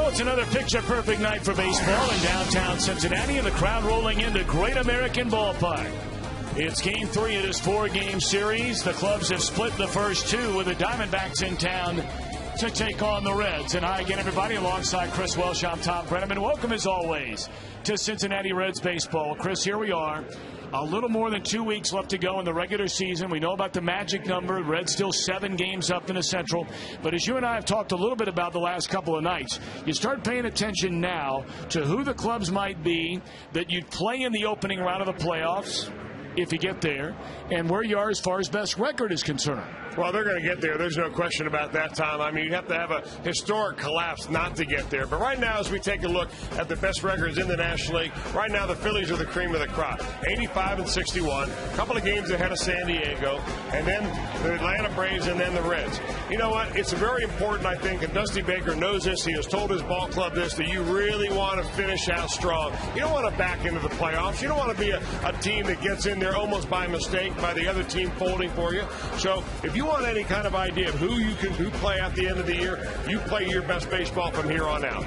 Well, it's another picture-perfect night for baseball in downtown Cincinnati, and the crowd rolling into Great American Ballpark. It's Game 3 of this 4-game series. The clubs have split the first two with the Diamondbacks in town to take on the Reds. And hi again, everybody. Alongside Chris Welsh, I'm Tom Brenneman. Welcome, as always, to Cincinnati Reds baseball. Chris, here we are. A little more than 2 weeks left to go in the regular season. We know about the magic number. Reds still 7 games up in the Central. But as you and I have talked a little bit about the last couple of nights, you start paying attention now to who the clubs might be that you'd play in the opening round of the playoffs, if you get there, and where you are as far as best record is concerned. Well, they're going to get there. There's no question about that, Tom. I mean, you have to have a historic collapse not to get there. But right now, as we take a look at the best records in the National League, right now the Phillies are the cream of the crop. 85-61, a couple of games ahead of San Diego, and then the Atlanta Braves, and then the Reds. You know what? It's very important, I think, and Dusty Baker knows this. He has told his ball club this, that you really want to finish out strong. You don't want to back into the playoffs. You don't want to be a team that gets in there almost by mistake, by the other team folding for you. So if you want any kind of idea of who play at the end of the year, you play your best baseball from here on out.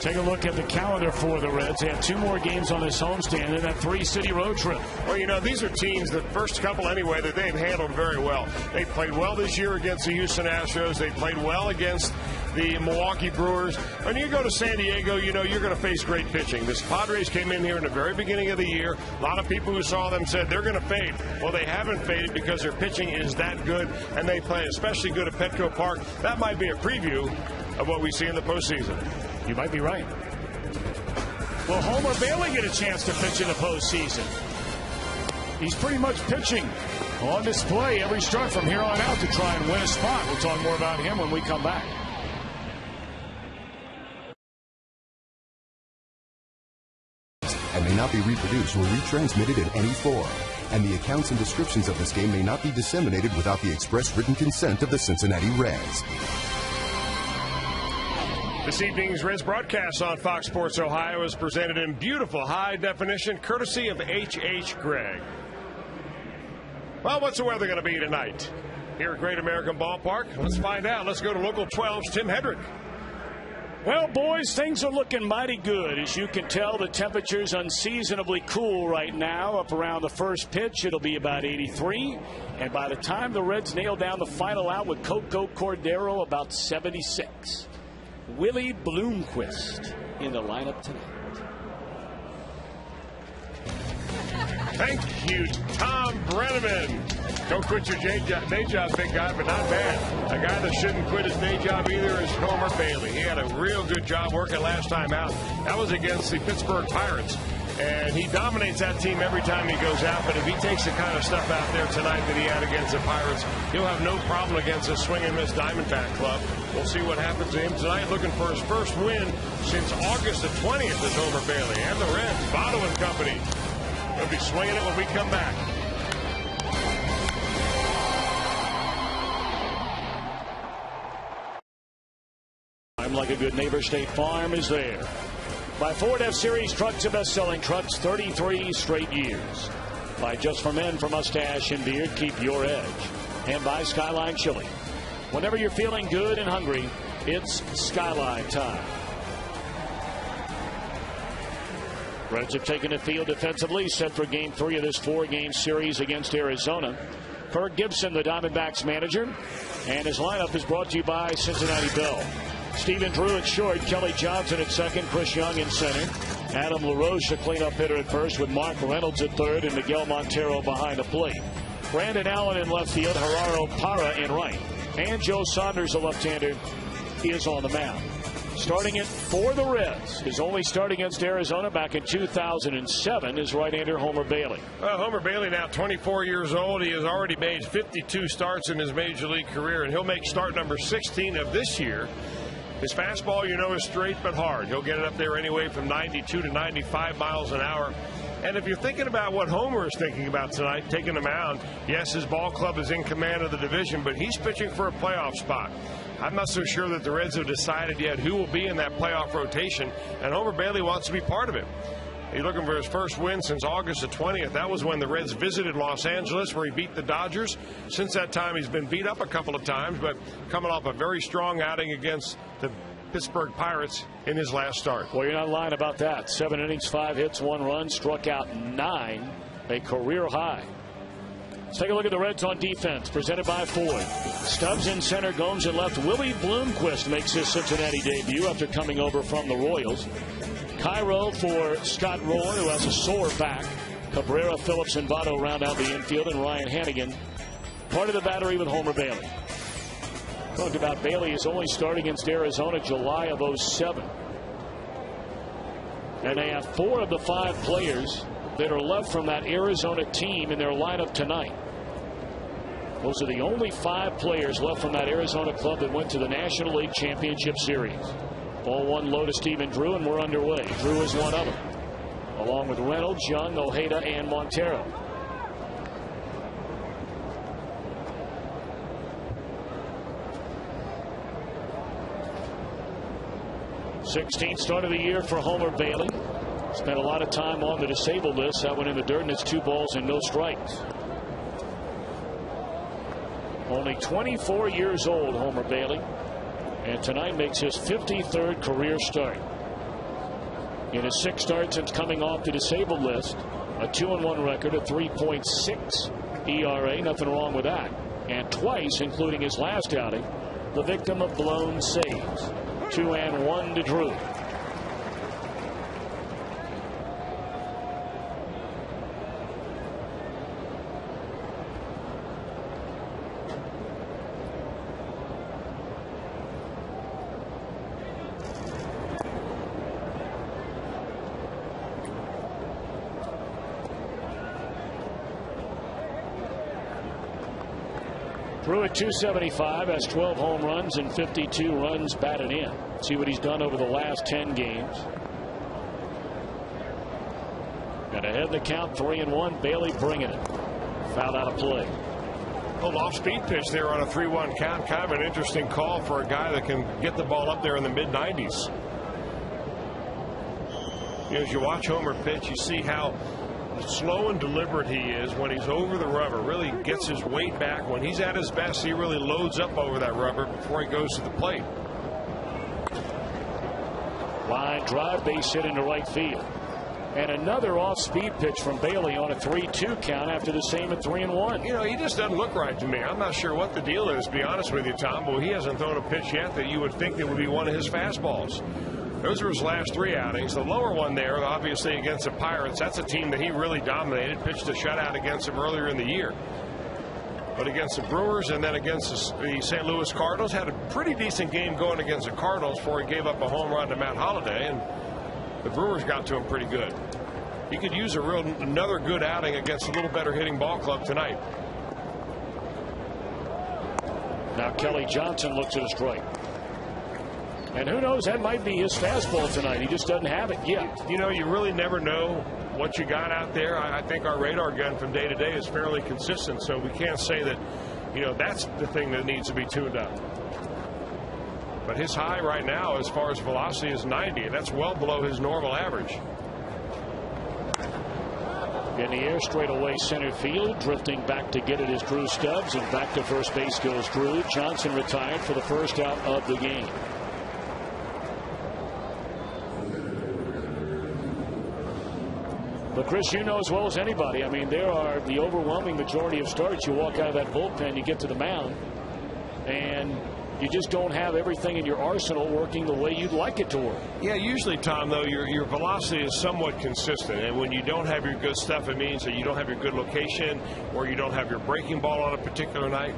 Take a look at the calendar for the Reds. They have 2 more games on this homestand and that 3-city road trip. Well, you know, these are teams, the first couple anyway, that they've handled very well. They played well this year against the Houston Astros. They played well against the Milwaukee Brewers. When you go to San Diego, you know you're going to face great pitching. The Padres came in here in the very beginning of the year. A lot of people who saw them said they're going to fade. Well, they haven't faded because their pitching is that good, and they play especially good at Petco Park. That might be a preview of what we see in the postseason. You might be right. Will Homer Bailey get a chance to pitch in the postseason? He's pretty much pitching on display every start from here on out to try and win a spot. We'll talk more about him when we come back. And may not be reproduced or retransmitted in any form. And the accounts and descriptions of this game may not be disseminated without the express written consent of the Cincinnati Reds. This evening's Reds broadcast on Fox Sports Ohio is presented in beautiful high definition, courtesy of H.H. Gregg. Well, what's the weather going to be tonight here at Great American Ballpark? Let's find out. Let's go to Local 12's Tim Hedrick. Well, boys, things are looking mighty good. As you can tell, the temperature's unseasonably cool right now. Up around the first pitch, it'll be about 83. And by the time the Reds nail down the final out with Coco Cordero, about 76. Willie Bloomquist in the lineup tonight. Thank you, Tom Brenneman. Don't quit your day job, big guy, but not bad. A guy that shouldn't quit his day job either is Homer Bailey. He had a real good job working last time out. That was against the Pittsburgh Pirates. And he dominates that team every time he goes out. But if he takes the kind of stuff out there tonight that he had against the Pirates, he'll have no problem against a swing and miss Diamondback club. We'll see what happens to him tonight. Looking for his first win since August the 20th is Homer Bailey. And the Reds, Votto and company. We'll be swinging it when we come back. I'm like a good neighbor, State Farm is there. By Ford F-Series trucks and best-selling trucks 33 straight years. By Just for Men for mustache and beard, keep your edge. And by Skyline Chili. Whenever you're feeling good and hungry, it's Skyline time. Reds have taken the field defensively, set for Game 3 of this 4-game series against Arizona. Kirk Gibson, the Diamondbacks manager, and his lineup is brought to you by Cincinnati Bell. Stephen Drew at short, Kelly Johnson at second, Chris Young in center. Adam LaRoche, a cleanup hitter at first, with Mark Reynolds at third and Miguel Montero behind the plate. Brandon Allen in left field, Gerardo Parra in right. And Joe Saunders, a left-hander, is on the mound. Starting it for the Reds, his only start against Arizona back in 2007 is right-hander Homer Bailey. Well, Homer Bailey now 24 years old. He has already made 52 starts in his major league career, and he'll make start number 16 of this year. His fastball, you know, is straight but hard. He'll get it up there anyway from 92 to 95 miles an hour. And if you're thinking about what Homer is thinking about tonight, taking the mound, yes, his ball club is in command of the division, but he's pitching for a playoff spot. I'm not so sure that the Reds have decided yet who will be in that playoff rotation, and Homer Bailey wants to be part of it. He's looking for his first win since August the 20th. That was when the Reds visited Los Angeles, where he beat the Dodgers. Since that time, he's been beat up a couple of times, but coming off a very strong outing against the Pittsburgh Pirates in his last start. Well, you're not lying about that. 7 innings, 5 hits, 1 run, struck out 9, a career high. Let's take a look at the Reds on defense, presented by Ford. Stubbs in center, Gomes in left. Willie Bloomquist makes his Cincinnati debut after coming over from the Royals. Cairo for Scott Rolen, who has a sore back. Cabrera, Phillips, and Votto round out the infield, and Ryan Hannigan part of the battery with Homer Bailey. Talked about Bailey is only started against Arizona July of 07. And they have 4 of the 5 players that are left from that Arizona team in their lineup tonight. Those are the only 5 players left from that Arizona club that went to the National League Championship Series. Ball 1 low to Stephen Drew, and we're underway. Drew is one of them, along with Reynolds, Young, Ojeda, and Montero. #16th start of the year for Homer Bailey. Spent a lot of time on the disabled list. That went in the dirt, and it's 2 balls and no strikes. Only 24 years old, Homer Bailey, and tonight makes his 53rd career start. In his 6 starts since coming off the disabled list, a 2-1 record, a 3.6 ERA, nothing wrong with that. And twice, including his last outing, the victim of blown saves. 2-1 to Drew. Drew at 275 has 12 home runs and 52 runs batted in. See what he's done over the last 10 games. And ahead in the count, 3-1. Bailey bringing it. Fouled out of play. Little off-speed pitch there on a 3-1 count. Kind of an interesting call for a guy that can get the ball up there in the mid-90s. As you watch Homer pitch, you see how slow and deliberate he is when he's over the rubber. Really gets his weight back. When he's at his best, he really loads up over that rubber before he goes to the plate. Line drive, base hit into right field. And another off-speed pitch from Bailey on a 3-2 count after the same at 3-1. You know, he just doesn't look right to me. I'm not sure what the deal is, to be honest with you, Tom, but he hasn't thrown a pitch yet that you would think that would be one of his fastballs. Those are his last 3 outings. The lower one there, obviously against the Pirates, that's a team that he really dominated. Pitched a shutout against them earlier in the year. But against the Brewers and then against the St. Louis Cardinals, had a pretty decent game going against the Cardinals before he gave up a home run to Matt Holliday, and the Brewers got to him pretty good. He could use another good outing against a little better hitting ball club tonight. Now Kelly Johnson looks at a strike. And who knows, that might be his fastball tonight. He just doesn't have it yet. You know, you really never know what you got out there. I think our radar gun from day to day is fairly consistent, so we can't say that, you know, that's the thing that needs to be tuned up. But his high right now as far as velocity is 90, and that's well below his normal average. In the air, straight away center field. Drifting back to get it is Drew Stubbs, and back to first base goes Drew. Johnson retired for the first out of the game. But Chris, you know as well as anybody, I mean, there are the overwhelming majority of starts. You walk out of that bullpen, you get to the mound, and you just don't have everything in your arsenal working the way you'd like it to work. Yeah, usually, Tom, though, your velocity is somewhat consistent. And when you don't have your good stuff, it means that you don't have your good location or you don't have your breaking ball on a particular night.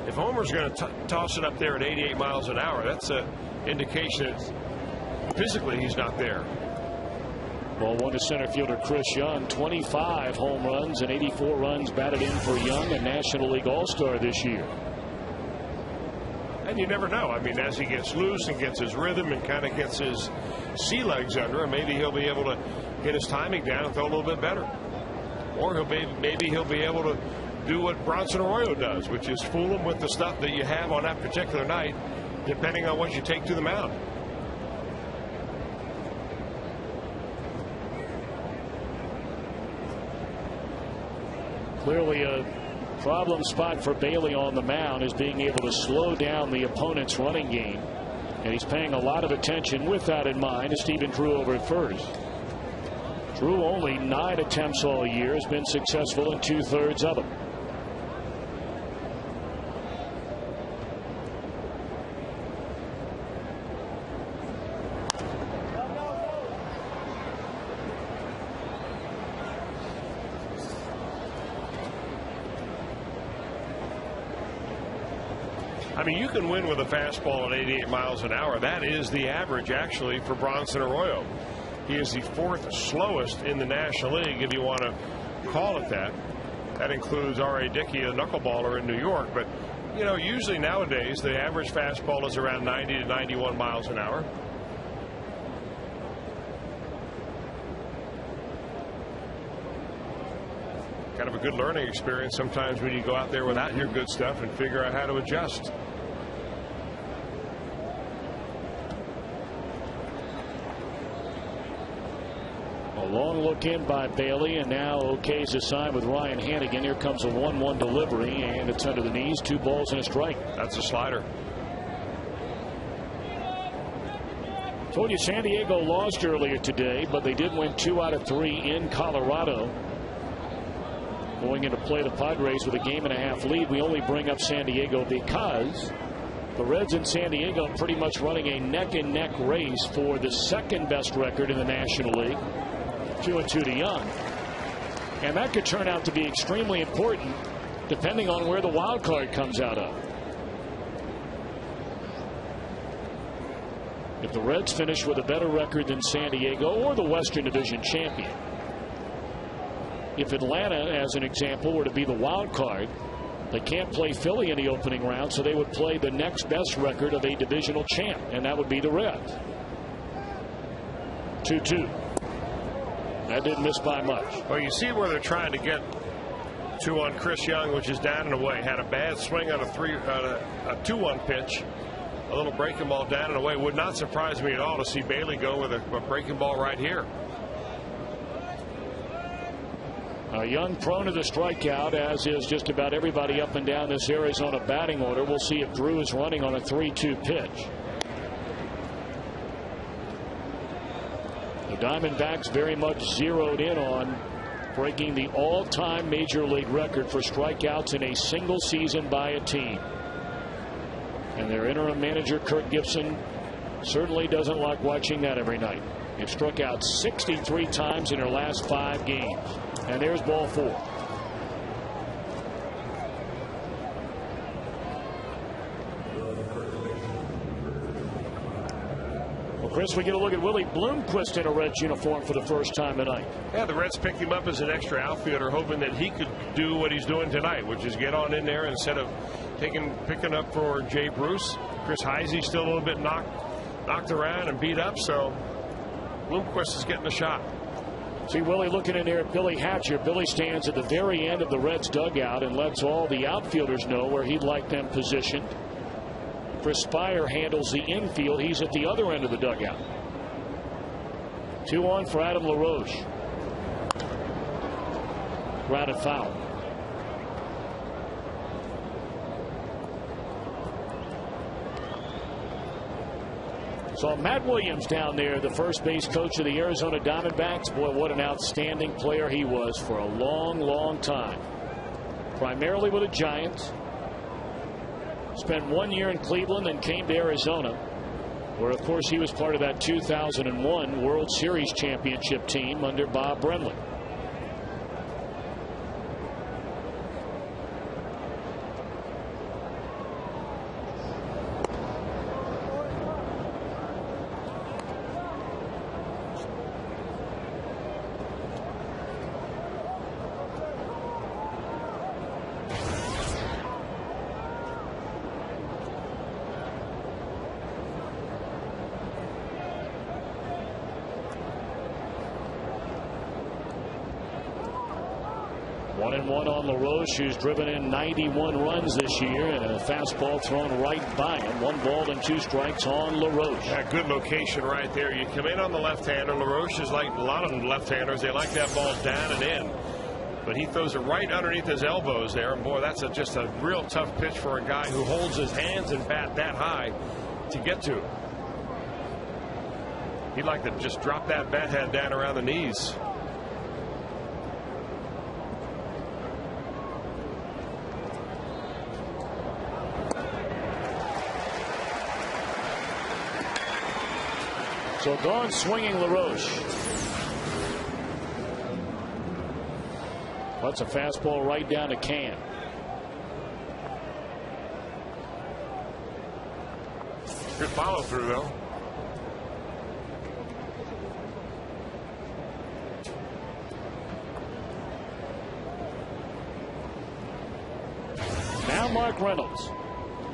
If Homer's going to toss it up there at 88 miles an hour, that's an indication that physically he's not there. Ball 1 to center fielder Chris Young. 25 home runs and 84 runs batted in for Young, a National League All-Star this year. And you never know. I mean, as he gets loose and gets his rhythm and kind of gets his sea legs under him, maybe he'll be able to get his timing down and throw a little bit better. Or maybe he'll be able to do what Bronson Arroyo does, which is fool him with the stuff that you have on that particular night, depending on what you take to the mound. Clearly a problem spot for Bailey on the mound is being able to slow down the opponent's running game. And he's paying a lot of attention with that in mind to Stephen Drew over at first. Drew only 9 attempts all year, has been successful in 2/3 of them. I mean, you can win with a fastball at 88 miles an hour. That is the average, actually, for Bronson Arroyo. He is the 4th slowest in the National League, if you want to call it that. That includes R.A. Dickey, a knuckleballer in New York. But, you know, usually nowadays the average fastball is around 90 to 91 miles an hour. Kind of a good learning experience sometimes when you go out there without your good stuff and figure out how to adjust. A long look in by Bailey, and now okay's a sign with Ryan Hannigan. Here comes a 1-1 delivery, and it's under the knees. 2 balls and a strike. That's a slider. Told you San Diego lost earlier today, but they did win 2 out of 3 in Colorado. Going into play the Padres with a 1.5 game lead. We only bring up San Diego because the Reds and San Diego pretty much running a neck-and-neck race for the 2nd best record in the National League. 2-2 to Young. And that could turn out to be extremely important depending on where the wild card comes out of. If the Reds finish with a better record than San Diego or the Western Division champion. If Atlanta, as an example, were to be the wild card, they can't play Philly in the opening round, so they would play the next best record of a divisional champ, and that would be the Reds. 2-2. That didn't miss by much. Well, you see where they're trying to get to on Chris Young, which is down and away. Had a bad swing on a 2-1 pitch. A little breaking ball down and away. Would not surprise me at all to see Bailey go with a breaking ball right here. Young prone to the strikeout, as is just about everybody up and down this Arizona batting order. We'll see if Drew is running on a 3-2 pitch. The Diamondbacks very much zeroed in on breaking the all-time major league record for strikeouts in a single season by a team. And their interim manager, Kirk Gibson, certainly doesn't like watching that every night. They've struck out 63 times in their last 5 games. And there's ball 4. Well, Chris, we get a look at Willie Bloomquist in a Reds uniform for the first time tonight. Yeah, the Reds picked him up as an extra outfielder, hoping that he could do what he's doing tonight, which is get on in there instead of picking up for Jay Bruce. Chris Heisey's still a little bit knocked around and beat up, so Bloomquist is getting a shot. See Willie looking in there at Billy Hatcher. Billy stands at the very end of the Reds dugout and lets all the outfielders know where he'd like them positioned. Chris Spire handles the infield. He's at the other end of the dugout. 2-1 for Adam LaRoche. Grounded foul. Saw Matt Williams down there, the first base coach of the Arizona Diamondbacks. Boy, what an outstanding player he was for a long, long time. Primarily with the Giants. Spent 1 year in Cleveland and came to Arizona, where, of course, he was part of that 2001 World Series championship team under Bob Brenly. One on LaRoche, who's driven in 91 runs this year, and a fastball thrown right by him. 1 ball and 2 strikes on LaRoche. Yeah, good location right there. You come in on the left-hander. LaRoche is like a lot of them left-handers. They like that ball down and in. But he throws it right underneath his elbows there. And boy, that's just a real tough pitch for a guy who holds his hands and bat that high to get to. He'd like to just drop that bat head down around the knees. So gone swinging LaRoche. That's a fastball right down to Can. Good follow through though. Now Mark Reynolds,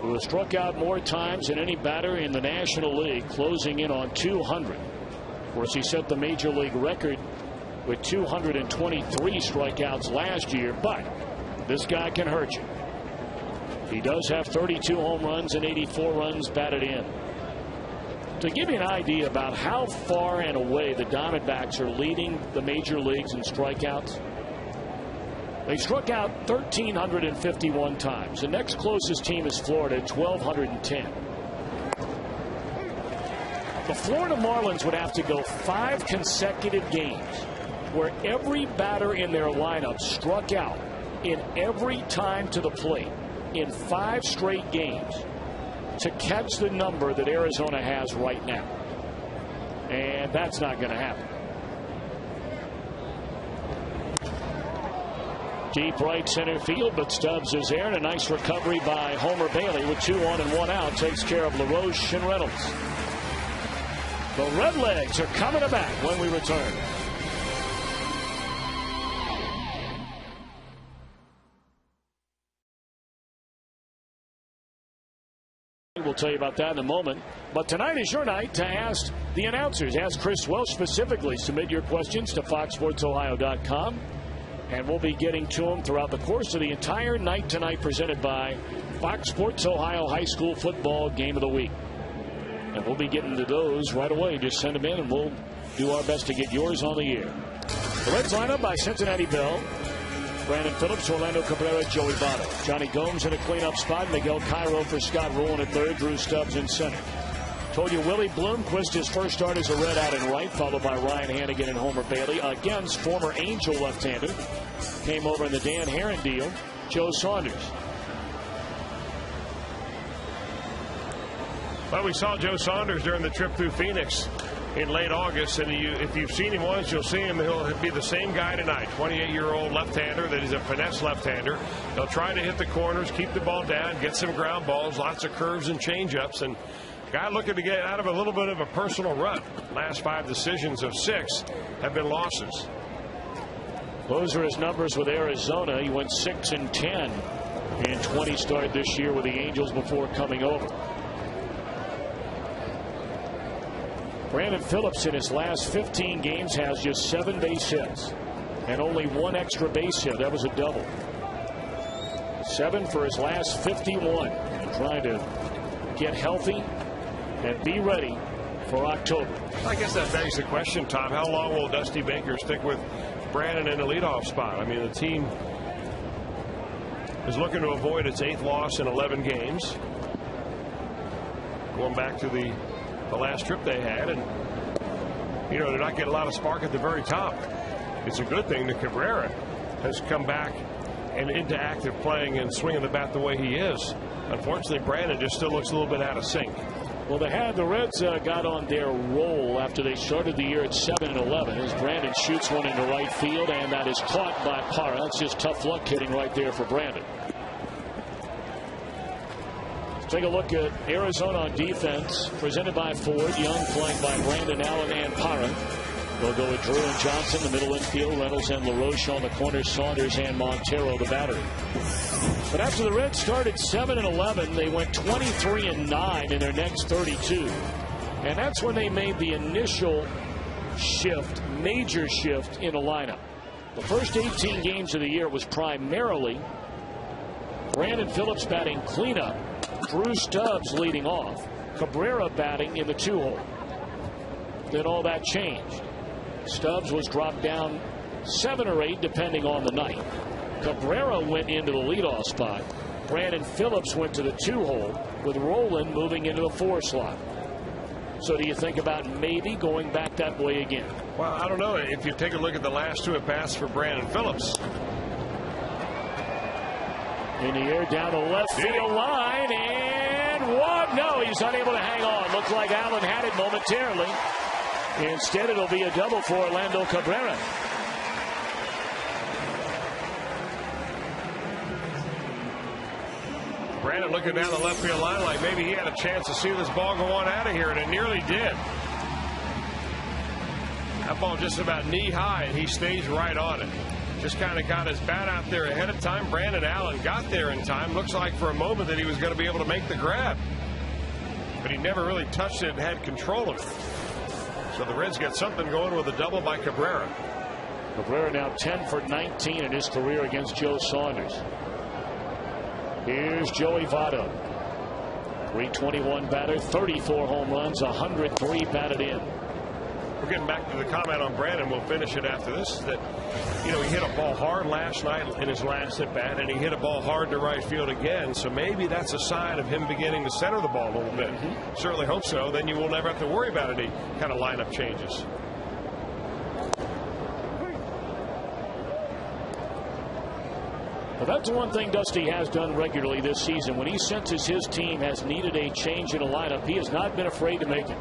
who has struck out more times than any batter in the National League, closing in on 200. Of course, he set the major league record with 223 strikeouts last year, but this guy can hurt you. He does have 32 home runs and 84 runs batted in. To give you an idea about how far and away the Diamondbacks are leading the major leagues in strikeouts, they struck out 1,351 times. The next closest team is Florida at 1,210. The Florida Marlins would have to go 5 consecutive games where every batter in their lineup struck out in every time to the plate in 5 straight games to catch the number that Arizona has right now. And that's not going to happen. Deep right center field, but Stubbs is there, and a nice recovery by Homer Bailey with 2 on and 1 out. Takes care of LaRoche and Reynolds. The Redlegs are coming back when we return. We'll tell you about that in a moment. But tonight is your night to ask the announcers. Ask Chris Welsh specifically. Submit your questions to foxsportsohio.com. And we'll be getting to them throughout the course of the entire night tonight, presented by Fox Sports Ohio High School Football Game of the Week. And we'll be getting to those right away. Just send them in and we'll do our best to get yours on the air. The Reds lineup by Cincinnati Bell, Brandon Phillips, Orlando Cabrera, Joey Votto. Jonny Gomes in a cleanup spot. Miguel Cairo for Scott Rulon at third. Drew Stubbs in center. Told you Willie Bloomquist, his first start as a Red, out in right, followed by Ryan Hannigan and Homer Bailey against former Angel left-hander. Came over in the Dan Herron deal, Joe Saunders. Well, we saw Joe Saunders during the trip through Phoenix in late August, and if you've seen him once, you'll see him. He'll be the same guy tonight. 28-year-old left-hander that is a finesse left-hander. He'll try to hit the corners, keep the ball down, get some ground balls, lots of curves and change-ups, and guy looking to get out of a little bit of a personal rut. Last 5 decisions of 6 have been losses. Those are his numbers with Arizona. He went 6-10 in 20 start this year with the Angels before coming over. Brandon Phillips in his last 15 games has just 7 base hits and only 1 extra base hit. That was a double. 7 for his last 51. And trying to get healthy and be ready for October. I guess that begs the question, Tom, how long will Dusty Baker stick with Brandon in the leadoff spot? I mean, the team is looking to avoid its 8th loss in 11 games. Going back to the last trip they had, and they're not getting a lot of spark at the very top. It's a good thing that Cabrera has come back and into active playing and swinging the bat the way he is. Unfortunately, Brandon just still looks a little bit out of sync. Well, the Reds got on their roll after they started the year at 7-11 as Brandon shoots one into right field, and that is caught by Parra. That's just tough luck hitting right there for Brandon. Take a look at Arizona on defense, presented by Ford. Young flanked by Brandon Allen and Parra. They'll go with Drew and Johnson, the middle infield. Reynolds and LaRoche on the corners. Saunders and Montero, the battery. But after the Reds started 7-11, they went 23-9 in their next 32. And that's when they made the initial shift, major shift in the lineup. The first 18 games of the year was primarily Brandon Phillips batting cleanup, Drew Stubbs leading off, Cabrera batting in the 2-hole. Then all that changed. Stubbs was dropped down 7 or 8 depending on the night. Cabrera went into the leadoff spot. Brandon Phillips went to the 2-hole, with Rowland moving into the 4 slot. So do you think about maybe going back that way again? Well, I don't know. If you take a look at the last two at bats for Brandon Phillips. In the air down the left field line, and one. No, he's unable to hang on. Looked like Allen had it momentarily. Instead, it'll be a double for Orlando Cabrera. Brandon looking down the left field line like maybe he had a chance to see this ball go on out of here, and it nearly did. That ball just about knee high, and he stays right on it. Just kind of got his bat out there ahead of time. Brandon Allen got there in time. Looks like for a moment that he was going to be able to make the grab. But he never really touched it and had control of it. So the Reds get something going with a double by Cabrera. Cabrera now 10 for 19 in his career against Joe Saunders. Here's Joey Votto. 321 batter, 34 home runs, 103 batted in. We're getting back to the comment on Brandon. We'll finish it after this. That, you know, he hit a ball hard last night in his last at bat, and he hit a ball hard to right field again. So maybe that's a sign of him beginning to center the ball a little bit. Certainly hope so. Then you will never have to worry about any kind of lineup changes. Well, that's one thing Dusty has done regularly this season. When he senses his team has needed a change in a lineup, he has not been afraid to make it.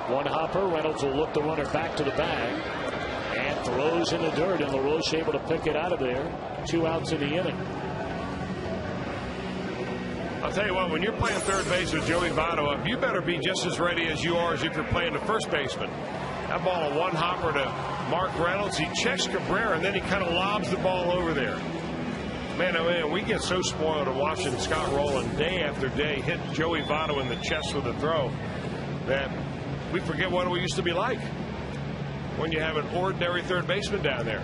One hopper. Reynolds will look the runner back to the bag and throws in the dirt, and LaRoche able to pick it out of there. 2 outs in the inning. I'll tell you what, when you're playing third base with Joey Votto up, you better be just as ready as you are as if you're playing the first baseman. That ball, a one hopper to Mark Reynolds. He checks Cabrera, and then he kind of lobs the ball over there. Man, oh man, we get so spoiled of watching Scott Rowland day after day hit Joey Votto in the chest with a throw that we forget what it used to be like when you have an ordinary third baseman down there.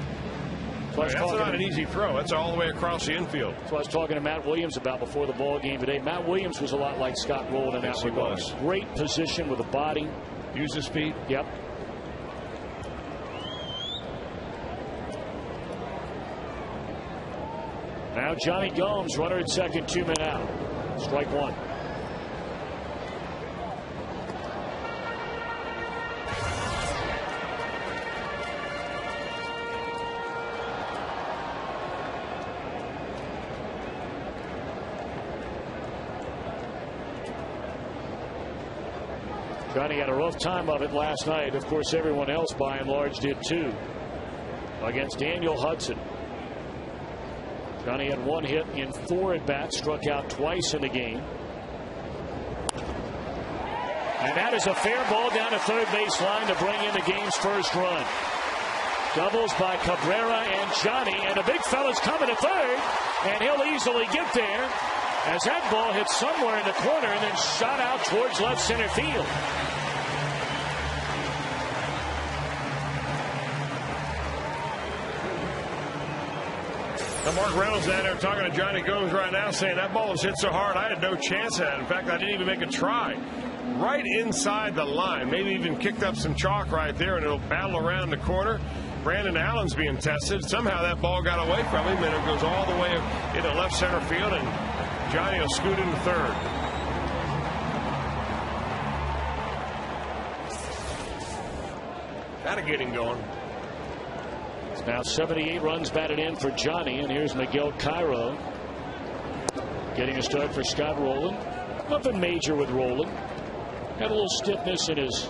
That's not an easy throw. That's all the way across the infield. That's what I was talking to Matt Williams about before the ball game today. Matt Williams was a lot like Scott Rowland in that regard. Great position with the body. Use his feet. Yep. Now Jonny Gomes, runner at second, 2 men out. Strike one. Johnny had a rough time of it last night. Of course, everyone else by and large did too. Against Daniel Hudson. Johnny had 1 hit in 4 at bats, struck out twice in the game. And that is a fair ball down to third base line to bring in the game's first run. Doubles by Cabrera and Johnny, and the big fella's coming to third, and he'll easily get there as that ball hits somewhere in the corner and then shot out towards left center field. Now Mark Reynolds down there talking to Jonny Gomes right now, saying that ball was hit so hard I had no chance at it. In fact, I didn't even make a try. Right inside the line, maybe even kicked up some chalk right there, and it'll battle around the corner. Brandon Allen's being tested. Somehow that ball got away from him, and it goes all the way into left center field, and Johnny will scoot into third. That'll get him going. It's now 78 runs batted in for Johnny, and here's Miguel Cairo getting a start for Scott Rowland. Nothing major with Rowland. Had a little stiffness in his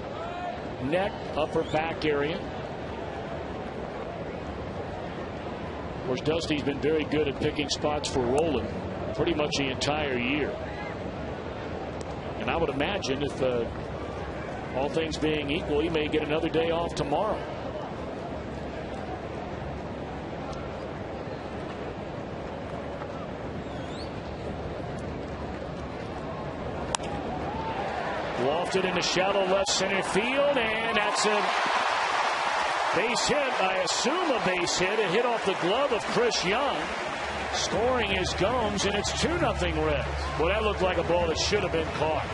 neck, upper back area. Of course, Dusty's been very good at picking spots for Rowland pretty much the entire year. And I would imagine if all things being equal, he may get another day off tomorrow. Lofted into shallow left center field, and that's a base hit. I assume a base hit. It hit off the glove of Chris Young. Scoring is Gomes, and it's 2-0 Reds. Well, that looked like a ball that should have been caught.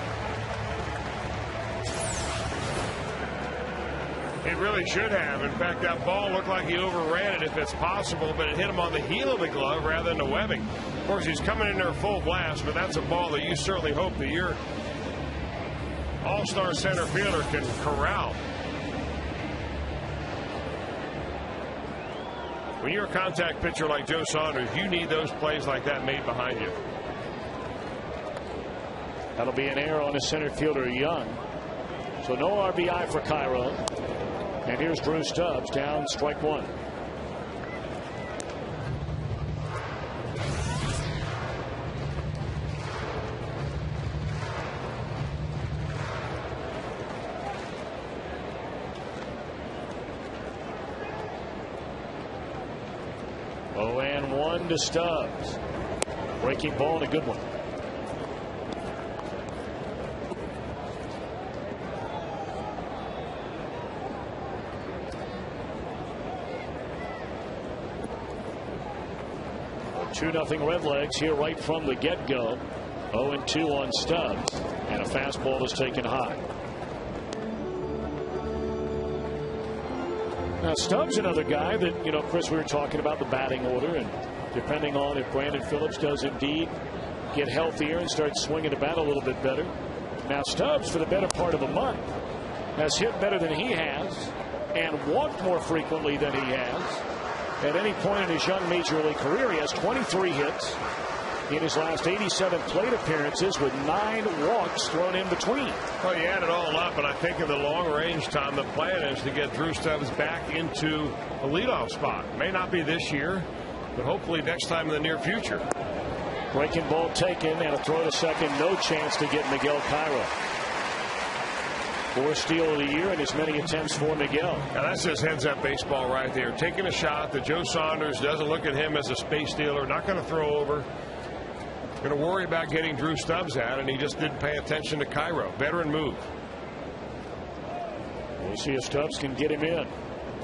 It really should have. In fact, that ball looked like he overran it if it's possible, but it hit him on the heel of the glove rather than the webbing. Of course, he's coming in there full blast, but that's a ball that you certainly hope that your all-star center fielder can corral. When you're a contact pitcher like Joe Saunders, you need those plays like that made behind you. That'll be an error on the center fielder, Young. So no RBI for Cairo. And here's Drew Stubbs down strike one. Oh, and 1 to Stubbs. Breaking ball and a good one. A 2-0 Redlegs here right from the get-go. 0-2 on Stubbs, and a fastball is taken high. Now Stubbs, another guy that, you know, Chris, we were talking about the batting order, and depending on if Brandon Phillips does indeed get healthier and start swinging the bat a little bit better. Now Stubbs, for the better part of a month, has hit better than he has and walked more frequently than he has at any point in his young major league career. He has 23 hits in his last 87 plate appearances with 9 walks thrown in between. Well, you add it all up, and I think in the long range time, the plan is to get Drew Stubbs back into a leadoff spot. May not be this year, but hopefully next time in the near future. Breaking ball taken and a throw to second. No chance to get Miguel Cairo. 4th steal of the year and as many attempts for Miguel. Now that's just heads-up baseball right there. Taking a shot that Joe Saunders doesn't look at him as a space stealer. Not going to throw over. Going to worry about getting Drew Stubbs out, and he just didn't pay attention to Cairo. Veteran move. We'll see if Stubbs can get him in.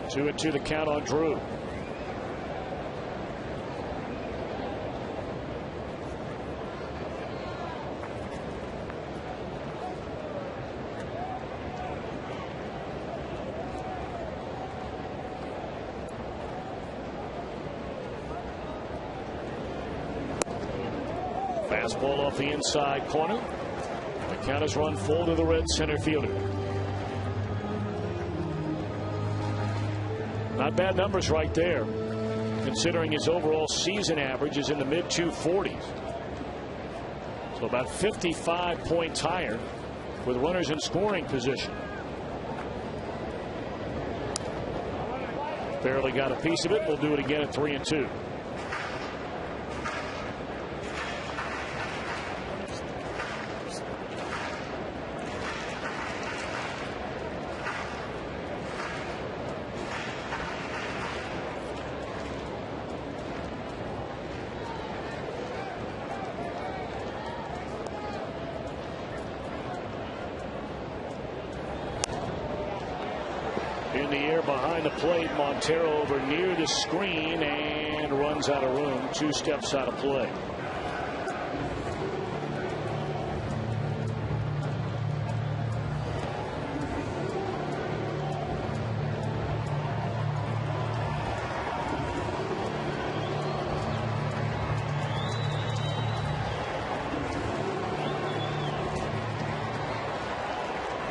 2-2 the count on Drew. Fastball off the inside corner. The count is run full to the Reds center fielder. Not bad numbers right there, considering his overall season average is in the mid-240s. So about 55 points higher with runners in scoring position. Barely got a piece of it. We'll do it again at 3-2. In the air behind the plate, Montero over near the screen and runs out of room. 2 steps out of play.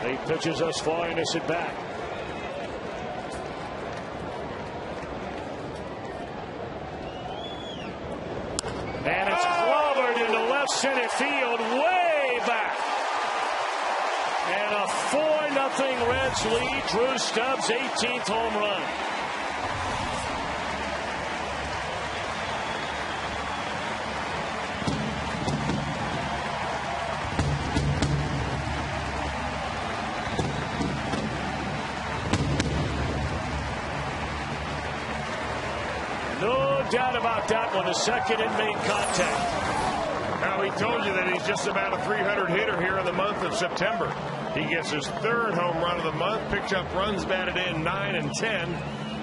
Eight pitches thus far in this at bat. And it's clobbered into left center field, way back. And a 4-0 Reds lead. Drew Stubbs' 18th home run. No doubt about that one. The second and made contact. Now, we told you that he's just about a 300 hitter here in the month of September. He gets his 3rd home run of the month, picks up runs batted in 9 and 10.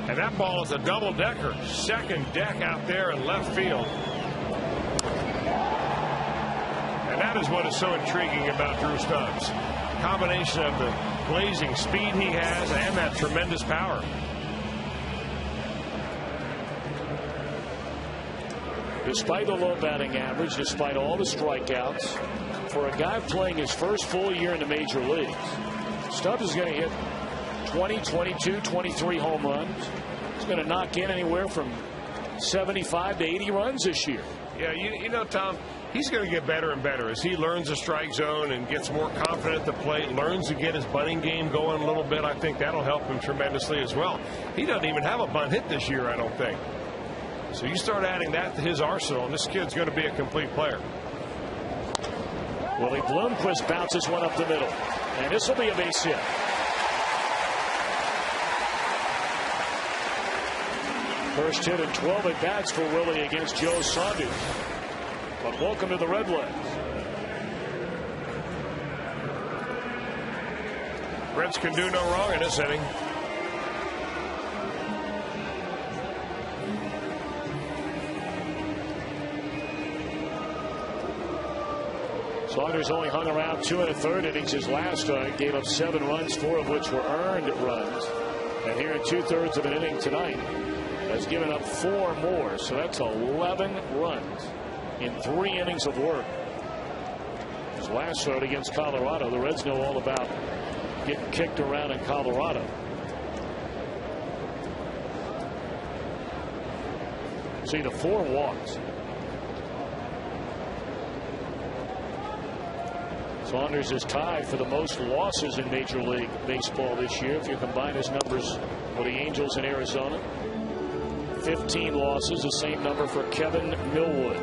And that ball is a double-decker. Second deck out there in left field. And that is what is so intriguing about Drew Stubbs. Combination of the blazing speed he has and that tremendous power. Despite the low batting average, despite all the strikeouts, for a guy playing his first full year in the major leagues, Stubbs is going to hit 20, 22, 23 home runs. He's going to knock in anywhere from 75 to 80 runs this year. Yeah, you know, Tom, he's going to get better and better as he learns the strike zone and gets more confident at the plate, learns to get his bunting game going a little bit. I think that'll help him tremendously as well. He doesn't even have a bunt hit this year, I don't think. So you start adding that to his arsenal, and this kid's going to be a complete player. Willie Bloomquist bounces one up the middle, and this will be a base hit. First hit in 12 at bats for Willie against Joe Saunders. But welcome to the Redlegs. Reds can do no wrong in this inning. Saunders only hung around 2 1/3 innings his last start, gave up 7 runs, 4 of which were earned runs. And here in 2/3 of an inning tonight, has given up 4 more, so that's 11 runs in 3 innings of work. His last start against Colorado, the Reds know all about getting kicked around in Colorado. See the 4 walks. Saunders is tied for the most losses in Major League Baseball this year if you combine his numbers for the Angels in Arizona. 15 losses, the same number for Kevin Millwood.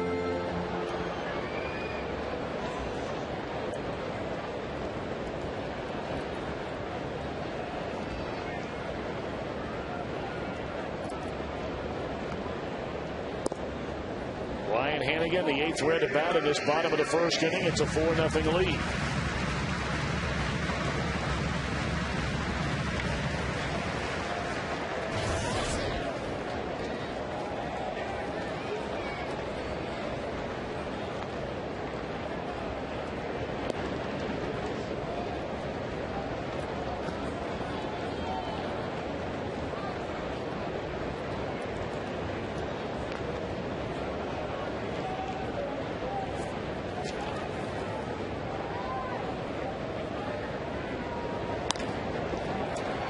Ryan Hannigan, the 8th Red at bat in this bottom of the first inning. It's a 4-0 lead.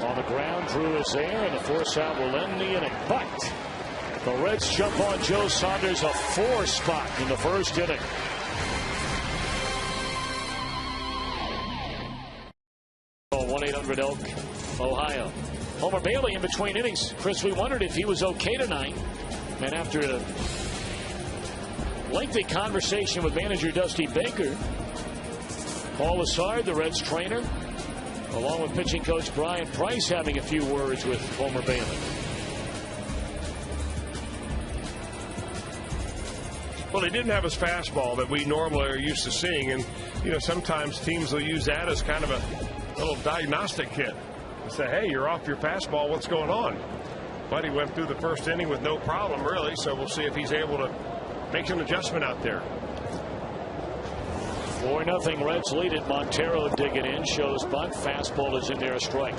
On the ground, Drew is there, and the force out will end the inning. But the Reds jump on Joe Saunders, a 4 spot in the first inning. Oh, 1-800-ELK, Ohio. Homer Bailey in between innings. Chris, we wondered if he was okay tonight. And after a lengthy conversation with manager Dusty Baker, Paul Lassard, the Reds trainer, along with pitching coach Brian Price, having a few words with Homer Bailey. Well, he didn't have his fastball that we normally are used to seeing. And, you know, sometimes teams will use that as kind of a little diagnostic kit. Say, hey, you're off your fastball. What's going on? But he went through the first inning with no problem, really. So we'll see if he's able to make an adjustment out there. 4-0 Reds lead it. Montero digging in, shows bunt. Fastball is in there, a strike.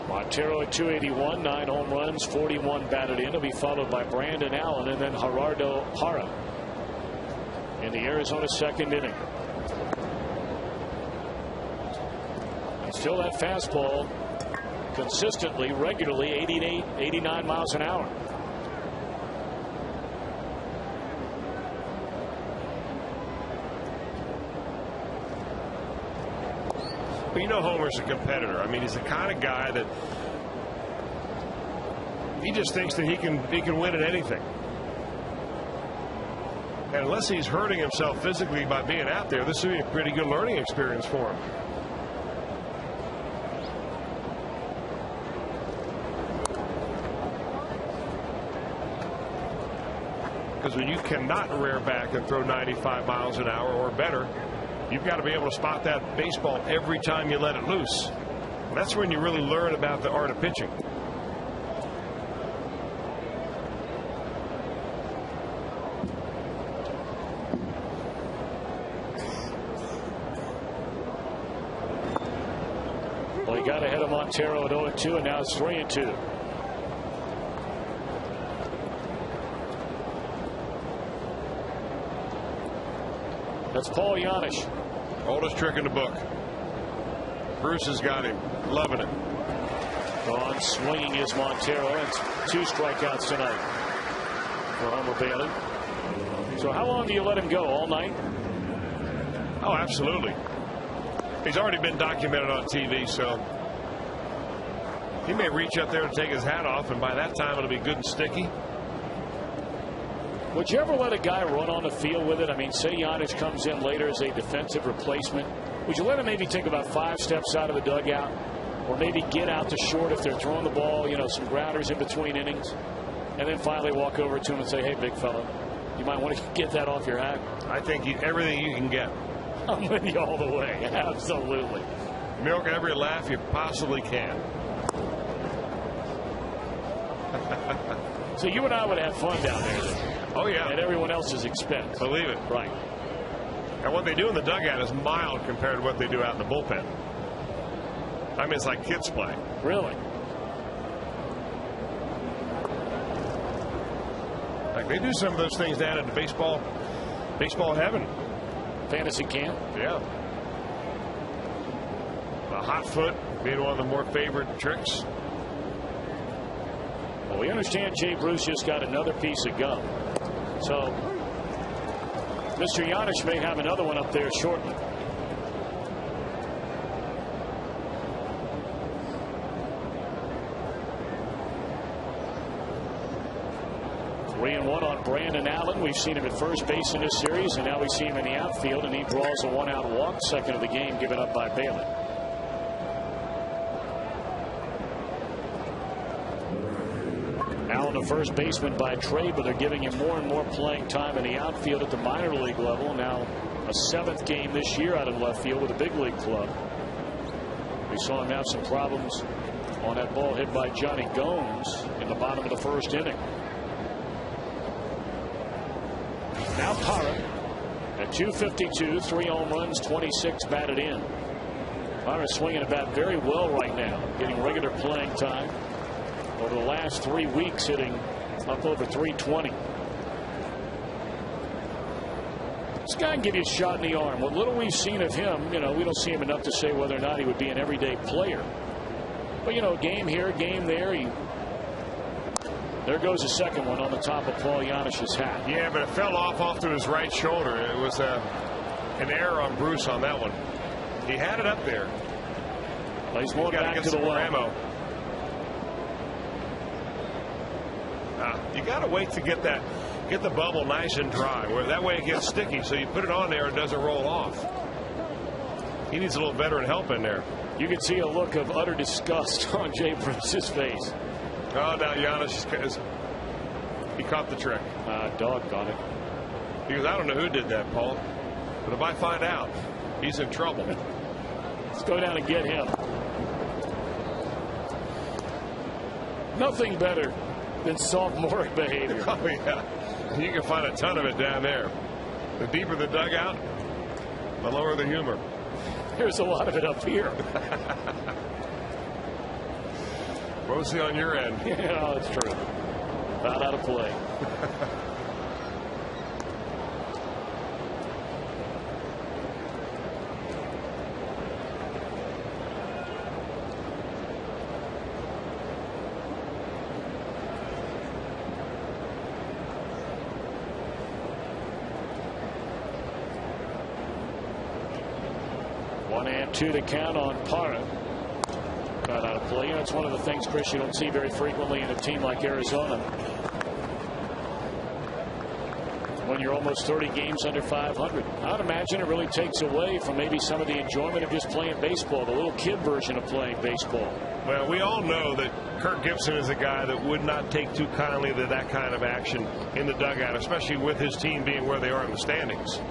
Montero at 281, 9 home runs, 41 batted in. He'll be followed by Brandon Allen and then Gerardo Parra in the Arizona second inning. And still that fastball consistently, regularly 88, 89 miles an hour. But you know Homer's a competitor. I mean, he's the kind of guy that he just thinks that he can win at anything. And unless he's hurting himself physically by being out there, this would be a pretty good learning experience for him. Because when you cannot rear back and throw 95 miles an hour or better, you've got to be able to spot that baseball every time you let it loose. And that's when you really learn about the art of pitching. Well, he got ahead of Montero at 0-2, and now it's 3-2. That's Paul Janisch. Oldest trick in the book. Bruce has got him. Loving it. Gone swinging is Montero. It's 2 strikeouts tonight for Homer Bailey. So how long do you let him go? All night? Oh, absolutely. He's already been documented on TV, so he may reach up there and take his hat off, and by that time it'll be good and sticky. Would you ever let a guy run on the field with it? I mean, say Janisch comes in later as a defensive replacement. Would you let him maybe take about 5 steps out of the dugout, or maybe get out to short if they're throwing the ball, you know, some grounders in between innings, and then finally walk over to him and say, hey, big fella, you might want to get that off your hat? I think everything you can get. I'm with you all the way. Absolutely. Milk every laugh you possibly can. So you and I would have fun down there. Oh, yeah. At everyone else's expense. Believe it. Right. And what they do in the dugout is mild compared to what they do out in the bullpen. I mean, it's like kids play. Really? Like they do some of those things down at the baseball heaven. Fantasy camp? Yeah. The hot foot being one of the more favorite tricks. Well, we understand Jay Bruce just got another piece of gum. So Mr. Janisch may have another one up there shortly. Three and 1 on Brandon Allen. We've seen him at first base in this series, and now we see him in the outfield, and he draws a 1-out walk, second of the game given up by Bailey. Allen, the first baseman by trade, but they're giving him more and more playing time in the outfield at the minor league level. Now a 7th game this year out of left field with a big league club. We saw him have some problems on that ball hit by Jonny Gomes in the bottom of the first inning. Now Parra at 252, 3 home runs, 26 batted in. Parra swinging a bat very well right now, getting regular playing time. Over the last 3 weeks, hitting up over 320. This guy can give you a shot in the arm. What little we've seen of him, you know, we don't see him enough to say whether or not he would be an everyday player. But, you know, game here, game there. There goes a second one on the top of Paul Janisch's hat. Yeah, but it fell off to his right shoulder. It was an error on Bruce on that one. He had it up there. Well, he's going back to the well. You got to wait to get the bubble nice and dry. Where that way it gets sticky. So you put it on there, it doesn't roll off. He needs a little veteran help in there. You can see a look of utter disgust on Jay Bruce's face. Oh, now Janisch, he caught the trick. Doggone it. Because I don't know who did that, Paul. But if I find out, he's in trouble. Let's go down and get him. Nothing better than sophomore behavior. Oh, yeah. You can find a ton of it down there. The deeper the dugout, the lower the humor. There's a lot of it up here. Mostly on your end. Yeah, that's true. About out of play. One and 2 to count on Parra. Got out of play. You know, it's one of the things, Chris, you don't see very frequently in a team like Arizona. When you're almost 30 games under 500. I'd imagine it really takes away from maybe some of the enjoyment of just playing baseball, the little kid version of playing baseball. Well, we all know that Kirk Gibson is a guy that would not take too kindly to that kind of action in the dugout, especially with his team being where they are in the standings.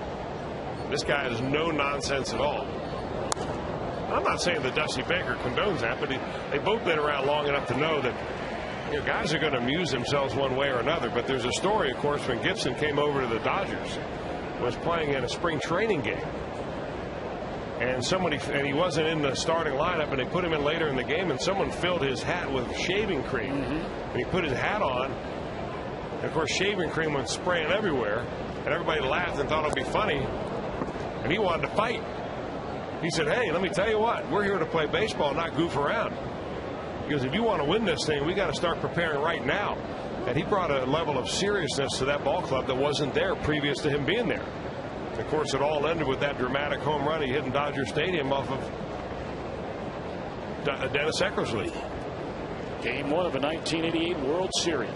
This guy is no nonsense at all. I'm not saying that Dusty Baker condones that, but they've both been around long enough to know that guys are going to amuse themselves one way or another. But there's a story, of course, when Gibson came over to the Dodgers, was playing in a spring training game. And he wasn't in the starting lineup, and they put him in later in the game, and someone filled his hat with shaving cream. And he put his hat on, and of course shaving cream went spraying everywhere, and everybody laughed and thought it would be funny, and he wanted to fight. He said, hey, let me tell you what, we're here to play baseball, not goof around. Because if you want to win this thing, we got to start preparing right now. And he brought a level of seriousness to that ball club that wasn't there previous to him being there. Of course, it all ended with that dramatic home run he hit in Dodger Stadium off of Dennis Eckersley. Game 1 of a 1988 World Series.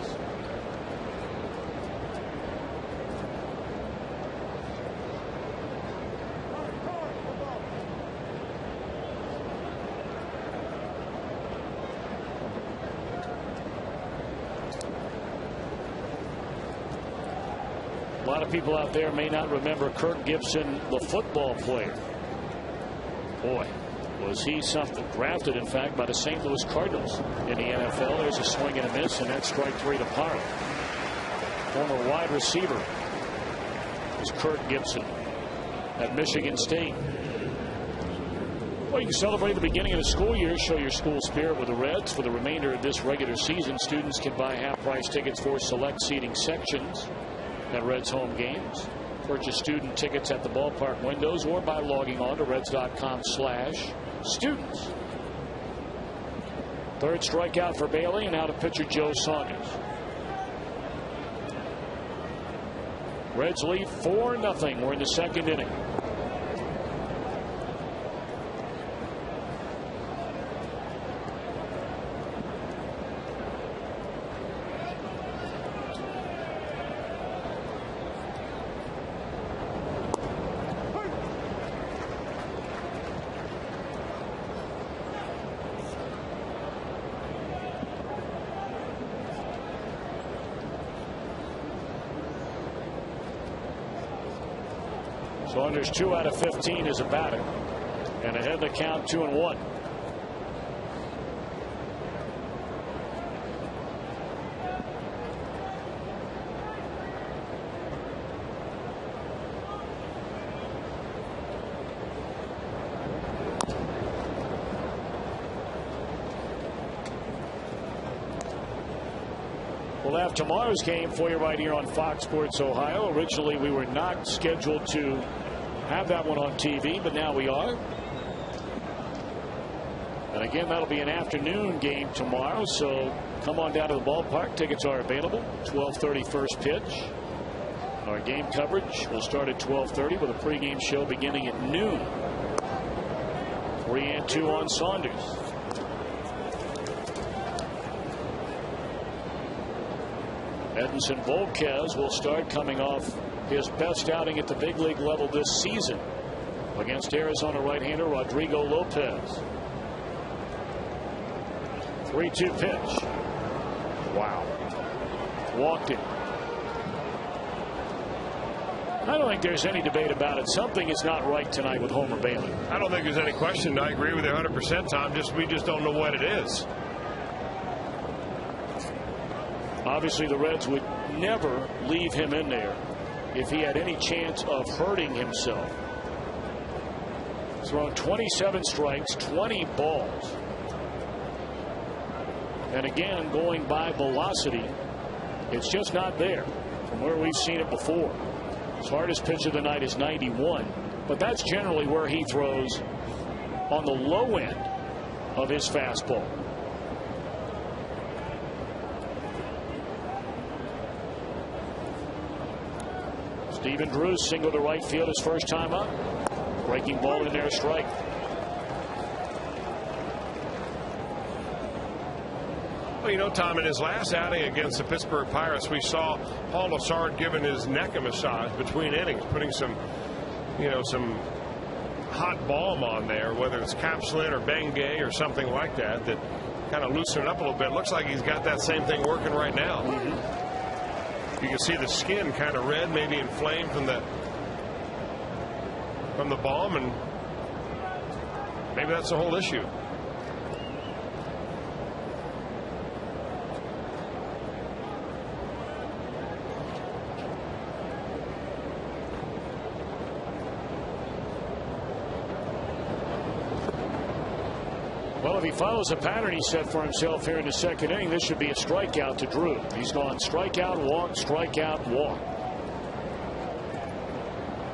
A lot of people out there may not remember Kirk Gibson, the football player. Boy, was he something. Drafted, in fact, by the St. Louis Cardinals in the NFL. There's a swing and a miss, and that's strike 3 to Parra. Former wide receiver is Kirk Gibson at Michigan State. Well, you can celebrate the beginning of the school year, show your school spirit with the Reds. For the remainder of this regular season, students can buy half-price tickets for select seating sections at Reds home games. Purchase student tickets at the ballpark windows or by logging on to reds.com/students. Third strikeout for Bailey, and now to pitcher Joe Saunders. Reds lead 4-0. We're in the second inning. Saunders 2 out of 15 as a batter, and ahead the count 2-1. We'll have tomorrow's game for you right here on Fox Sports Ohio. Originally, we were not scheduled to have that one on TV, but now we are. And again, that'll be an afternoon game tomorrow, so come on down to the ballpark. Tickets are available. 12:30 first pitch. Our game coverage will start at 12:30 with a pregame show beginning at noon. 3-2 on Saunders. Edinson Volquez will start, coming off his best outing at the big league level this season against Arizona right-hander Rodrigo Lopez. 3-2 pitch. Wow. Walked it. I don't think there's any debate about it. Something is not right tonight with Homer Bailey. I don't think there's any question. I agree with you 100%, Tom. We just don't know what it is. Obviously, the Reds would never leave him in there if he had any chance of hurting himself. Thrown 27 strikes, 20 balls. And again, going by velocity, it's just not there from where we've seen it before. His hardest pitch of the night is 91, but that's generally where he throws on the low end of his fastball. Stephen Drew single to right field his first time up. Breaking ball in there, strike. Well, you know, Tom, in his last outing against the Pittsburgh Pirates, we saw Paul Lessard giving his neck a massage between innings, putting some hot balm on there, whether it's Capsulin or Bengay or something like that, that kind of loosen it up a little bit. Looks like he's got that same thing working right now. You can see the skin kind of red, maybe inflamed from the balm, and maybe that's the whole issue. Well, if he follows the pattern he set for himself here in the second inning, this should be a strikeout to Drew. He's gone strikeout, walk, strikeout, walk.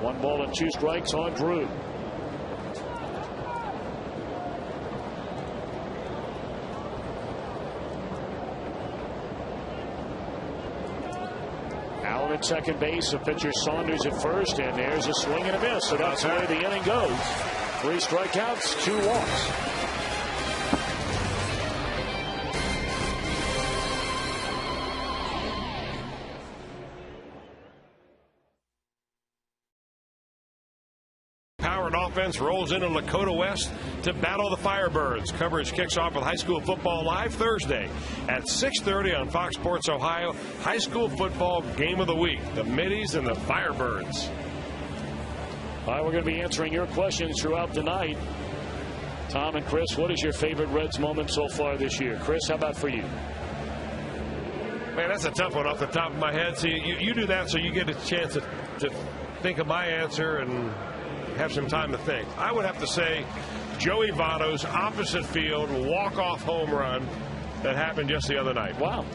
1 ball and 2 strikes on Drew. Allen at second base, the pitcher Saunders at first, and there's a swing and a miss. So that's the way the inning goes. 3 strikeouts, 2 walks. Offense rolls into Lakota West to battle the Firebirds. Coverage kicks off with high school football live Thursday at 6:30 on Fox Sports Ohio. High school football game of the week, the Middies and the Firebirds. All right, we're going to be answering your questions throughout the night. Tom and Chris, what is your favorite Reds moment so far this year? Chris, how about for you? Man, that's a tough one off the top of my head. See, you do that so you get a chance to think of my answer and have some time to think. I would have to say Joey Votto's opposite field walk-off home run that happened just the other night. Wow.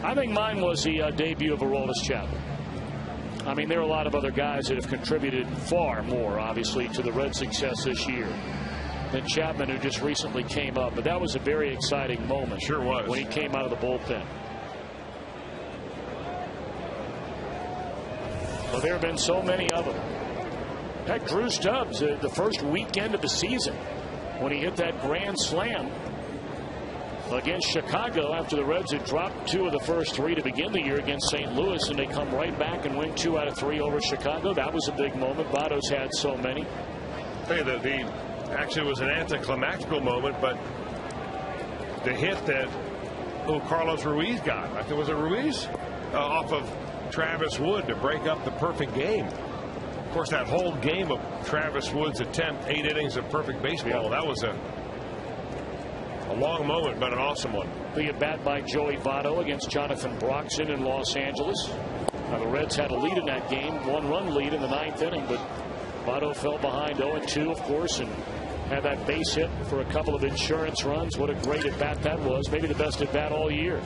I think mine was the debut of Aroldis Chapman. I mean, there are a lot of other guys that have contributed far more, obviously, to the Reds' success this year than Chapman, who just recently came up. But that was a very exciting moment. Sure was. When he came out of the bullpen. Well, there have been so many of them. Heck, Drew Stubbs, the first weekend of the season, when he hit that grand slam against Chicago after the Reds had dropped 2 of the first 3 to begin the year against St. Louis, and they come right back and win 2 out of 3 over Chicago. That was a big moment. Votto's had so many. Hey, actually, it was an anticlimactical moment, but the hit that Carlos Ruiz got, I think it was a Ruiz off of Travis Wood to break up the perfect game. Of course, that whole game of Travis Wood's attempt, 8 innings of perfect baseball, that was a long moment, but an awesome one. The at-bat by Joey Votto against Jonathan Broxton in Los Angeles. Now, the Reds had a lead in that game, 1-run lead in the 9th inning, but Votto fell behind 0-2, of course, and had that base hit for a couple of insurance runs. What a great at-bat that was. Maybe the best at-bat all year.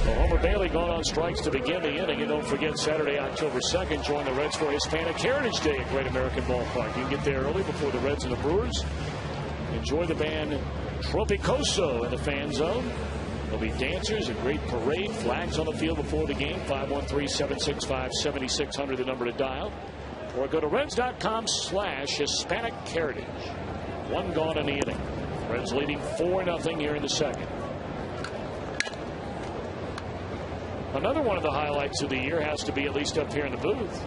Well, Homer Bailey gone on strikes to begin the inning. And don't forget, Saturday, October 2nd, join the Reds for Hispanic Heritage Day at Great American Ballpark. You can get there early before the Reds and the Brewers. Enjoy the band Tropicoso in the fan zone. There'll be dancers, a great parade, flags on the field before the game. 513-765-7600, the number to dial. Or go to Reds.com/Hispanic Heritage. 1 gone in the inning. Reds leading 4-0 here in the second. Another one of the highlights of the year has to be, at least up here in the booth,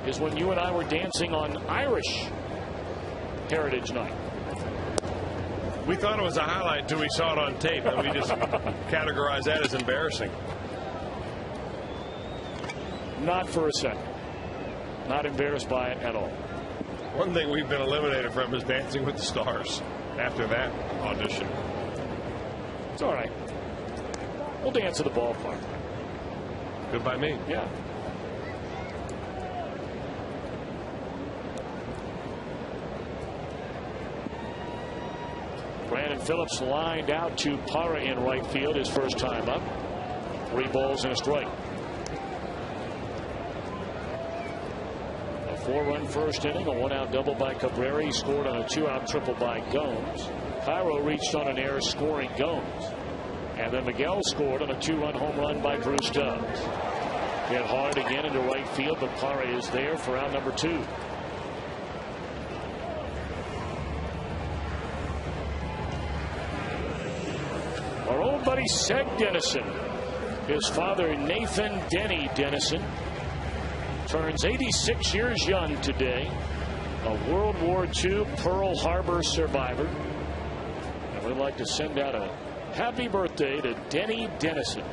is when you and I were dancing on Irish Heritage Night. We thought it was a highlight until we saw it on tape, and we just categorized that as embarrassing. Not for a second. Not embarrassed by it at all. One thing we've been eliminated from is Dancing with the Stars after that audition. It's all right. We'll dance at the ballpark. Good by me. Yeah. Brandon Phillips lined out to Parra in right field his first time up. 3 balls and a strike. A 4-run first inning, a 1-out double by Cabrera. He scored on a 2-out triple by Gomes. Cairo reached on an error, scoring Gomes. And then Miguel scored on a 2-run home run by Drew Stubbs. Hit hard again into right field, but Parra is there for out number 2. Our old buddy Seg Dennison, his father Nathan Denny Dennison, turns 86 years young today. a World War II Pearl Harbor survivor. And we'd like to send out a happy birthday to Denny Dennison.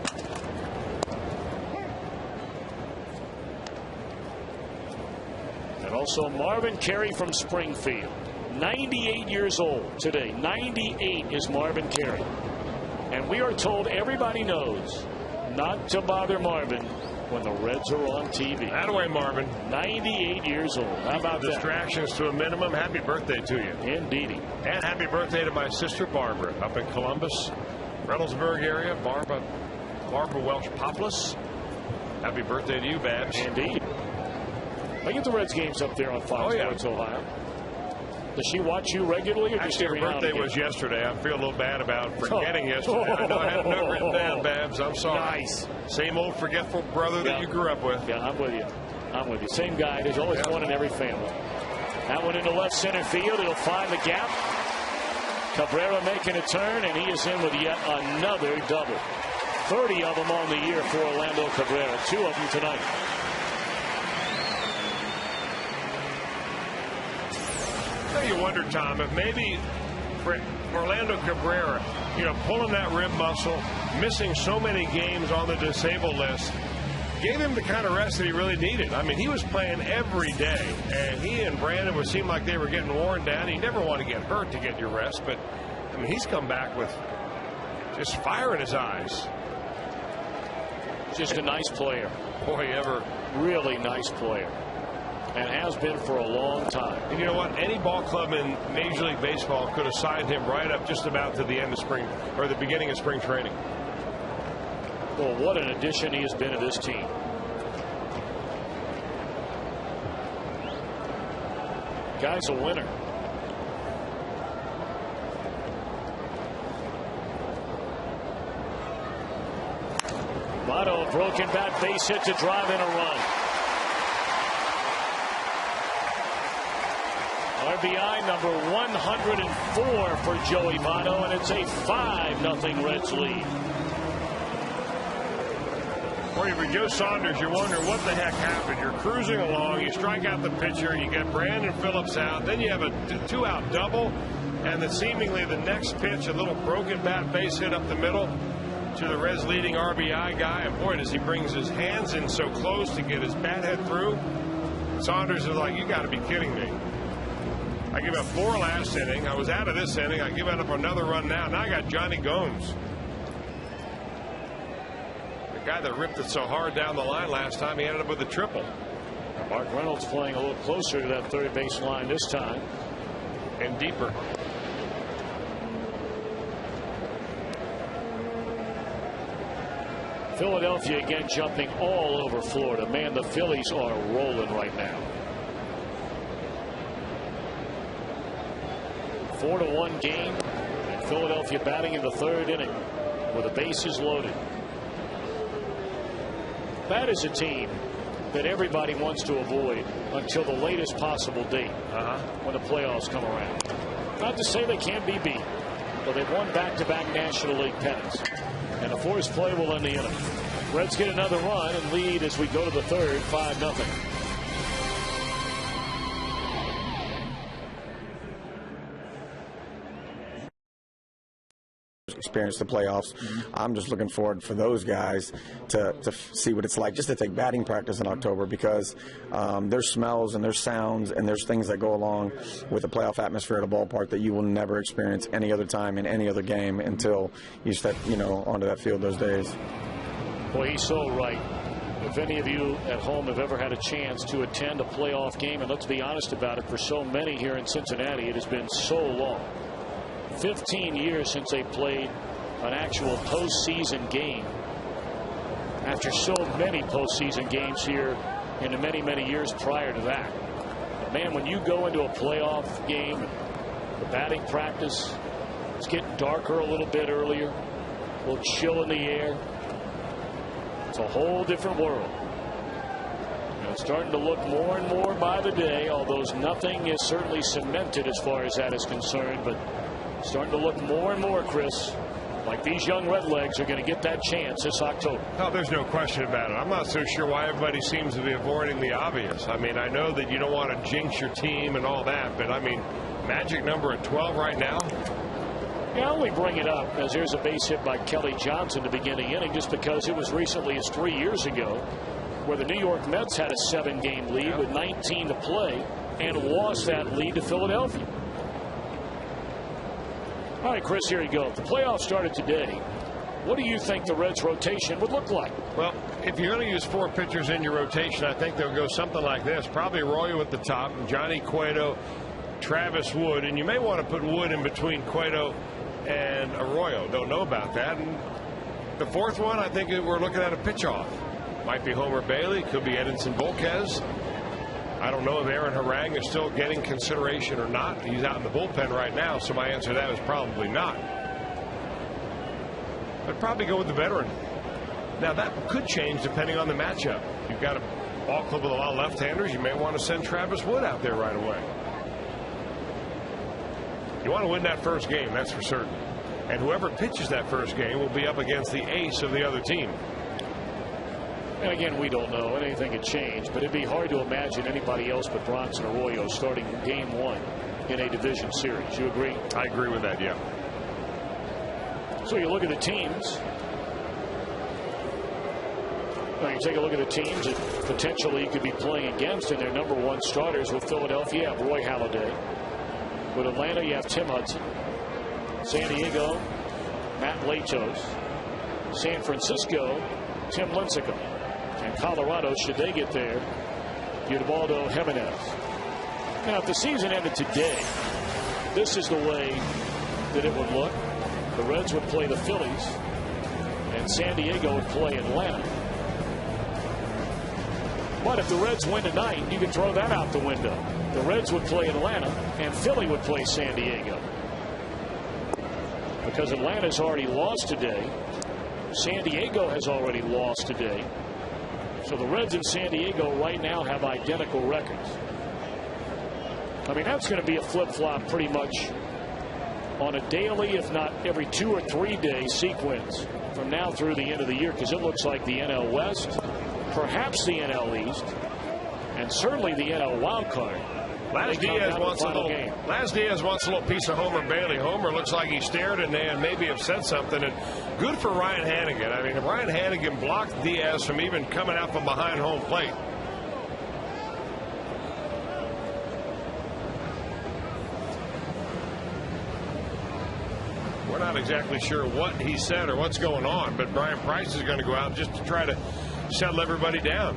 And also Marvin Carey from Springfield. 98 years old today. 98 is Marvin Carey. And we are told everybody knows not to bother Marvin when the Reds are on TV. That-a-way, Marvin. 98 years old. How about that? Distractions to a minimum. Happy birthday to you. Indeedy. And happy birthday to my sister Barbara up in Columbus, Reynoldsburg area. Barbara Welch Poplis. Happy birthday to you, Babs. Indeed. I get the Reds games up there on Fox Sports Ohio. Does she watch you regularly? Or actually, her birthday was yesterday. I feel a little bad about forgetting yesterday. I know I had a note written down, Babs. I'm sorry. Nice. Same old forgetful brother that you grew up with. Yeah, I'm with you. I'm with you. Same guy. There's always one in every family. That one into left center field. He'll find the gap. Cabrera making a turn, and he is in with yet another double. 30 of them on the year for Orlando Cabrera. 2 of them tonight. You wonder, Tom, if maybe for Orlando Cabrera, pulling that rib muscle, missing so many games on the disabled list, gave him the kind of rest that he really needed. I mean, he was playing every day, and he and Brandon would seem like they were getting worn down. You never want to get hurt to get your rest, but I mean, he's come back with just fire in his eyes. Just a nice player. Boy, ever. Really nice player. And has been for a long time. And you know what? Any ball club in Major League Baseball could have signed him right up just about to the end of spring, or the beginning of spring training. Well, what an addition he has been to this team. Guy's a winner. Votto, broken bat, base hit to drive in a run. RBI number 104 for Joey Votto, and it's a 5-0 Reds lead. Boy, for Joe Saunders, you're wondering what the heck happened. You're cruising along, you strike out the pitcher, you get Brandon Phillips out, then you have a 2-out double, and then seemingly the next pitch, a little broken bat base hit up the middle to the Reds' leading RBI guy, and boy, does he brings his hands in so close to get his bat head through. Saunders is like, you got to be kidding me. I give up 4 last inning. I was out of this inning. I give up another run now. Now I got Jonny Gomes. The guy that ripped it so hard down the line last time, he ended up with a triple. Mark Reynolds playing a little closer to that third base line this time. And deeper. Philadelphia again jumping all over Florida. Man, the Phillies are rolling right now. 4-1 game, and Philadelphia batting in the third inning with the bases loaded. That is a team that everybody wants to avoid until the latest possible date when the playoffs come around. Not to say they can't be beat, but they've won back-to-back National League pennants, and a forced play will end the inning. Reds get another run and lead as we go to the third, 5-0. Experience the playoffs. I'm just looking forward for those guys to see what it's like just to take batting practice in October, because there's smells and there's sounds and there's things that go along with the playoff atmosphere at a ballpark that you will never experience any other time in any other game until you step onto that field those days. Boy, he's so right. If any of you at home have ever had a chance to attend a playoff game, and let's be honest about it, for so many here in Cincinnati, it has been so long. 15 years since they played an actual postseason game after so many postseason games here in the many years prior to that. But man, when you go into a playoff game, the batting practice, it's getting darker a little bit earlier, a little chill in the air. It's a whole different world. And it's starting to look more and more by the day, although nothing is certainly cemented as far as that is concerned, but starting to look more and more, Chris, like these young Redlegs are going to get that chance this October. No, there's no question about it. I'm not so sure why everybody seems to be avoiding the obvious. I mean, I know that you don't want to jinx your team and all that, but I mean, magic number at 12 right now. Yeah, I only bring it up because there's a base hit by Kelly Johnson to begin the inning, just because it was recently as 3 years ago where the New York Mets had a 7-game lead with 19 to play and lost that lead to Philadelphia. All right, Chris, here you go. If the playoffs started today, what do you think the Reds' rotation would look like? Well, if you're going to use 4 pitchers in your rotation, I think they'll go something like this. Probably Arroyo at the top, Johnny Cueto, Travis Wood, and you may want to put Wood in between Cueto and Arroyo. Don't know about that. And the 4th one, I think we're looking at a pitch-off. Might be Homer Bailey, could be Edinson Volquez. I don't know if Aaron Harang is still getting consideration or not. He's out in the bullpen right now, so my answer to that is probably not. I'd probably go with the veteran. Now, that could change depending on the matchup. You've got a ball club with a lot of left-handers. You may want to send Travis Wood out there right away. You want to win that first game, that's for certain. And whoever pitches that first game will be up against the ace of the other team. And again, we don't know. Anything could change, but it'd be hard to imagine anybody else but Bronson Arroyo starting game 1 in a division series. You agree? I agree with that, yeah. So you look at the teams. Well, you take a look at the teams that potentially you could be playing against, and their number 1 starters. With Philadelphia, you have Roy Halladay. With Atlanta, you have Tim Hudson. San Diego, Matt Latos. San Francisco, Tim Lincecum. And Colorado, should they get there, Ubaldo Jimenez. Now, if the season ended today, this is the way that it would look. The Reds would play the Phillies, and San Diego would play Atlanta. But if the Reds win tonight, you can throw that out the window. The Reds would play Atlanta, and Philly would play San Diego. Because Atlanta's already lost today. San Diego has already lost today. So the Reds and San Diego right now have identical records. I mean, that's going to be a flip-flop pretty much on a daily, if not every 2 or 3 day sequence from now through the end of the year, because it looks like the NL West, perhaps the NL East, and certainly the NL wild card. Last Diaz wants a little piece of Homer Bailey. Homer looks like he stared at and maybe have said something. And good for Ryan Hanigan. I mean, if Ryan Hanigan blocked Diaz from even coming out from behind home plate. We're not exactly sure what he said or what's going on, but Brian Price is going to go out just to try to settle everybody down.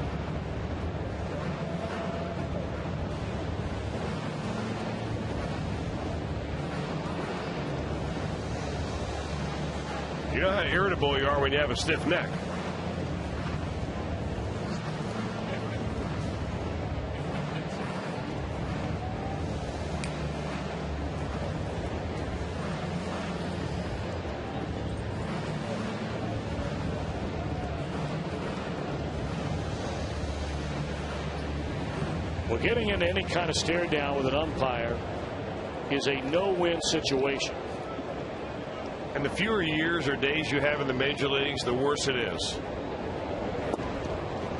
You know how irritable you are when you have a stiff neck. Well, getting into any kind of stare down with an umpire is a no-win situation. And the fewer years or days you have in the major leagues, the worse it is.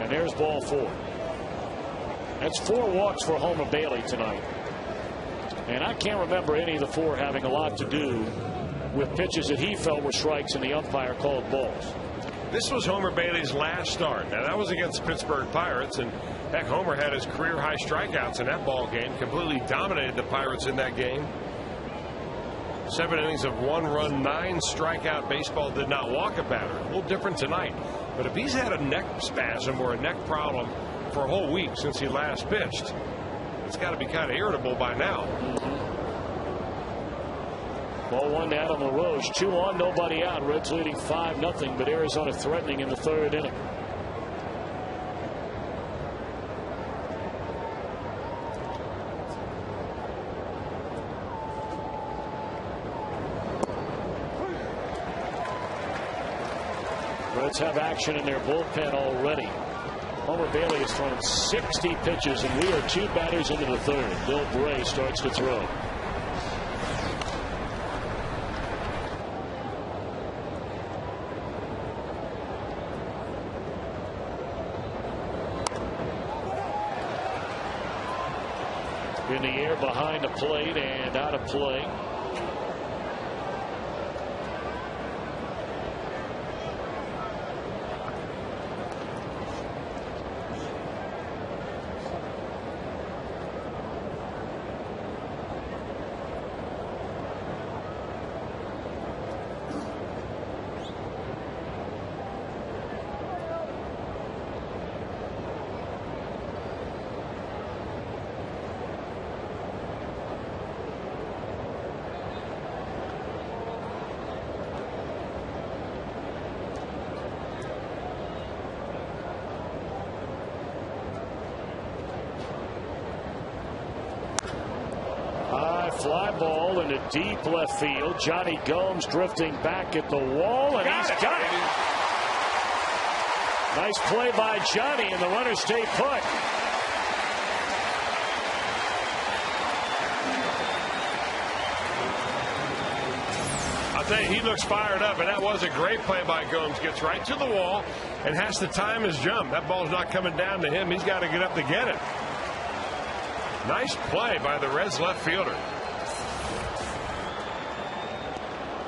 And there's ball 4. That's 4 walks for Homer Bailey tonight. And I can't remember any of the 4 having a lot to do with pitches that he felt were strikes and the umpire called balls. This was Homer Bailey's last start. Now, that was against the Pittsburgh Pirates. And, heck, Homer had his career-high strikeouts in that ball game. Completely dominated the Pirates in that game. 7 innings of 1 run, 9 strikeout. Baseball did not walk a batter. A little different tonight. But if he's had a neck spasm or a neck problem for a whole week since he last pitched, it's got to be kind of irritable by now. Ball 1 to Adam LaRoche. 2 on, nobody out. Reds leading 5-0, but Arizona threatening in the 3rd inning. Reds have action in their bullpen already. Homer Bailey has thrown 60 pitches, and we are 2 batters into the 3rd. Bill Bray starts to throw. in the air behind the plate and out of play. Fly ball into deep left field. Jonny Gomes drifting back at the wall, and he's got it. Nice play by Johnny, and the runners stay put. I'll tell you, he looks fired up, and that was a great play by Gomes. Gets right to the wall and has to time his jump. That ball's not coming down to him. He's got to get up to get it. Nice play by the Reds left fielder.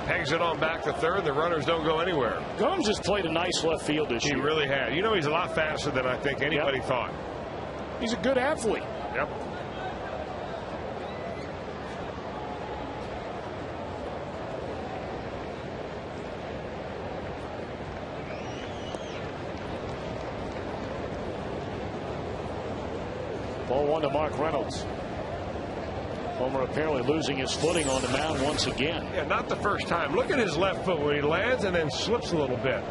Pegs it on back to third. The runners don't go anywhere. Gomes has played a nice left field this year. He really has. You know, he's a lot faster than I think anybody thought. He's a good athlete. Yep. Ball one to Mark Reynolds. Homer apparently losing his footing on the mound once again. Yeah, not the first time. Look at his left foot when he lands and then slips a little bit.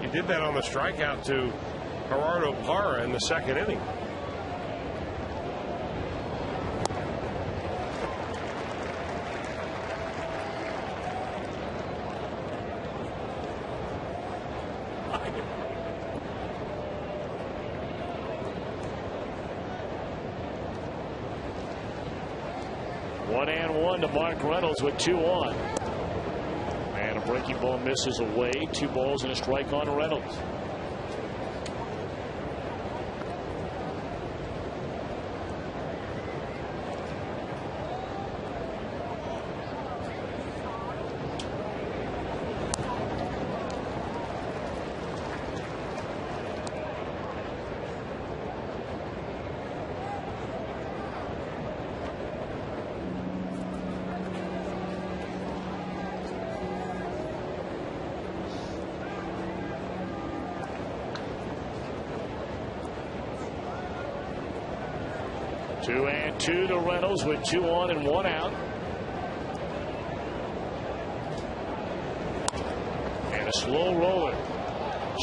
He did that on the strikeout to Gerardo Parra in the second inning. To Mark Reynolds with 2 on. And a breaking ball misses away. 2 balls and a strike on Reynolds. Two and two to Reynolds with 2 on and 1 out. And a slow roller.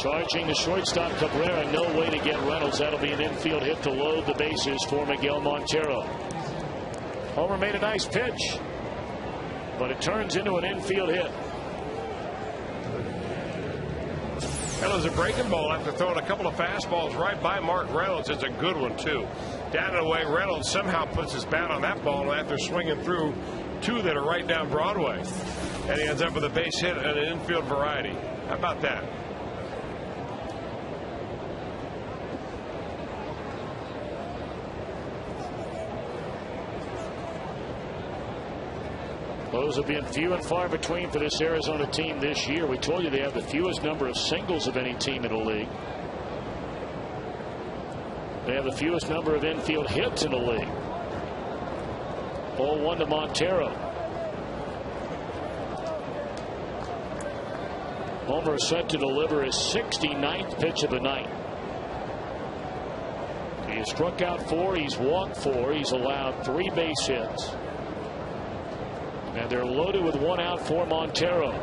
Charging the shortstop Cabrera. No way to get Reynolds. That'll be an infield hit to load the bases for Miguel Montero. Homer made a nice pitch, but it turns into an infield hit. That was a breaking ball after throwing a couple of fastballs right by Mark Reynolds. It's a good one, too. Down and away, Reynolds somehow puts his bat on that ball after swinging through 2 that are right down Broadway. And he ends up with a base hit and an infield variety. How about that? Those have been few and far between for this Arizona team this year. We told you they have the fewest number of singles of any team in the league. They have the fewest number of infield hits in the league. Ball one to Montero. Homer set to deliver his 69th pitch of the night. He has struck out 4. He's walked 4. He's allowed 3 base hits. And they're loaded with 1 out for Montero.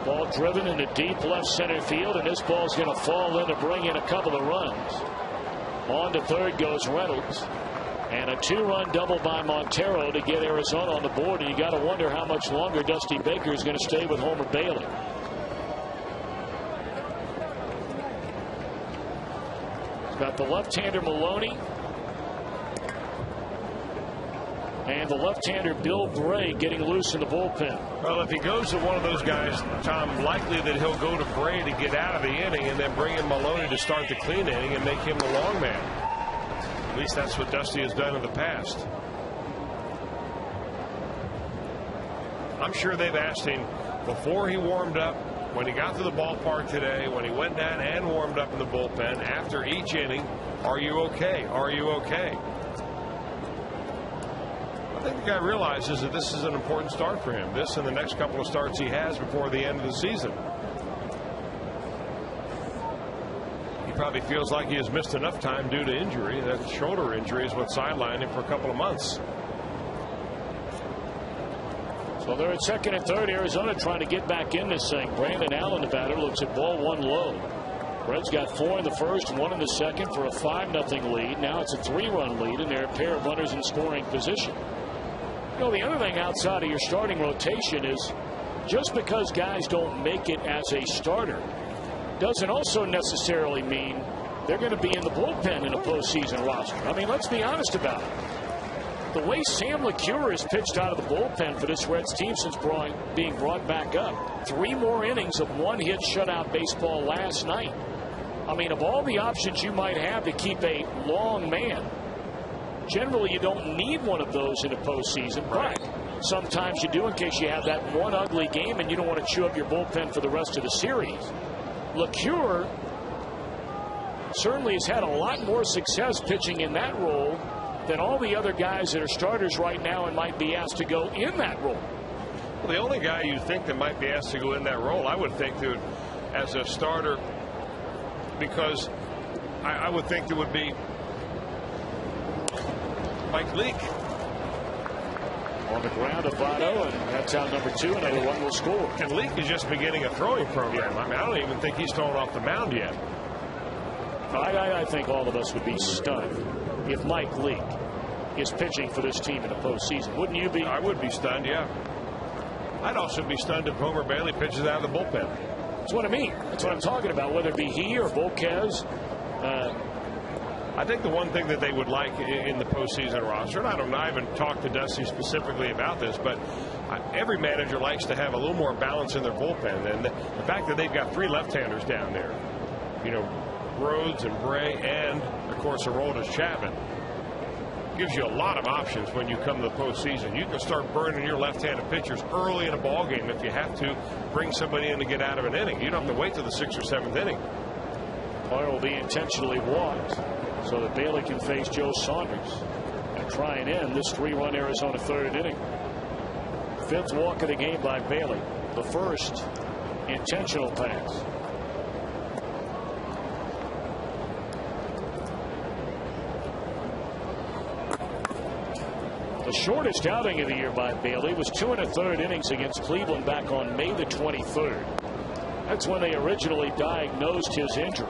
Ball driven into deep left center field, and this ball's going to fall in to bring in a couple of runs. On to third goes Reynolds. And a 2-run double by Montero to get Arizona on the board. And you got to wonder how much longer Dusty Baker is going to stay with Homer Bailey. He's got the left-hander Maloney. And the left-hander Bill Bray getting loose in the bullpen. Well, if he goes to one of those guys, Tom, likely that he'll go to Bray to get out of the inning and then bring in Maloney to start the clean inning and make him the long man. At least that's what Dusty has done in the past. I'm sure they've asked him before he warmed up, when he got to the ballpark today, when he went down and warmed up in the bullpen, after each inning, are you okay? Are you okay? I think the guy realizes that this is an important start for him. This and the next couple of starts he has before the end of the season. He probably feels like he has missed enough time due to injury. That shoulder injury is what sidelined him for a couple of months. So they're at second and third. Arizona trying to get back in this thing. Brandon Allen, the batter, looks at ball one low. Reds got 4 in the first, 1 in the second for a 5-0 lead. Now it's a 3-run lead, and they're a pair of runners in scoring position. You know, the other thing outside of your starting rotation is just because guys don't make it as a starter doesn't also necessarily mean they're going to be in the bullpen in a postseason roster. I mean, let's be honest about it. The way Sam LeCure has pitched out of the bullpen for this Reds team since being brought back up, 3 more innings of 1-hit shutout baseball last night. I mean, of all the options you might have to keep a long man, generally you don't need one of those in a postseason, but sometimes you do in case you have that one ugly game and you don't want to chew up your bullpen for the rest of the series. LeCure certainly has had a lot more success pitching in that role than all the other guys that are starters right now and might be asked to go in that role. Well, the only guy you think that might be asked to go in that role, I would think, that as a starter, because I would think there would be Mike Leake. On the ground of Votto, and that's out number 2. Another one will score. And Leake is just beginning a throwing program. I mean, I don't even think he's thrown off the mound yet. I think all of us would be stunned if Mike Leake is pitching for this team in the postseason. Wouldn't you be? I would be stunned, yeah. I'd also be stunned if Homer Bailey pitches out of the bullpen. That's what I mean. That's what I'm talking about, whether it be he or Volquez. I think the one thing that they would like in the postseason roster, and I don't know, I haven't talked to Dusty specifically about this, but every manager likes to have a little more balance in their bullpen. And the fact that they've got 3 left-handers down there, you know, Rhodes and Bray, and of course Aroldis Chapman, gives you a lot of options when you come to the postseason. You can start burning your left-handed pitchers early in a ball game if you have to bring somebody in to get out of an inning. You don't have to wait till the 6th or 7th inning. Poyer will be intentionally walked so that Bailey can face Joe Saunders and try and end this 3-run Arizona 3rd inning. 5th walk of the game by Bailey. The first intentional pass. The shortest outing of the year by Bailey was 2 1/3 innings against Cleveland back on May the 23rd. That's when they originally diagnosed his injury.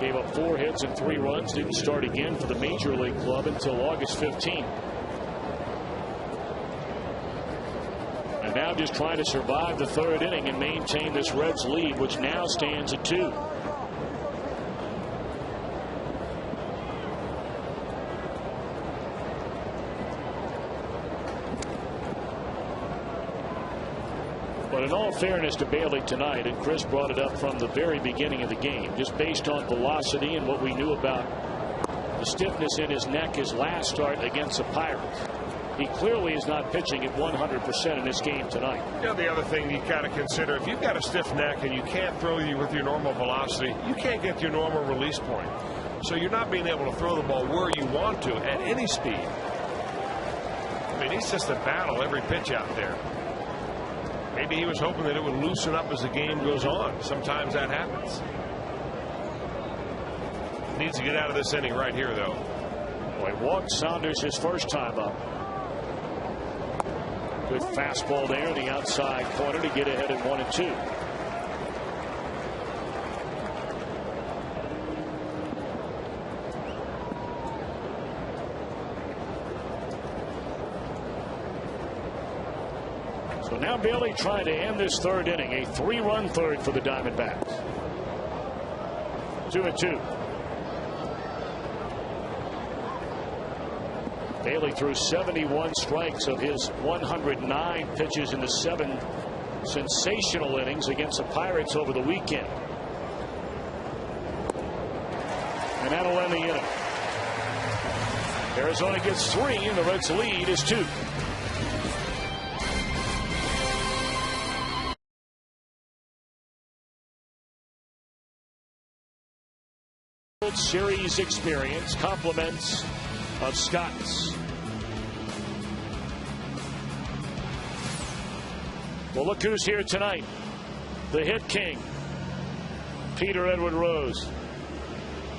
Gave up 4 hits and 3 runs. Didn't start again for the Major League club until August 15th. And now just trying to survive the 3rd inning and maintain this Reds lead, which now stands at 2. But in all fairness to Bailey tonight, and Chris brought it up from the very beginning of the game, just based on velocity and what we knew about the stiffness in his neck his last start against the Pirates, he clearly is not pitching at 100% in this game tonight. You know, the other thing you got to consider, if you've got a stiff neck and you can't throw you with your normal velocity, you can't get your normal release point. So you're not being able to throw the ball where you want to at any speed. I mean, he's just a battle every pitch out there. Maybe he was hoping that it would loosen up as the game goes on. Sometimes that happens. Needs to get out of this inning right here, though. Boy, walked Saunders his first time up. Good fastball there in the outside corner to get ahead at 1-2. So now Bailey trying to end this third inning. A 3-run third for the Diamondbacks. 2-2. Bailey threw 71 strikes of his 109 pitches in the 7 sensational innings against the Pirates over the weekend. And that'll end the inning. Arizona gets 3, and the Reds' lead is 2. World Series experience, compliments of Scott's. Well, look who's here tonight. The hit king, Peter Edward Rose.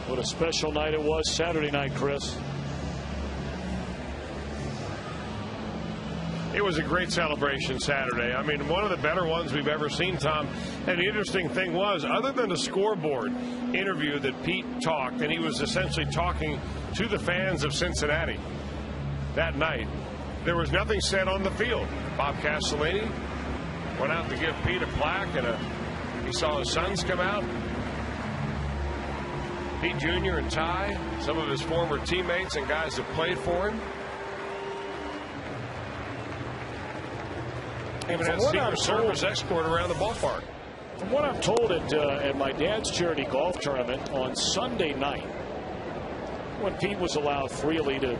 What a special night it was Saturday night, Chris. It was a great celebration Saturday. I mean, one of the better ones we've ever seen, Tom. And the interesting thing was, other than the scoreboard interview that Pete talked, and he was essentially talking to the fans of Cincinnati that night, there was nothing said on the field. Bob Castellini went out to give Pete a plaque, and he saw his sons come out. Pete Jr. and Ty, some of his former teammates and guys that played for him. Even had Secret Service escort around the ballpark. From what I'm told at my dad's charity golf tournament on Sunday night, when Pete was allowed freely to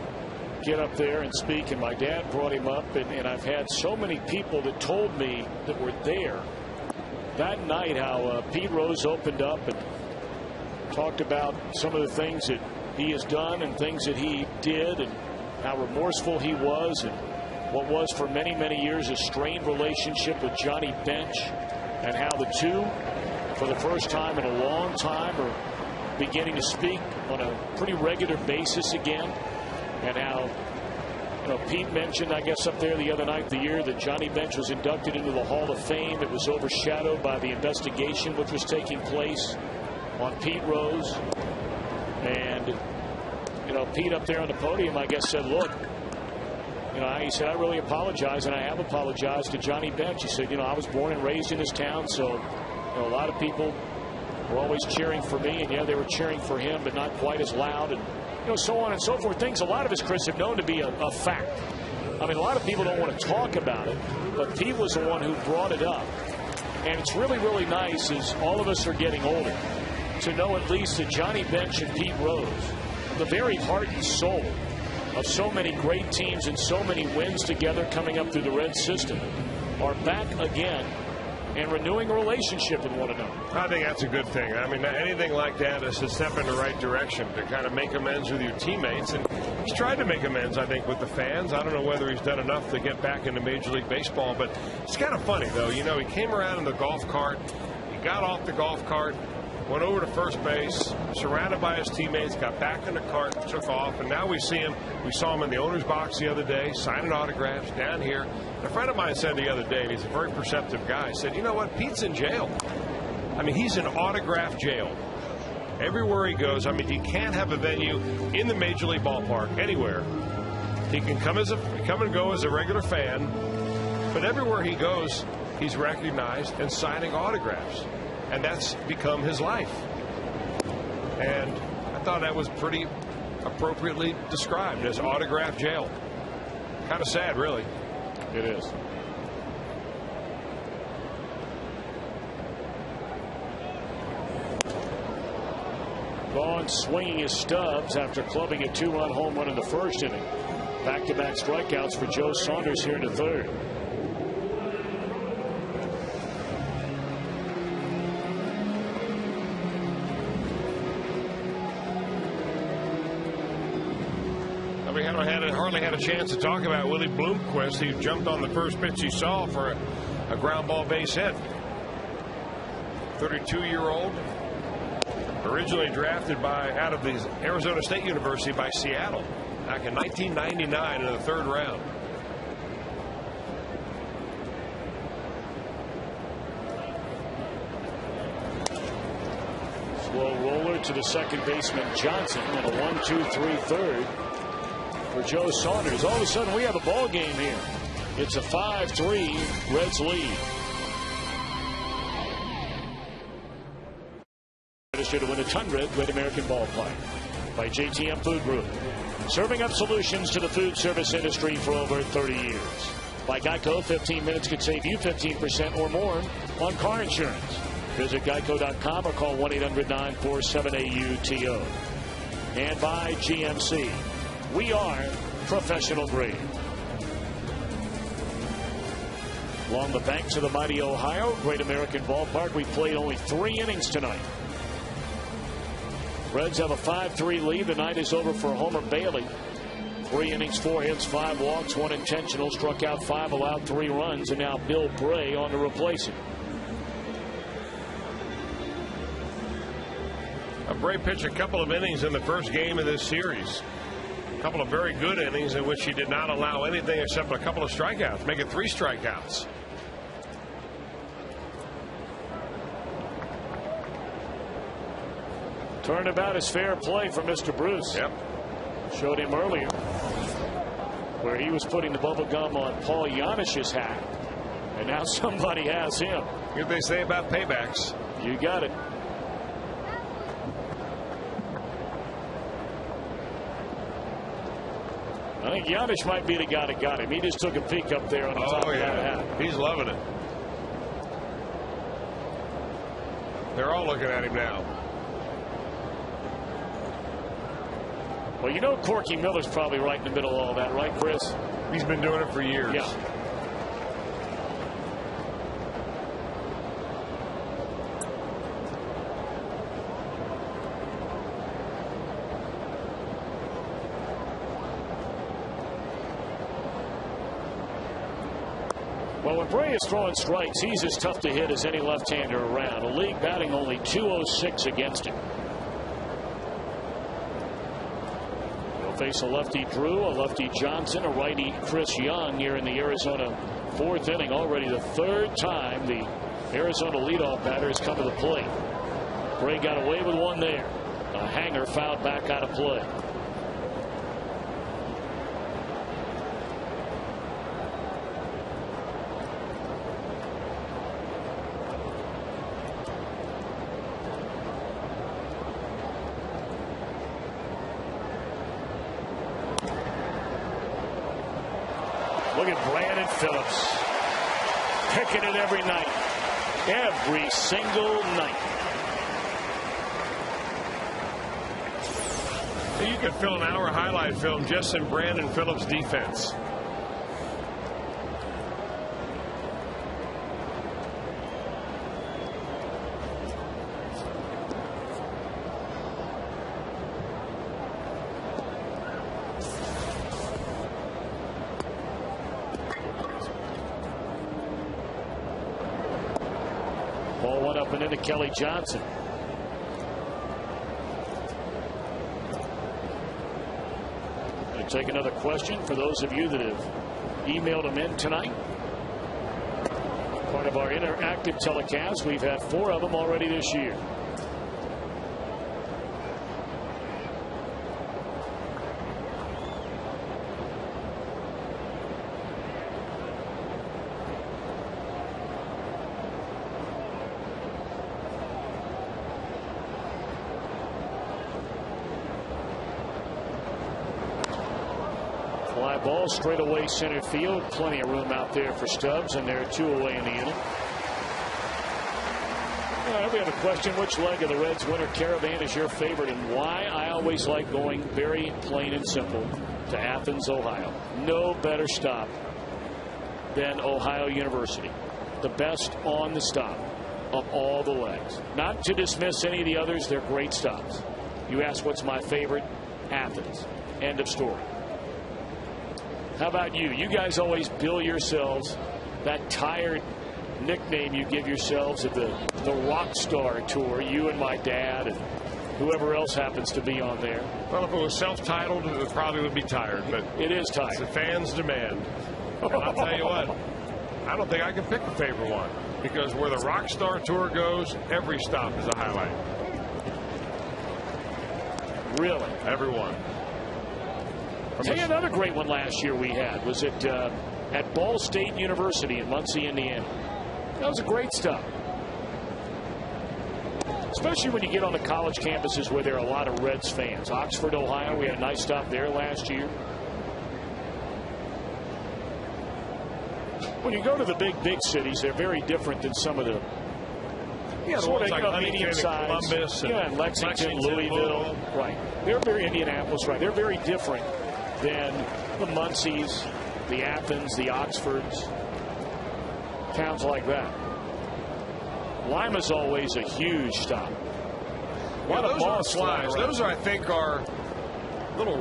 get up there and speak, and my dad brought him up, and I've had so many people that told me that were there that night how Pete Rose opened up and talked about some of the things that he has done and things that he did, and how remorseful he was, and what was for many, many years a strained relationship with Johnny Bench, and how the two, for the first time in a long time, are beginning to speak on a pretty regular basis again. And how, Pete mentioned, I guess, up there the other night, the year that Johnny Bench was inducted into the Hall of Fame, it was overshadowed by the investigation which was taking place on Pete Rose. And, Pete up there on the podium, I guess, said, look, he said, I really apologize, and I have apologized to Johnny Bench. He said, I was born and raised in this town, so a lot of people were always cheering for me, and they were cheering for him, but not quite as loud, and so on and so forth. Things a lot of us, Chris, have known to be a fact. I mean, a lot of people don't want to talk about it, but Pete was the one who brought it up. And it's really, really nice as all of us are getting older to know at least that Johnny Bench and Pete Rose, the very heart and soul of so many great teams and so many wins together coming up through the Reds system, are back again and renewing a relationship with one another. I think that's a good thing. I mean, anything like that is a step in the right direction to kind of make amends with your teammates. And he's tried to make amends, I think, with the fans. I don't know whether he's done enough to get back into Major League Baseball, but it's kind of funny, though. He came around in the golf cart. He got off the golf cart, went over to first base, surrounded by his teammates, got back in the cart, took off, and now we see him. We saw him in the owner's box the other day, signing autographs down here. And a friend of mine said the other day, and he's a very perceptive guy, said, you know what, Pete's in jail. I mean, he's in autograph jail. Everywhere he goes, I mean, he can't have a venue in the Major League ballpark anywhere. He can come and go as a regular fan, but everywhere he goes, he's recognized and signing autographs. And that's become his life. And I thought that was pretty appropriately described as autograph jail. Kind of sad, really. It is. Vaughn swinging his Stubbs after clubbing a 2-run home run in the first inning. Back-to-back strikeouts for Joe Saunders here in the third. We hardly had a chance to talk about Willie Bloomquist. He jumped on the first pitch he saw for a ground ball base hit. 32-year-old, originally drafted out of the Arizona State University by Seattle back in 1999 in the third round. Slow roller to the second baseman Johnson, and a 1-2-3 third for Joe Saunders. All of a sudden we have a ball game here. It's a 5-3 Reds lead. Registered to win $100 at Great American Ballpark by JTM Food Group. Serving up solutions to the food service industry for over 30 years. By Geico, 15 minutes could save you 15% or more on car insurance. Visit geico.com or call 1-800-947-AUTO. And by GMC. We are professional grade. Along the banks of the mighty Ohio, Great American Ballpark, we played only 3 innings tonight. Reds have a 5-3 lead. The night is over for Homer Bailey. 3 innings, 4 hits, 5 walks, 1 intentional, struck out 5, allowed 3 runs, and now Bill Bray on to replace him. Bray pitched a couple of innings in the first game of this series. A couple of very good innings in which he did not allow anything except a couple of strikeouts, making 3 strikeouts. Turnabout is fair play for Mr. Bruce. Yep. Showed him earlier where he was putting the bubble gum on Paul Janish's hat. And now somebody has him. What they say about paybacks. You got it. I think Janish might be the guy that got him. He just took a peek up there on the top of that hat. He's loving it. They're all looking at him now. Well, you know Corky Miller's probably right in the middle of all that, right, Chris? He's been doing it for years. Yeah. Well, when Bray is throwing strikes, he's as tough to hit as any left-hander around. A league batting only .206 against him. Face a lefty Drew, a lefty Johnson, a righty Chris Young here in the Arizona 4th inning. Already the 3rd time the Arizona leadoff batter has come to the plate. Bray got away with one there. A hanger fouled back out of play. Look at Brandon Phillips picking it every night, every single night. You could fill an hour highlight film just in Brandon Phillips' defense. Ball went up and into Kelly Johnson. Going to take another question for those of you that have emailed them in tonight. Part of our interactive telecast. We've had 4 of them already this year. Fly ball straight away center field. Plenty of room out there for Stubbs, and there are 2 away in the inning. All right, we have a question. Which leg of the Reds winter caravan is your favorite, and why? I always like going very plain and simple to Athens, Ohio. No better stop than Ohio University. The best on the stop of all the legs. Not to dismiss any of the others. They're great stops. You ask what's my favorite? Athens. End of story. How about you? You guys always bill yourselves that tired nickname you give yourselves at the Rock Star Tour, you and my dad and whoever else happens to be on there. Well, if it was self-titled, it probably would be tired, but it is tired. It's the fans' demand. And I'll tell you what, I don't think I can pick a favorite one, because where the Rock Star Tour goes, every stop is a highlight. Really? Every one. I'll tell you another great one last year we had. Was it at Ball State University in Muncie, Indiana. That was a great stop. Especially when you get on the college campuses where there are a lot of Reds fans. Oxford, Ohio, we had a nice stop there last year. When you go to the big cities, they're very different than some of the sort of, like medium size. Columbus, and Lexington, Louisville. Right. They're very Indianapolis, right. They're very different than the Muncies, the Athens, the Oxfords, towns like that. Lima's always a huge stop. Those aren't flies. Those, I think, are little,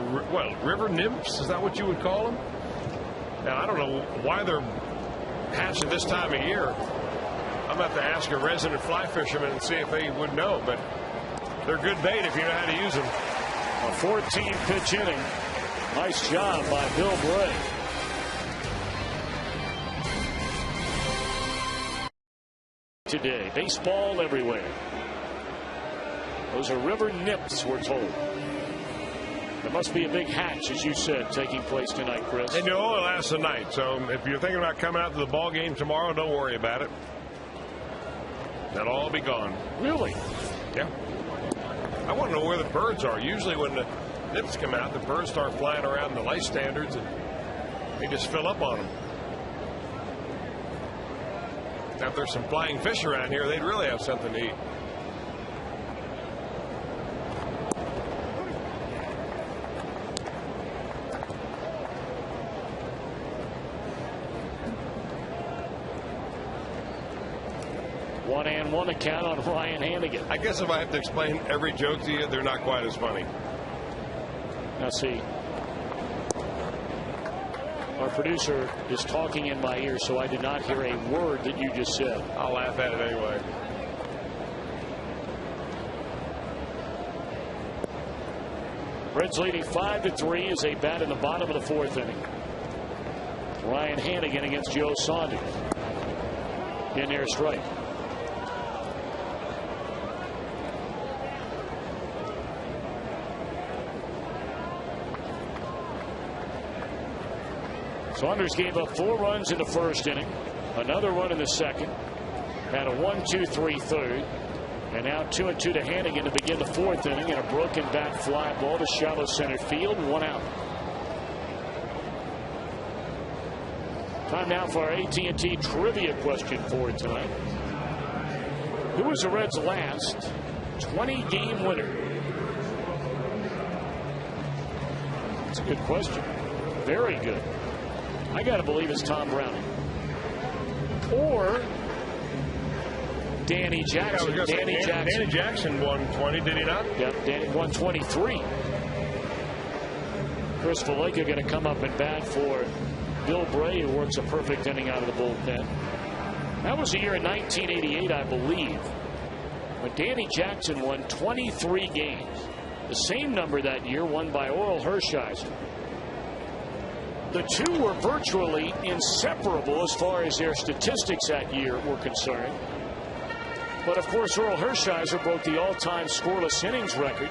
river nymphs. Is that what you would call them? Now, I don't know why they're hatching this time of year. I'm about to ask a resident fly fisherman and see if they would know, but they're good bait if you know how to use them. A 14-pitch inning. Nice job by Bill Bray. Today, baseball everywhere. Those are river nymphs, we're told. There must be a big hatch, as you said, taking place tonight, Chris. And it only lasts a night, so if you're thinking about coming out to the ball game tomorrow, don't worry about it. That'll all be gone. Really? Yeah. I want to know where the birds are. Usually when the nymphs come out, the birds start flying around the light standards and they just fill up on them. Now, if there's some flying fish around here, they'd really have something to eat. One account on Ryan Hannigan. I guess if I have to explain every joke to you, they're not quite as funny. Now see, our producer is talking in my ear, so I did not hear a word that you just said. I'll laugh at it anyway. Reds leading 5-3 as they bat in the bottom of the fourth inning. Ryan Hannigan against Joe Saunders. In there, strike. Saunders gave up 4 runs in the first inning, another run in the second, had a 1-2-3 third, and now 2-2 to Hannigan to begin the fourth inning, and a broken bat fly ball to shallow center field, 1 out. Time now for our AT&T trivia question for tonight. Who was the Reds' last 20-game winner? That's a good question. Very good. I got to believe it's Tom Browning. Or Danny Jackson. Danny Jackson won 20, did he not? Yep, Danny won 23. Chris Valaika going to come up and bat for Bill Bray, who works a perfect inning out of the bullpen. That was the year in 1988, I believe. But Danny Jackson won 23 games. The same number that year won by Oral Hershiser. The two were virtually inseparable as far as their statistics that year were concerned. But of course, Oral Hershiser broke the all-time scoreless innings record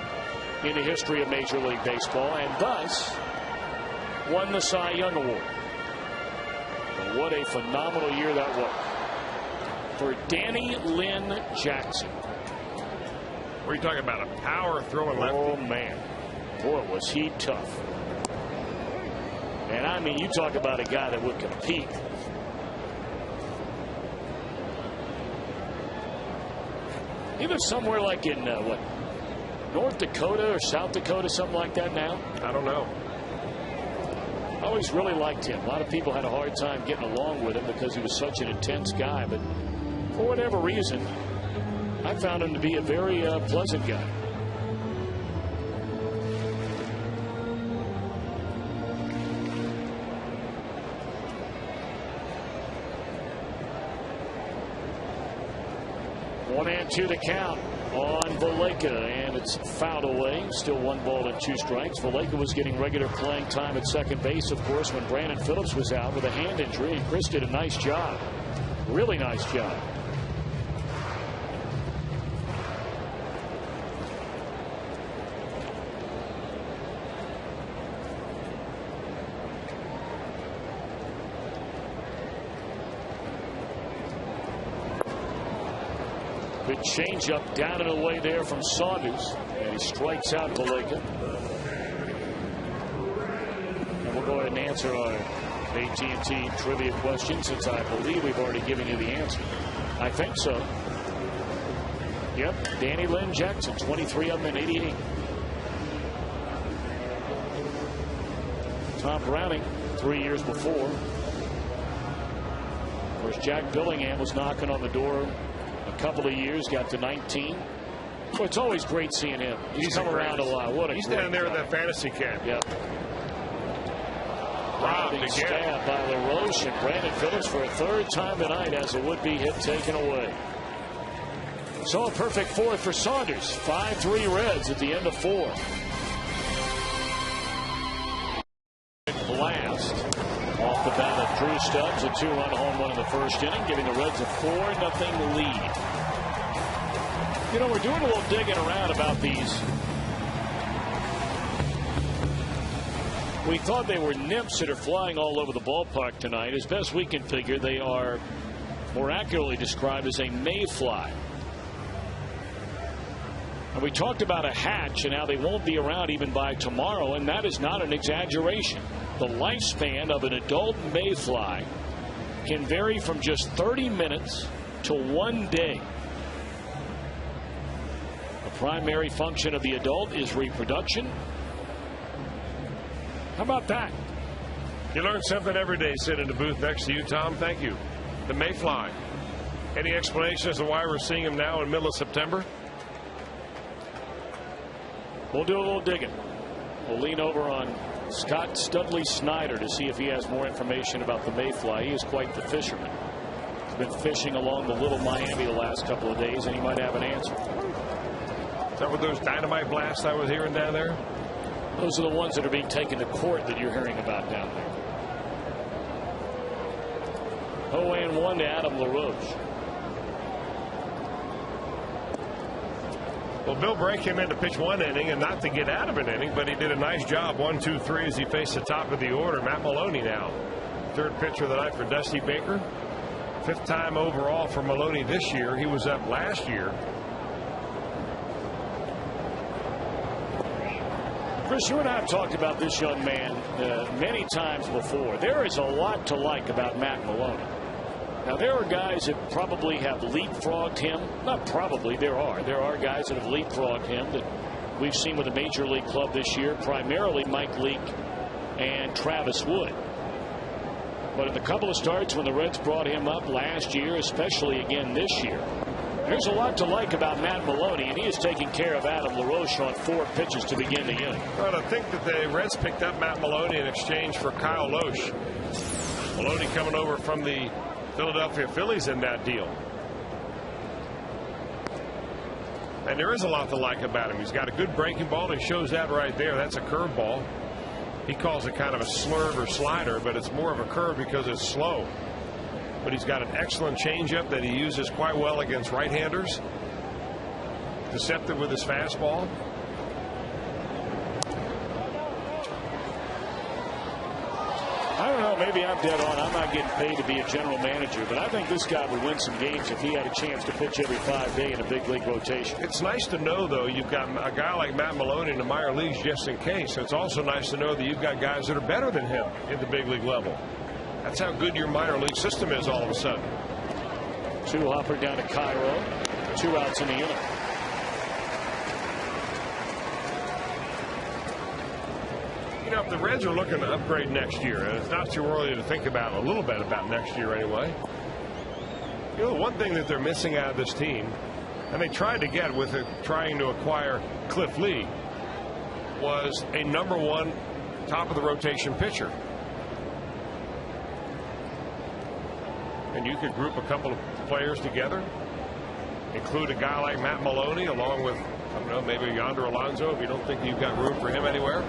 in the history of Major League Baseball, and thus won the Cy Young Award. And what a phenomenal year that was for Danny Lynn Jackson. What are you talking about? A power throwing lefty? Oh man, boy, was he tough. And I mean, you talk about a guy that would compete. He lives somewhere like in what, North Dakota or South Dakota, something like that now. I don't know. I always really liked him. A lot of people had a hard time getting along with him because he was such an intense guy. But for whatever reason, I found him to be a very pleasant guy. One and two to count on Valaika, and it's fouled away. Still 1 ball and 2 strikes. Valaika was getting regular playing time at second base, of course, when Brandon Phillips was out with a hand injury, and Chris did a nice job. Really nice job. Good changeup down and away there from Saunders, and he strikes out Valleca. And we'll go ahead and answer our AT&T trivia question, since I believe we've already given you the answer. I think so. Yep, Danny Lynn Jackson, 23 of them in 88. Tom Browning, 3 years before. Of course, Jack Billingham was knocking on the door a couple of years, got to 19. Well, it's always great seeing him. He's come around a lot. What a He's down there in that fantasy camp. Yep. Robbing stab by LaRoche, and Brandon Phillips for a third time tonight has a would-be hit taken away. So a perfect fourth for Saunders. 5-3 Reds at the end of 4. Blast off the bat of Drew Stubbs, a 2-run home run in the first inning, giving the Reds a 4-0 lead. You know, we're doing a little digging around about these. We thought they were nymphs that are flying all over the ballpark tonight. As best we can figure, they are more accurately described as a mayfly. And we talked about a hatch and how they won't be around even by tomorrow, and that is not an exaggeration. The lifespan of an adult mayfly can vary from just 30 minutes to 1 day. The primary function of the adult is reproduction. How about that? You learn something every day sitting in the booth next to you, Tom. Thank you. The mayfly. Any explanation as to why we're seeing him now in the middle of September? We'll do a little digging. We'll lean over on Scott Studley Snyder to see if he has more information about the mayfly. He is quite the fisherman. He's been fishing along the Little Miami the last couple of days, and he might have an answer. Is that what those dynamite blasts I was hearing down there? Those are the ones that are being taken to court that you're hearing about down there. 0-1 to Adam LaRoche. Well, Bill Bray came in to pitch 1 inning and not to get out of an inning, but he did a nice job. 1, 2, 3 as he faced the top of the order. Matt Maloney now. Third pitcher of the night for Dusty Baker. 5th time overall for Maloney this year. He was up last year. Chris, you and I have talked about this young man many times before. There is a lot to like about Matt Maloney. Now, there are guys that probably have leapfrogged him. Not probably, there are. There are guys that have leapfrogged him that we've seen with a major league club this year, primarily Mike Leake and Travis Wood. But in the couple of starts when the Reds brought him up last year, especially again this year, there's a lot to like about Matt Maloney, and he is taking care of Adam LaRoche on 4 pitches to begin the inning. Well, I think that the Reds picked up Matt Maloney in exchange for Kyle Loesch. Maloney coming over from the Philadelphia Phillies in that deal. And there is a lot to like about him. He's got a good breaking ball, and he shows that right there. That's a curveball. He calls it kind of a slurve or slider, but it's more of a curve because it's slow. But he's got an excellent changeup that he uses quite well against right-handers. Deceptive with his fastball. I don't know, maybe I'm dead on. I'm not getting paid to be a general manager, but I think this guy would win some games if he had a chance to pitch every 5 days in a big league rotation. It's nice to know, though, you've got a guy like Matt Maloney in the minor leagues just in case. It's also nice to know that you've got guys that are better than him at the big league level. That's how good your minor league system is all of a sudden. 2 hopper down to Cairo. 2 outs in the inning. You know, if the Reds are looking to upgrade next year, and it's not too early to think about a little bit about next year anyway. You know, the one thing that they're missing out of this team, and they tried to get with it, trying to acquire Cliff Lee, was a #1 top of the rotation pitcher. And you could group a couple of players together, include a guy like Matt Maloney along with, I don't know, maybe Yonder Alonso if you don't think you've got room for him anywhere.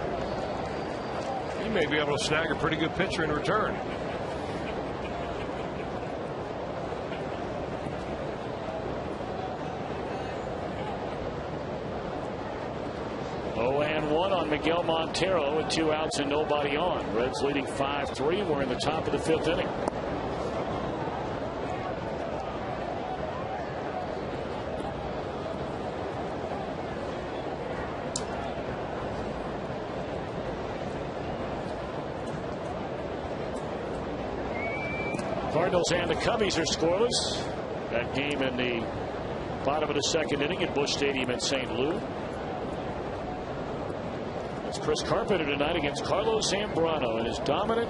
You may be able to snag a pretty good pitcher in return. And 1 on Miguel Montero with 2 outs and nobody on. Reds leading 5-3. We're in the top of the 5th inning. Cardinals and the Cubbies are scoreless. That game in the bottom of the second inning at Busch Stadium in St. Louis. It's Chris Carpenter tonight against Carlos Zambrano, and as dominant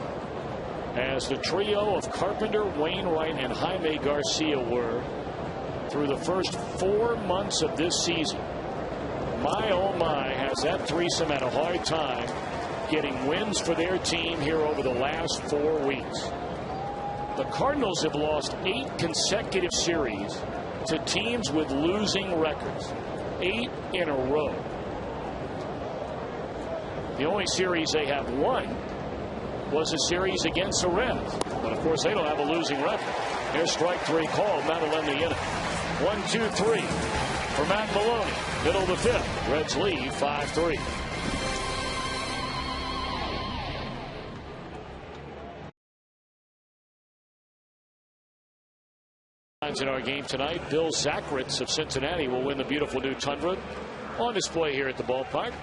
as the trio of Carpenter, Wainwright, and Jaime Garcia were through the first 4 months of this season. My oh my, has that threesome had a hard time getting wins for their team here over the last 4 weeks. The Cardinals have lost 8 consecutive series to teams with losing records. 8 in a row. The only series they have won was a series against the Reds. But of course they don't have a losing record. Here's strike 3 called. That'll end the inning. 1-2-3 for Matt Maloney. Middle of the 5th. Reds lead 5-3. In our game tonight, Bill Zachritz of Cincinnati will win the beautiful new Tundra on display here at the ballpark.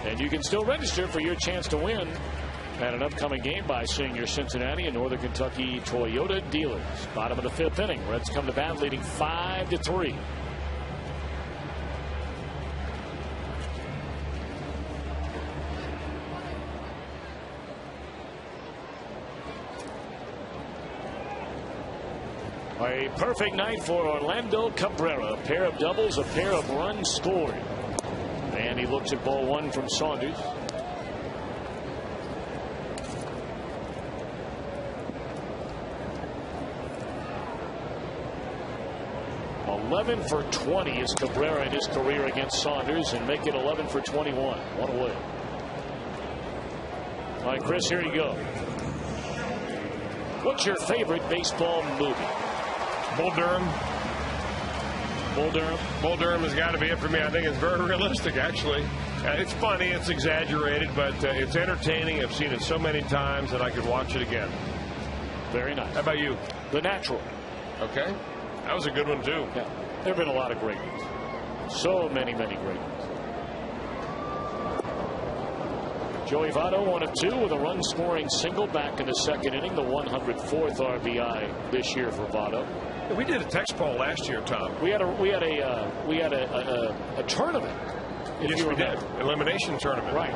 And you can still register for your chance to win at an upcoming game by seeing your Cincinnati and Northern Kentucky Toyota dealers. Bottom of the 5th inning. Reds come to bat leading 5-3. A perfect night for Orlando Cabrera. A pair of doubles, a pair of runs scored. And he looks at ball 1 from Saunders. "11 for 20 is Cabrera in his career against Saunders, and make it 11 for 21. One away. All right, Chris, here you go. What's your favorite baseball movie? Bull Durham. Bull Durham. Bull Durham has got to be it for me. I think it's very realistic, actually. It's funny, it's exaggerated, but it's entertaining. I've seen it so many times that I could watch it again. Very nice. How about you? The Natural. Okay. That was a good one, too. Yeah. There have been a lot of great ones. So many great ones. Joey Votto 1 of 2 with a run scoring single back in the second inning. The 104th RBI this year for Votto. We did a text poll last year, Tom. We had a tournament. Yes, we did. Elimination tournament. Right.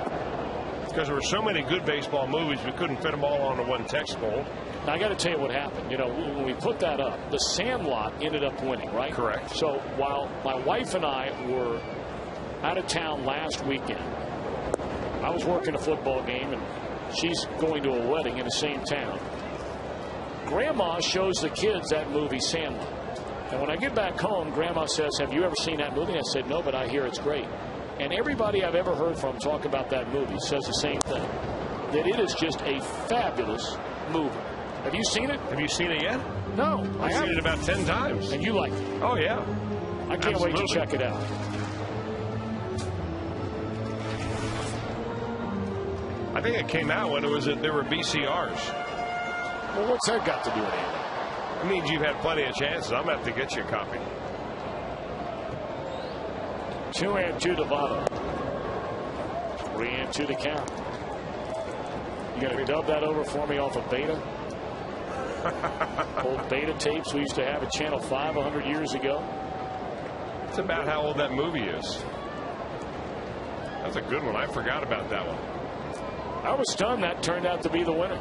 Because there were so many good baseball movies, we couldn't fit them all onto one text poll. Now, I got to tell you what happened. You know, when we put that up, The Sandlot ended up winning, right? Correct. So while my wife and I were out of town last weekend, I was working a football game, and she's going to a wedding in the same town. Grandma shows the kids that movie Sandlot. And when I get back home, Grandma says, "Have you ever seen that movie?" I said, "No, but I hear it's great." And everybody I've ever heard from talk about that movie says the same thing, that it is just a fabulous movie. Have you seen it? Have you seen it yet? No, I've seen it about 10 times. And you like it? Oh, yeah. I can't wait to check it out. I think it came out when there were VCRs. Well, what's that got to do with it? It means you've had plenty of chances. I'm going to have to get you a copy. 2-2 to Votto. 3-2 to count. You got to dub that over for me off of Beta? Old Beta tapes we used to have at Channel 5 100 years ago. It's about how old that movie is. That's a good one. I forgot about that one. I was stunned that turned out to be the winner.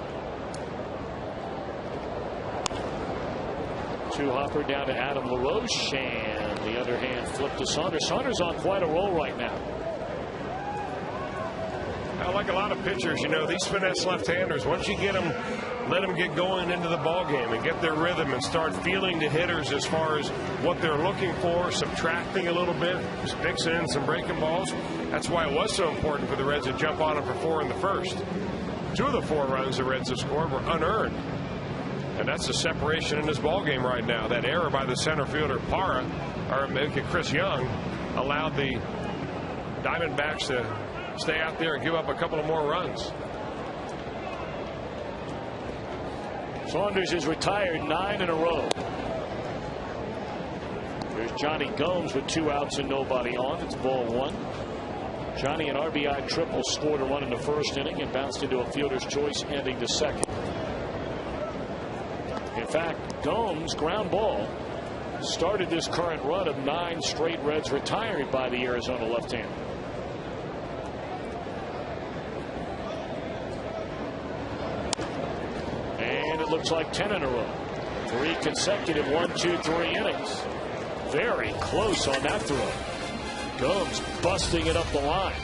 2-hopper down to Adam LaRoche, and the other hand flipped to Saunders. Saunders on quite a roll right now. Now, like a lot of pitchers, you know, these finesse left-handers, once you get them, let them get going into the ball game and get their rhythm and start feeling the hitters as far as what they're looking for, subtracting a little bit, just mixing in some breaking balls. That's why it was so important for the Reds to jump on them for 4 in the first. 2 of the 4 runs the Reds have scored were unearned. And that's the separation in this ball game right now. That error by the center fielder Chris Young allowed the Diamondbacks to stay out there and give up a couple of more runs. Saunders is retired 9 in a row. There's Jonny Gomes with 2 outs and nobody on. It's ball 1. Johnny, an RBI triple, scored a run in the first inning and bounced into a fielder's choice ending the second. In fact, Gomes, ground ball, started this current run of 9 straight Reds retired by the Arizona left-hander. And it looks like 10 in a row. 3 consecutive 1, 2, 3 innings. Very close on that throw. Gomes busting it up the line.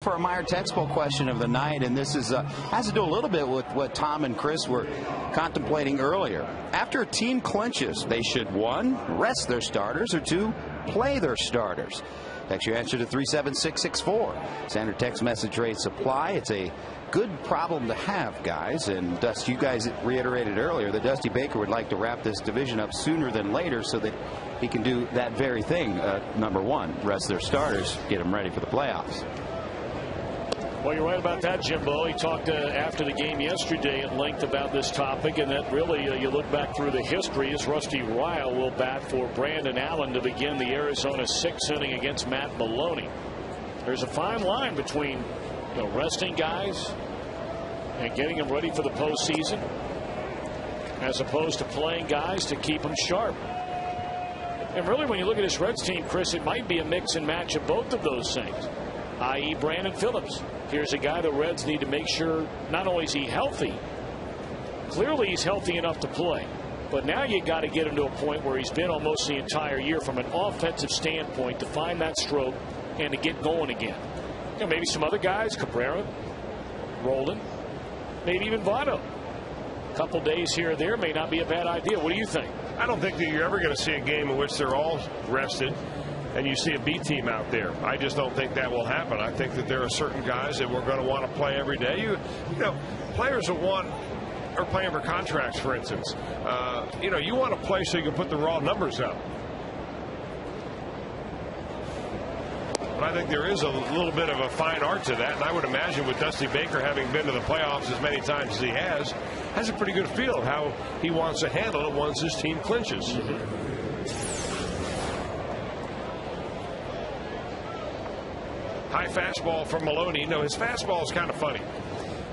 For a Meyer textbook question of the night, and this is has to do a little bit with what Tom and Chris were contemplating earlier. After a team clinches, they should 1, rest their starters, or 2, play their starters. Text your answer to 37664. Standard text message rates apply. It's a good problem to have, guys. And Dusty, you guys reiterated earlier that Dusty Baker would like to wrap this division up sooner than later so that he can do that very thing. Number 1, rest their starters, get them ready for the playoffs. Well, you're right about that, Jimbo. He talked after the game yesterday at length about this topic, and that really, you look back through the history, as Rusty Ryle will bat for Brandon Allen to begin the Arizona 6th inning against Matt Maloney. There's a fine line between resting guys and getting them ready for the postseason, as opposed to playing guys to keep them sharp. And really, when you look at this Reds team, Chris, it might be a mix and match of both of those things, i.e. Brandon Phillips. Here's a guy the Reds need to make sure not only is he healthy, clearly he's healthy enough to play, but now you got to get him to a point where he's been almost the entire year from an offensive standpoint to find that stroke and to get going again. Maybe some other guys, Cabrera, Roland, maybe even Votto. A couple days here or there may not be a bad idea. What do you think? I don't think that you're ever going to see a game in which they're all rested and you see a B team out there. I just don't think that will happen. I think that there are certain guys that we're going to want to play every day. You know, players that are playing for contracts, for instance. You want to play so you can put the raw numbers up. But I think there is a little bit of a fine art to that, and I would imagine with Dusty Baker having been to the playoffs as many times as he has a pretty good feel of how he wants to handle it once his team clinches. Mm-hmm. High fastball from Maloney. His fastball is kind of funny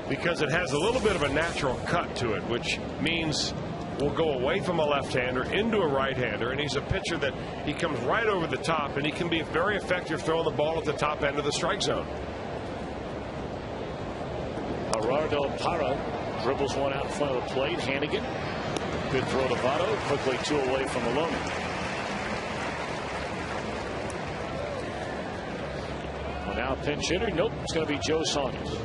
because it has a little bit of a natural cut to it, which means we'll go away from a left-hander into a right-hander, and he's a pitcher that he comes right over the top, and he can be very effective throwing the ball at the top end of the strike zone. Gerardo Parra dribbles one out in front of the plate. Hannigan, good throw to Votto, quickly 2 away from Maloney. Now pinch hitter. Nope, it's going to be Joe Saunders.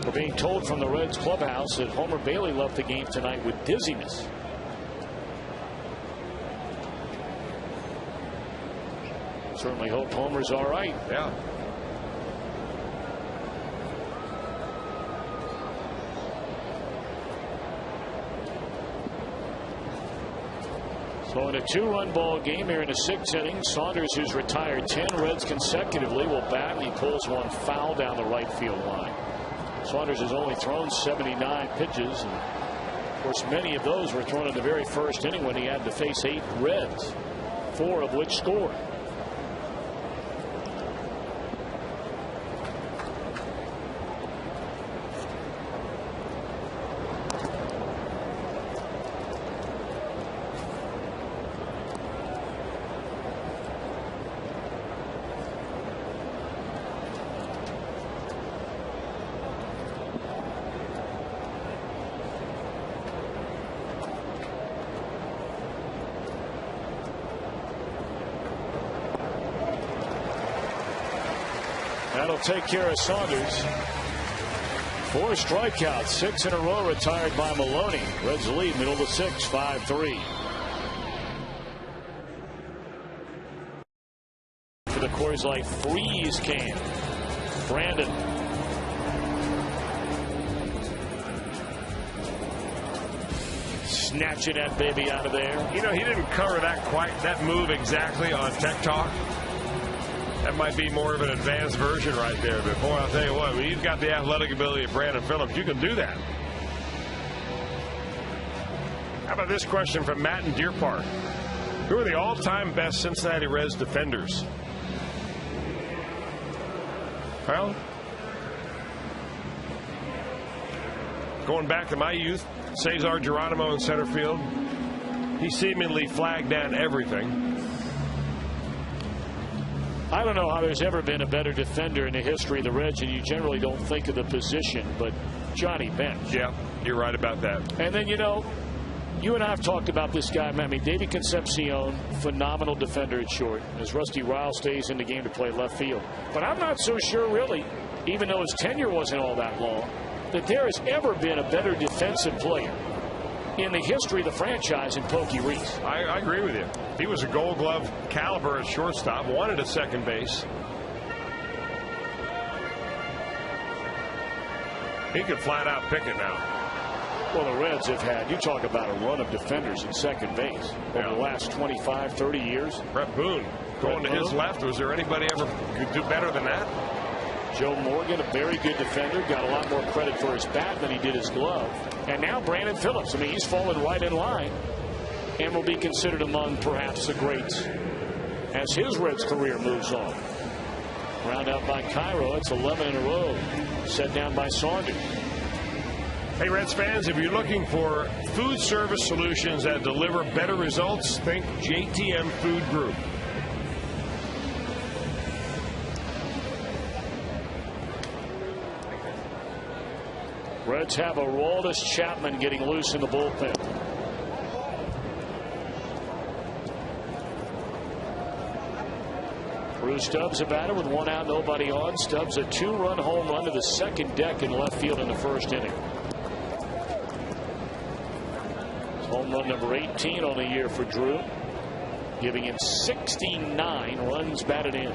We're being told from the Reds clubhouse that Homer Bailey left the game tonight with dizziness. Certainly hope Homer's all right. Yeah. So in a 2-run ball game here in the 6th inning, Saunders, who's retired 10 Reds consecutively, will bat, and he pulls one foul down the right field line. Saunders has only thrown 79 pitches, and of course many of those were thrown in the very first inning when he had to face 8 Reds, 4 of which scored. That'll take care of Saunders. 4 strikeouts, 6 in a row retired by Maloney. Reds lead middle of the 6th, 5-3. For the Coors Light freeze can. Brandon. Snatching that baby out of there. He didn't cover that move exactly on Tech Talk. That might be more of an advanced version right there. But boy, I'll tell you what, when you've got the athletic ability of Brandon Phillips, you can do that. How about this question from Matt in Deer Park? Who are the all-time best Cincinnati Reds defenders? Well, Going back to my youth, Cesar Geronimo in center field. He seemingly flagged down everything. I don't know how there's ever been a better defender in the history of the Reds, and you generally don't think of the position, but Johnny Bench. Yeah, you're right about that. And then, you know, you and I have talked about this guy. I mean, David Concepcion, phenomenal defender at short, as Rusty Ryle stays in the game to play left field. But I'm not so sure, really, even though his tenure wasn't all that long, that there has ever been a better defensive player in the history of the franchise in Pokey Reese. I agree with you. He was a Gold Glove caliber at shortstop, wanted at second base. He could flat out pick it now. Well, the Reds have had, you talk about a run of defenders at second base over the last 25, 30 years. Brett Boone going to his left. Was there anybody ever could do better than that? Joe Morgan, a very good defender, got a lot more credit for his bat than he did his glove. And now Brandon Phillips. I mean, he's fallen right in line and will be considered among perhaps the greats as his Reds career moves on. Round out by Cairo. It's 11 in a row. Set down by Saunders. Hey, Reds fans, if you're looking for food service solutions that deliver better results, think JTM Food Group. Reds have Aroldis Chapman getting loose in the bullpen. Drew Stubbs a batter with 1 out, nobody on. Stubbs a 2-run home run to the second deck in left field in the first inning. Home run number 18 on the year for Drew, giving him 69 runs batted in.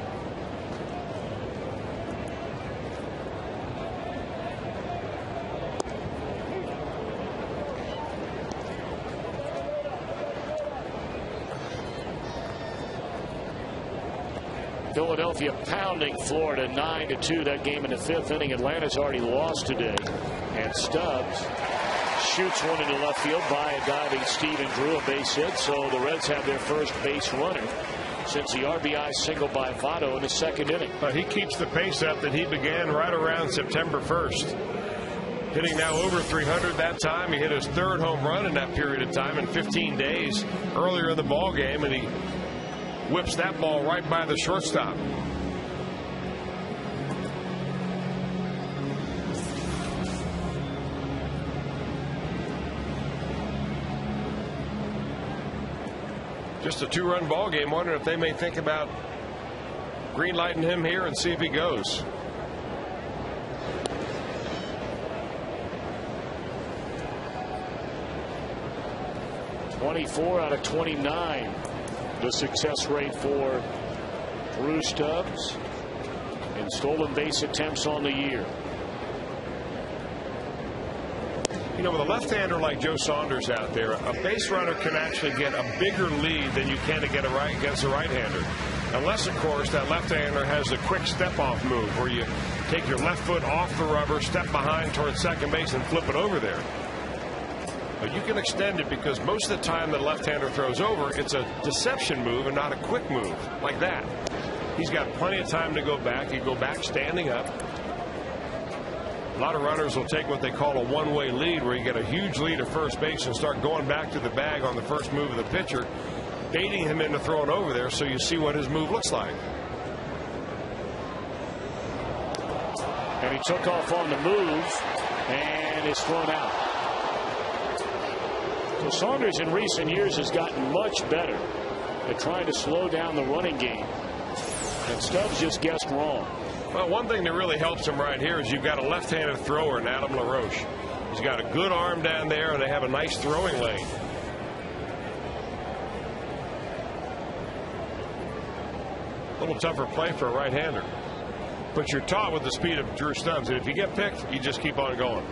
Philadelphia pounding Florida 9-2. That game in the 5th inning. Atlanta's already lost today. And Stubbs shoots one into left field by a diving Stephen Drew, a base hit. So the Reds have their first base runner since the RBI single by Votto in the second inning. He keeps the pace up that he began right around September 1st. Hitting now over 300 that time. He hit his 3rd home run in that period of time in 15 days earlier in the ball game, and he whips that ball right by the shortstop. Just a 2-run ball game. Wondering if they may think about green lighting him here and see if he goes. .24 out of 29. The success rate for Drew Stubbs in stolen base attempts on the year. You know, with a left-hander like Joe Saunders out there, a base runner can actually get a bigger lead than you can against a right-hander. Unless, of course, that left-hander has a quick step-off move where you take your left foot off the rubber, step behind towards second base, and flip it over there. But you can extend it because most of the time the left-hander throws over, it's a deception move and not a quick move like that. He's got plenty of time to go back. He'd go back standing up. A lot of runners will take what they call a one-way lead, where you get a huge lead at first base and start going back to the bag on the first move of the pitcher, baiting him into throwing over there so you see what his move looks like. And he took off on the move and is thrown out. So Saunders in recent years has gotten much better at trying to slow down the running game. And Stubbs just guessed wrong. Well, one thing that really helps him right here is you've got a left-handed thrower in Adam LaRoche. He's got a good arm down there, and they have a nice throwing lane. A little tougher play for a right-hander. But you're taught with the speed of Drew Stubbs, and if you get picked, you just keep on going.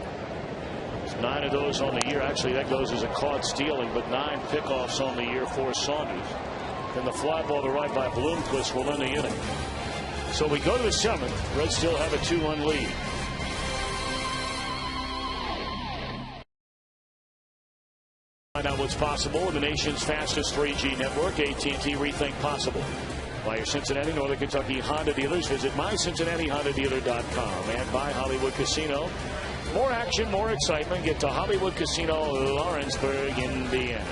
9 of those on the year. Actually, that goes as a caught stealing, but 9 pickoffs on the year for Saunders. Then the fly ball to right by Bloomquist will end the inning. So we go to the 7th. Reds still have a 2-1 lead. Find out what's possible with the nation's fastest 3G network, AT&T Rethink Possible. By your Cincinnati, Northern Kentucky Honda dealers. Visit mycincinnatihondadealer.com. And by Hollywood Casino. More action, more excitement. Get to Hollywood Casino, Lawrenceburg, Indiana.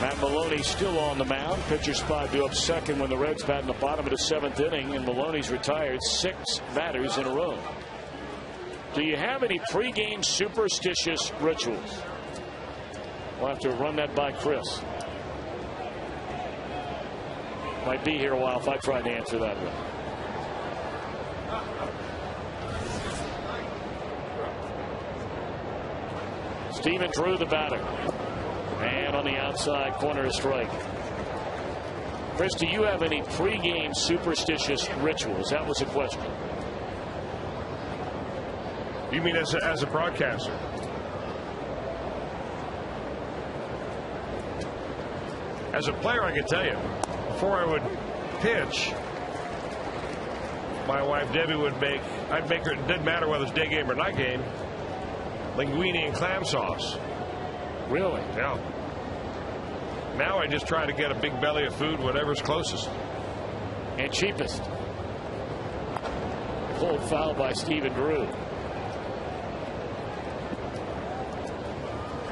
Matt Maloney still on the mound. Pitcher spot due up second when the Reds bat in the bottom of the 7th inning, and Maloney's retired 6 batters in a row. Do you have any pregame superstitious rituals? We'll have to run that by Chris. Might be here a while if I try to answer that one. Steven Drew, the batter. And on the outside corner, a strike. Chris, do you have any pregame superstitious rituals? That was a question. You mean as a broadcaster? As a player, I can tell you, before I would pitch, my wife Debbie I'd make her, it didn't matter whether it's day game or night game, linguine and clam sauce. Really? Yeah. Now I just try to get a big belly of food, whatever's closest. And cheapest. Pulled foul by Steven Drew.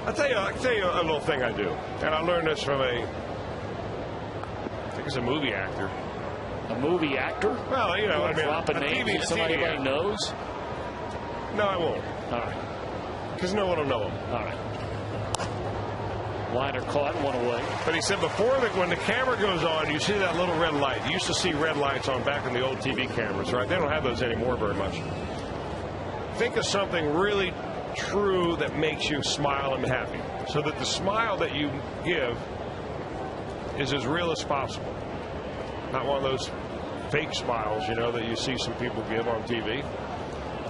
I'll tell you a little thing I do. And I learned this from I think it's a movie actor. A movie actor? Well, you know, I mean, drop a name TV, somebody knows? No, I won't. All right. Because no one will know him. All right. Liner caught, one away. But he said when the camera goes on, you see that little red light. You used to see red lights on back in the old TV cameras, right? They don't have those anymore very much. Think of something really true that makes you smile and be happy, so that the smile that you give is as real as possible. Not one of those fake smiles, you know, that you see some people give on TV.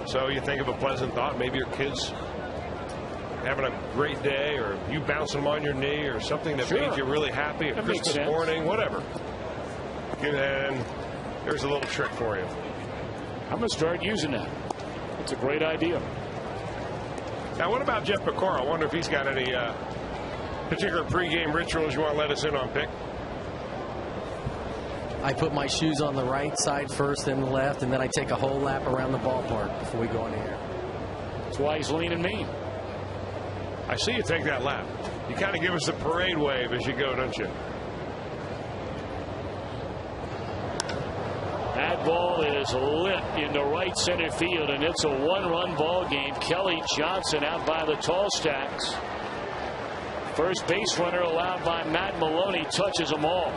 So you think of a pleasant thought, maybe your kids having a great day, or you bouncing them on your knee, or something that made you really happy, a Christmas morning, whatever. And there's a little trick for you. I'm going to start using that. It's a great idea. Now, what about Jeff Pecora? I wonder if he's got any particular pregame rituals you want to let us in on, Pick? I put my shoes on the right side first, then the left, and then I take a whole lap around the ballpark before we go in here. That's why he's leaning mean. I see you take that lap. You kind of give us the parade wave as you go, don't you? That ball is lit into right center field, and it's a one-run ball game. Kelly Johnson out by the tall stacks. First base runner allowed by Matt Maloney touches them all.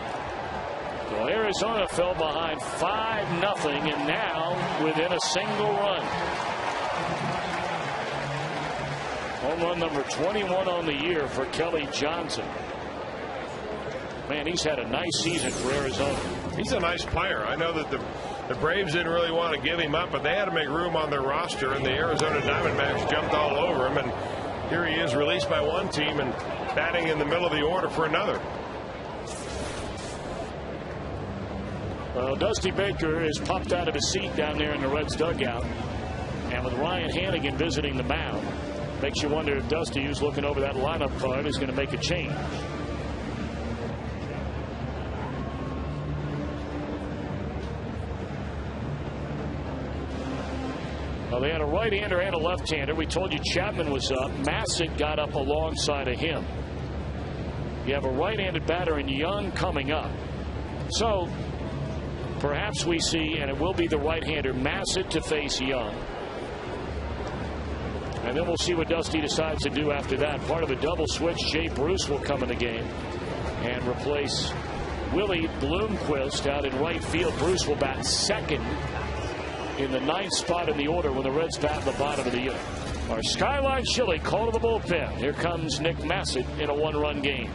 So Arizona fell behind 5-0, and now within a single run. Home run number 21 on the year for Kelly Johnson. Man, he's had a nice season for Arizona. He's a nice player. I know that the Braves didn't really want to give him up, but they had to make room on their roster, and the Arizona Diamondbacks jumped all over him. And here he is, released by one team and batting in the middle of the order for another. Well, Dusty Baker has popped out of his seat down there in the Reds dugout. And with Ryan Hannigan visiting the mound, makes you wonder if Dusty, who's looking over that lineup card, is going to make a change. Well, they had a right-hander and a left-hander. We told you Chapman was up. Massett got up alongside of him. You have a right-handed batter in Young coming up. So perhaps we see, and it will be the right-hander Massett to face Young. And then we'll see what Dusty decides to do after that. Part of a double switch, Jay Bruce will come in the game and replace Willie Bloomquist out in right field. Bruce will bat second in the 9th spot in the order when the Reds bat in the bottom of the unit. Our Skyline Chili call to the bullpen. Here comes Nick Massett in a one-run game.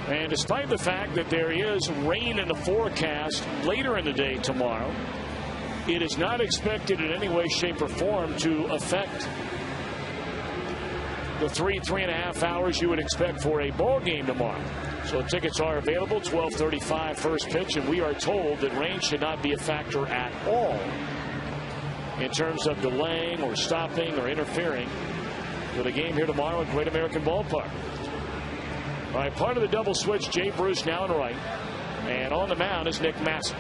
And despite the fact that there is rain in the forecast later in the day tomorrow, it is not expected in any way, shape, or form to affect the 3.5 hours you would expect for a ball game tomorrow. So tickets are available, 12:35 first pitch, and we are told that rain should not be a factor at all in terms of delaying or stopping or interfering with the game here tomorrow at Great American Ballpark. All right, part of the double switch, Jay Bruce now in right. And on the mound is Nick Massey.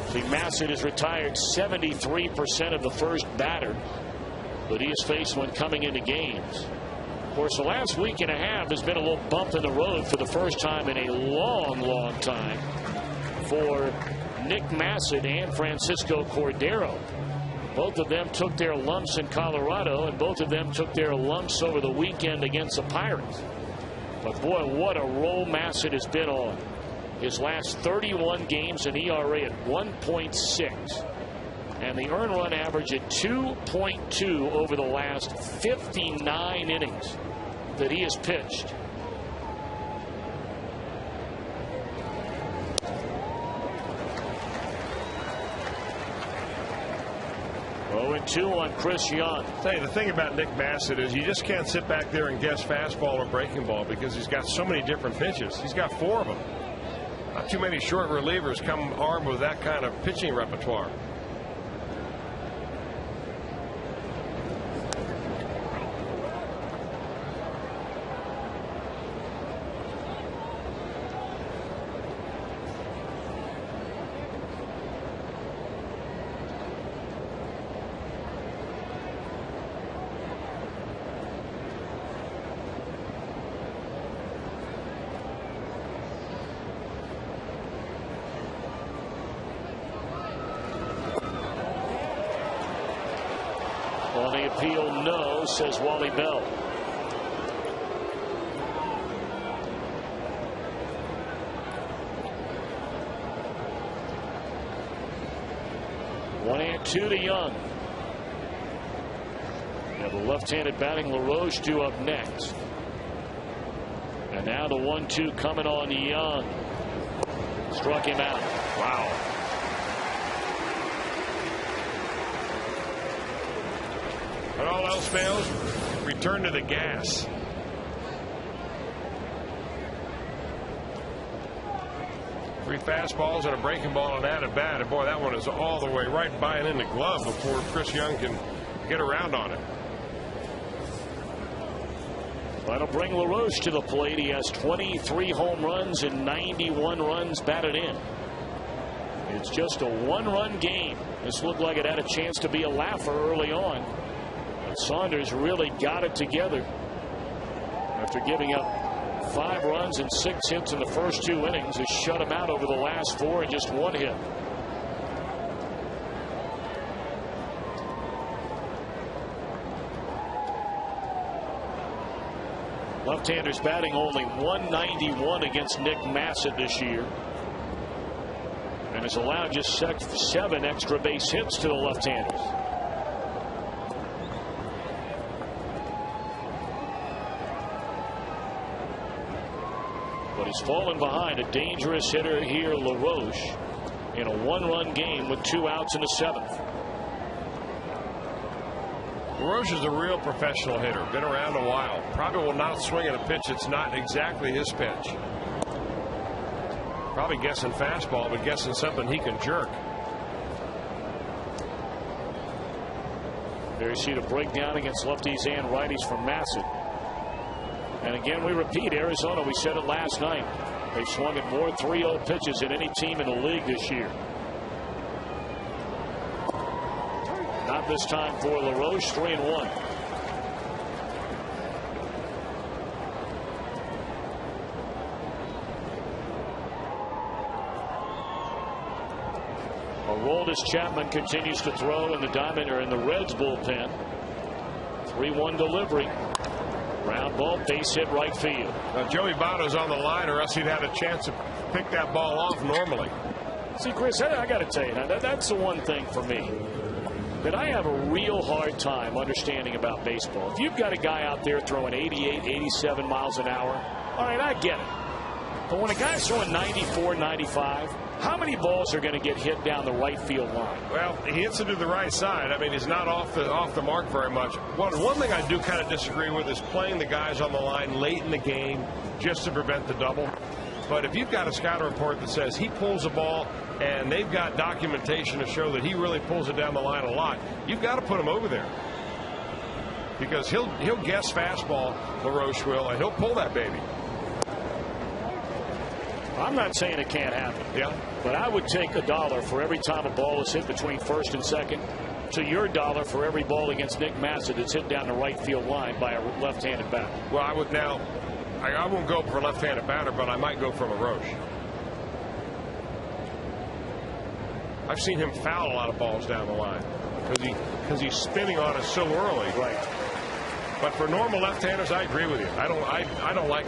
See, Massey has retired 73% of the first batter that he has faced when coming into games. Of course, the last week and a half has been a little bump in the road for the first time in a long time for Nick Massey and Francisco Cordero. Both of them took their lumps in Colorado, and both of them took their lumps over the weekend against the Pirates. But boy, what a roll Massey has been on. His last 31 games, an ERA at 1.6. And the earned run average at 2.2 over the last 59 innings that he has pitched. Oh, 2 on Chris Young. Tell you, the thing about Nick Massey is you just can't sit back there and guess fastball or breaking ball because he's got so many different pitches. He's got 4 of them. Not too many short relievers come armed with that kind of pitching repertoire. On the appeal, no, says Wally Bell. One and 2 to Young. Now the left-handed batting LaRoche due up next. And now the 1-2 coming on Young. Struck him out. Wow. When all else fails, return to the gas. Three fastballs and a breaking ball and out at bat. And boy, that one is all the way right by and in the glove before Chris Young can get around on it. That'll bring LaRoche to the plate. He has 23 home runs and 91 runs batted in. It's just a 1-run game. This looked like it had a chance to be a laugher early on. But Saunders really got it together after giving up 5 runs and 6 hits in the first 2 innings. Has shut him out over the last 4 and just 1 hit. Left-handers batting only 191 against Nick Massey this year, and has allowed just 7 extra base hits to the left-handers. But he's fallen behind a dangerous hitter here, LaRoche, in a 1-run game with 2 outs in the 7th. LaRoche is a real professional hitter. Been around a while. Probably will not swing at a pitch that's not exactly his pitch. Probably guessing fastball, but guessing something he can jerk. There you see the breakdown against lefties and righties from Massey. And again, we repeat, Arizona, we said it last night. They swung at more 3-0 pitches than any team in the league this year. Not this time for LaRoche, 3-1. Aroldis Chapman continues to throw in the the Reds bullpen. 3-1 delivery. Ground ball, base hit right field. Now Joey Votto's on the line, or else he'd had a chance to pick that ball off normally. See, Chris, I got to tell you, now that's the one thing for me that I have a real hard time understanding about baseball. If you've got a guy out there throwing 88, 87 miles an hour, all right, I get it. But when a guy's throwing 94, 95, how many balls are going to get hit down the right field line? Well, he hits it to the right side. I mean, he's not off the mark very much. One thing I do kind of disagree with is playing the guys on the line late in the game just to prevent the double. But if you've got a scouting report that says he pulls a ball and they've got documentation to show that he really pulls it down the line a lot, you've got to put him over there. Because he'll guess fastball, LaRoche will, and he'll pull that baby. I'm not saying it can't happen. Yeah. But I would take $1 for every time a ball is hit between first and second to your $1 for every ball against Nick Massa that's hit down the right field line by a left-handed batter. Well, I would now. I won't go for a left-handed batter, but I might go for LaRoche. I've seen him foul a lot of balls down the line because he's spinning on us so early. Right. But for normal left-handers, I agree with you. I don't like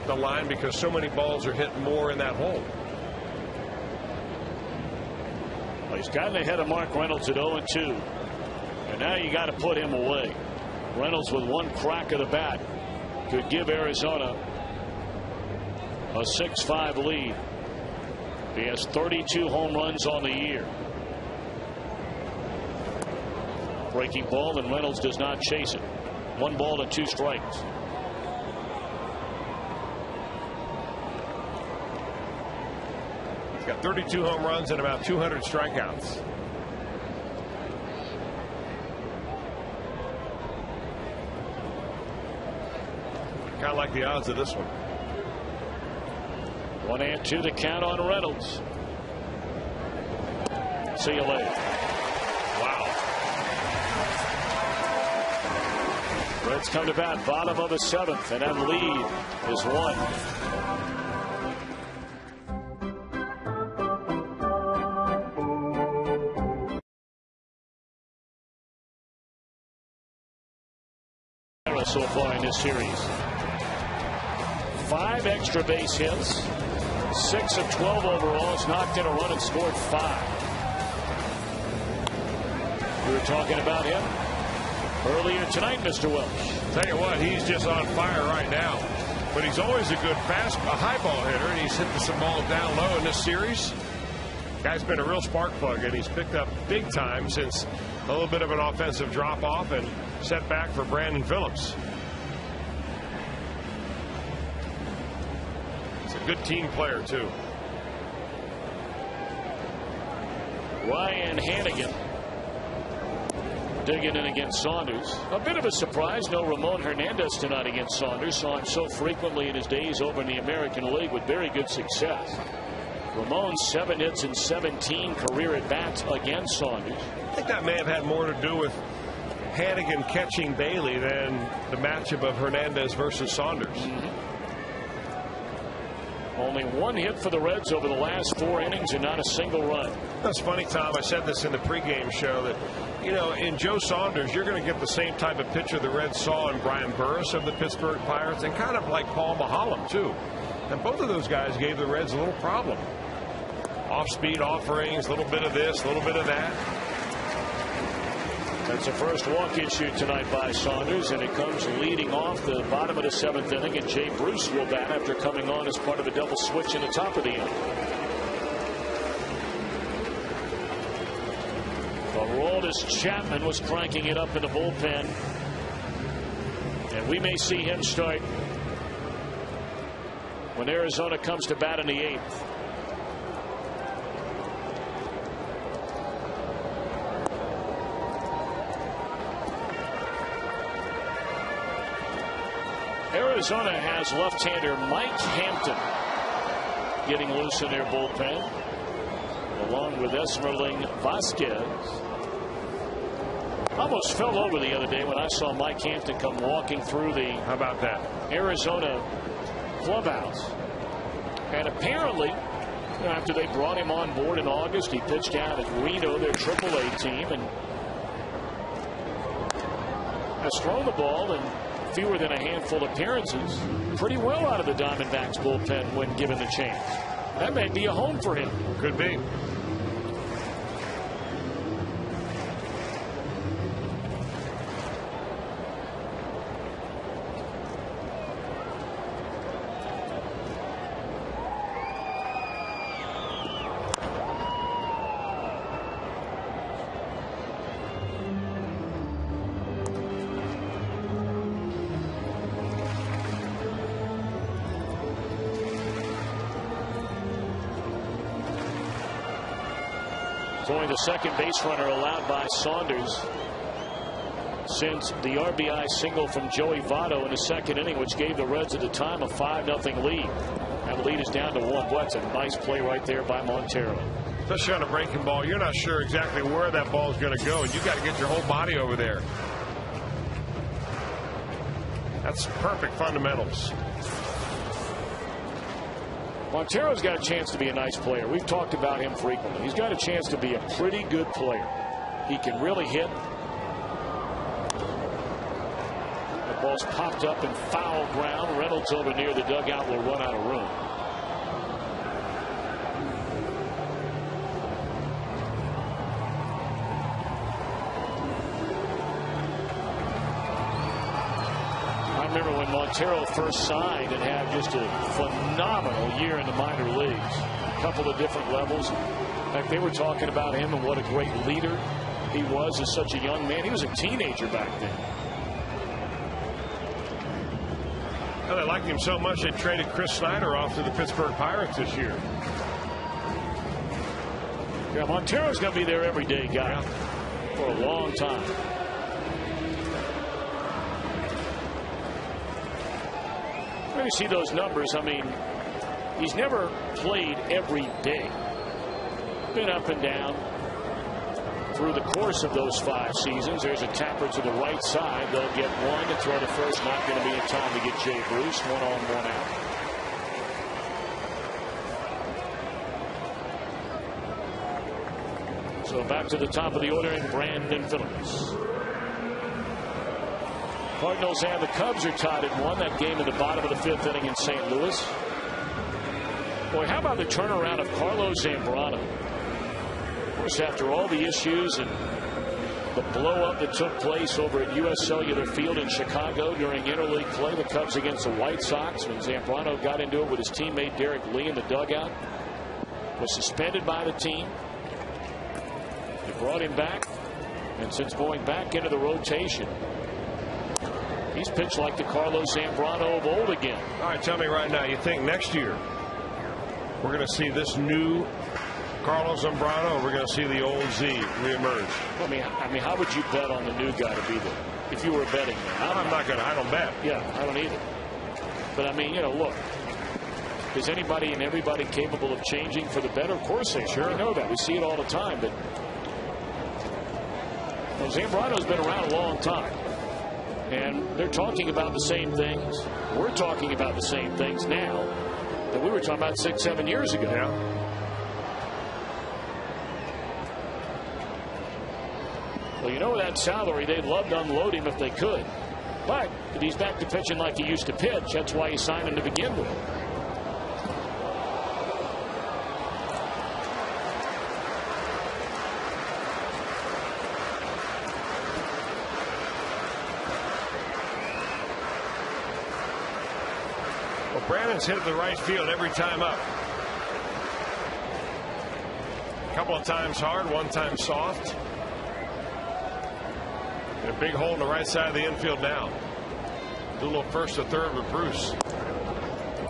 the line because so many balls are hit more in that hole. Well, he's gotten ahead of Mark Reynolds at 0-2. And now you got to put him away. Reynolds with one crack of the bat could give Arizona a 6-5 lead. He has 32 home runs on the year. Breaking ball, and Reynolds does not chase it. 1 ball and 2 strikes. He's got 32 home runs and about 200 strikeouts. Kind of like the odds of this one. 1-2 the count on Reynolds. See you later. Wow. Reds come to bat, bottom of the 7th, and that lead is 1. So far in this series. 5 extra base hits, 6 of 12 overalls, knocked in a run and scored 5. We were talking about him earlier tonight, Mr. Welch. Tell you what, he's just on fire right now. But he's always a good high ball hitter, and he's hit some balls down low in this series. Guy's been a real spark plug, and he's picked up big time since a little bit of an offensive drop off and setback for Brandon Phillips. He's a good team player, too. Ryan Hannigan digging in against Saunders. A bit of a surprise. No Ramon Hernandez tonight against Saunders. Saw him so frequently in his days over in the American League with very good success. Ramon 7 hits and 17 career at bats against Saunders. I think that may have had more to do with Hannigan catching Bailey than the matchup of Hernandez versus Saunders. Only 1 hit for the Reds over the last 4 innings and not a single run. That's funny, Tom. I said this in the pregame show that, you know, in Joe Saunders, you're going to get the same type of pitcher the Reds saw in Brian Burris of the Pittsburgh Pirates, and kind of like Paul Maholm, too. And both of those guys gave the Reds a little problem. Off-speed offerings, a little bit of this, a little bit of that. That's the first walk issued tonight by Saunders, and it comes leading off the bottom of the 7th inning, and Jay Bruce will bat after coming on as part of a double switch in the top of the inning. Aroldis Chapman was cranking it up in the bullpen, and we may see him start when Arizona comes to bat in the 8th. Arizona has left-hander Mike Hampton getting loose in their bullpen, along with Esmerling Vasquez. Almost fell over the other day when I saw Mike Hampton come walking through the How about that? Arizona clubhouse. And apparently, after they brought him on board in August, he pitched out at Reno, their AAA team, and has thrown the ball in fewer than a handful of appearances pretty well out of the Diamondbacks bullpen when given the chance. That may be a home for him. Could be. only the second base runner allowed by Saunders since the RBI single from Joey Votto in the second inning, which gave the Reds at the time a 5-0 lead. Now the lead is down to 1. That's a nice play right there by Montero. Especially on a breaking ball, you're not sure exactly where that ball is going to go, and you got to get your whole body over there. That's perfect fundamentals. Montero's got a chance to be a nice player. We've talked about him frequently. He's got a chance to be a pretty good player. He can really hit. The ball's popped up in foul ground. Reynolds over near the dugout will run out of room. I remember when Montero first signed and had just a phenomenal year in the minor leagues. A couple of different levels. In fact, they were talking about him and what a great leader he was as such a young man. He was a teenager back then. Well, they liked him so much they traded Chris Snyder off to the Pittsburgh Pirates this year. Yeah, Montero's going to be there every day, guy, for a long time. When you see those numbers, I mean, he's never played every day. Been up and down through the course of those 5 seasons. There's a tapper to the right side. They'll get one to throw to first. Not going to be in time to get Jay Bruce. 1 on, 1 out. So back to the top of the order in Brandon Phillips. Cardinals and the Cubs are tied at 1. That game in the bottom of the 5th inning in St. Louis. Boy, how about the turnaround of Carlos Zambrano? Of course, after all the issues and the blow-up that took place over at U.S. Cellular Field in Chicago during interleague play, the Cubs against the White Sox, when Zambrano got into it with his teammate Derek Lee in the dugout, was suspended by the team. They brought him back, and since going back into the rotation, he's pitched like the Carlos Zambrano of old again. All right, tell me right now, you think next year we're going to see this new Carlos Zambrano, or we're going to see the old Z reemerge? I mean, how would you bet on the new guy to be there if you were a betting man? I'm not going to. I don't bet. Yeah, I don't either. But I mean, you know, look, is anybody and everybody capable of changing for the better? Of course they sure know that. We see it all the time. But well, Zambrano's been around a long time. And they're talking about the same things. We're talking about the same things now that we were talking about 6-7 years ago. Yeah. Well, you know, that salary, they'd love to unload him if they could. But if he's back to pitching like he used to pitch, that's why you signed him to begin with. Brandon's hit the right field every time up. A couple of times hard, one time soft. And a big hole in the right side of the infield now. Do a little first to third with Bruce.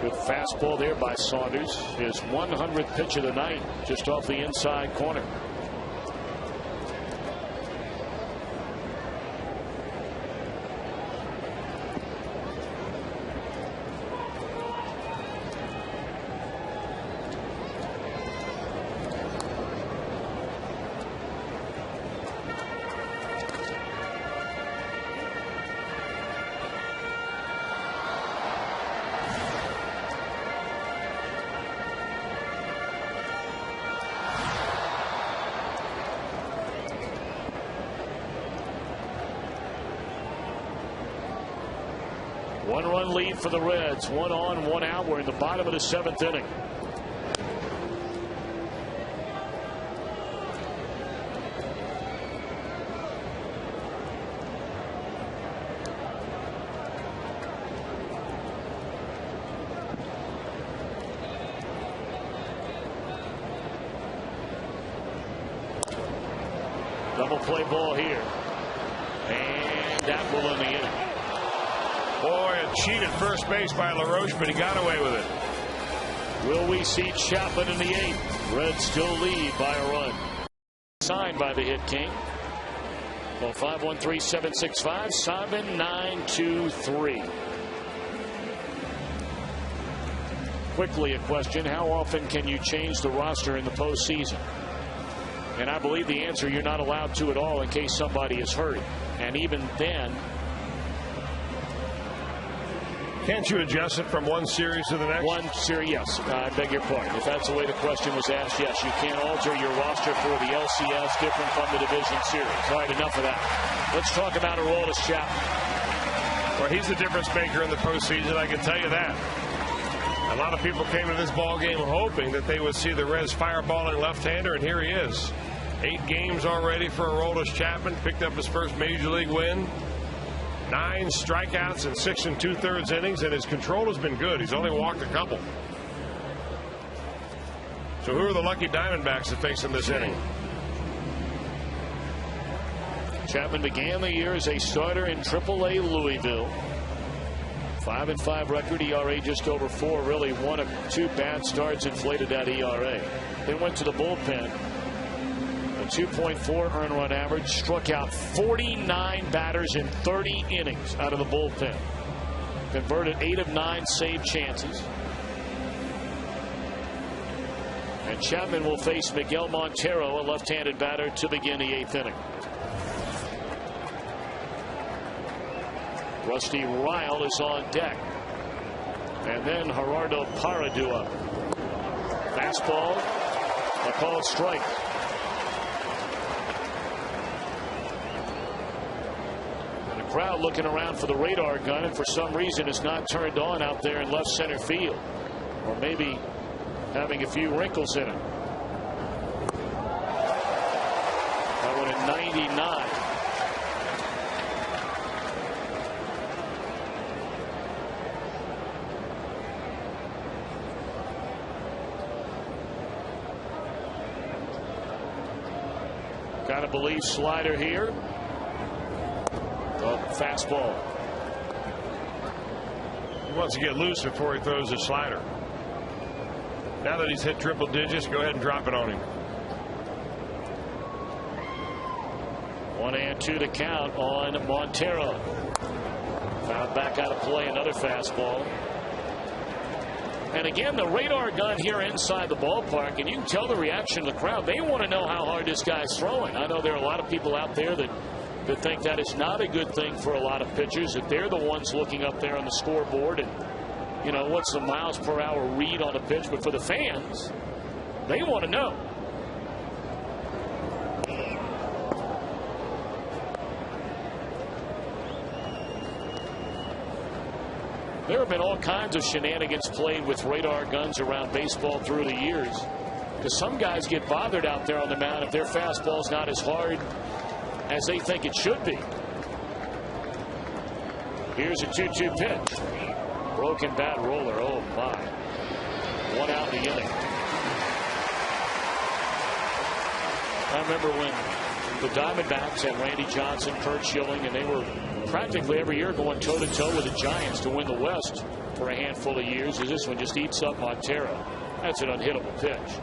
Good fastball there by Saunders. His 100th pitch of the night, just off the inside corner. One-run lead for the Reds. 1 on, 1 out. We're in the bottom of the 7th inning. Double play ball here. And that will end the inning. Boy, a cheated first base by LaRoche, but he got away with it. Will we see Chapman in the 8th? Reds still lead by a run. Signed by the hit king. Well, 513-765-7923. Quickly, a question: how often can you change the roster in the postseason? And I believe the answer: you're not allowed to at all in case somebody is hurt. And even then, can't you adjust it from one series to the next? One series, yes. I beg your pardon. If that's the way the question was asked, yes, you can't alter your roster for the LCS different from the division series. All right, enough of that. Let's talk about Aroldis Chapman. Well, he's the difference maker in the postseason, I can tell you that. A lot of people came to this ball game hoping that they would see the Reds fireballing left-hander, and here he is. 8 games already for Aroldis Chapman. Picked up his first major league win. 9 strikeouts in 6 2/3 innings, and his control has been good. He's only walked a couple. So who are the lucky Diamondbacks that face him this inning? Chapman began the year as a starter in AAA Louisville. 5-5 record, ERA just over 4. Really, 1 of 2 bad starts inflated that ERA. Then went to the bullpen. A 2.4 earned run average, struck out 49 batters in 30 innings out of the bullpen. Converted 8 of 9 save chances. And Chapman will face Miguel Montero, a left-handed batter, to begin the 8th inning. Rusty Ryle is on deck. And then Gerardo Paradua. Fastball, a called strike. Crowd looking around for the radar gun, and for some reason it's not turned on out there in left center field, or maybe having a few wrinkles in it. That one at 99. Gotta believe slider here. Fastball. He wants to get loose before he throws his slider. Now that he's hit triple digits, go ahead and drop it on him. 1-2 to count on Montero. Fouled back out of play, another fastball. And again, the radar gun here inside the ballpark, and you can tell the reaction of the crowd. They want to know how hard this guy's throwing. I know there are a lot of people out there that think that is not a good thing for a lot of pitchers, that they're the ones looking up there on the scoreboard and, you know, what's the miles per hour read on a pitch. But for the fans, they want to know. There have been all kinds of shenanigans played with radar guns around baseball through the years, because some guys get bothered out there on the mound if their fastball's not as hard as they think it should be. Here's a 2-2 pitch. Broken bat roller. Oh my. 1 out in the inning. I remember when the Diamondbacks had Randy Johnson, Curt Schilling, and they were practically every year going toe-to-toe with the Giants to win the West for a handful of years, as this one just eats up Montero. That's an unhittable pitch.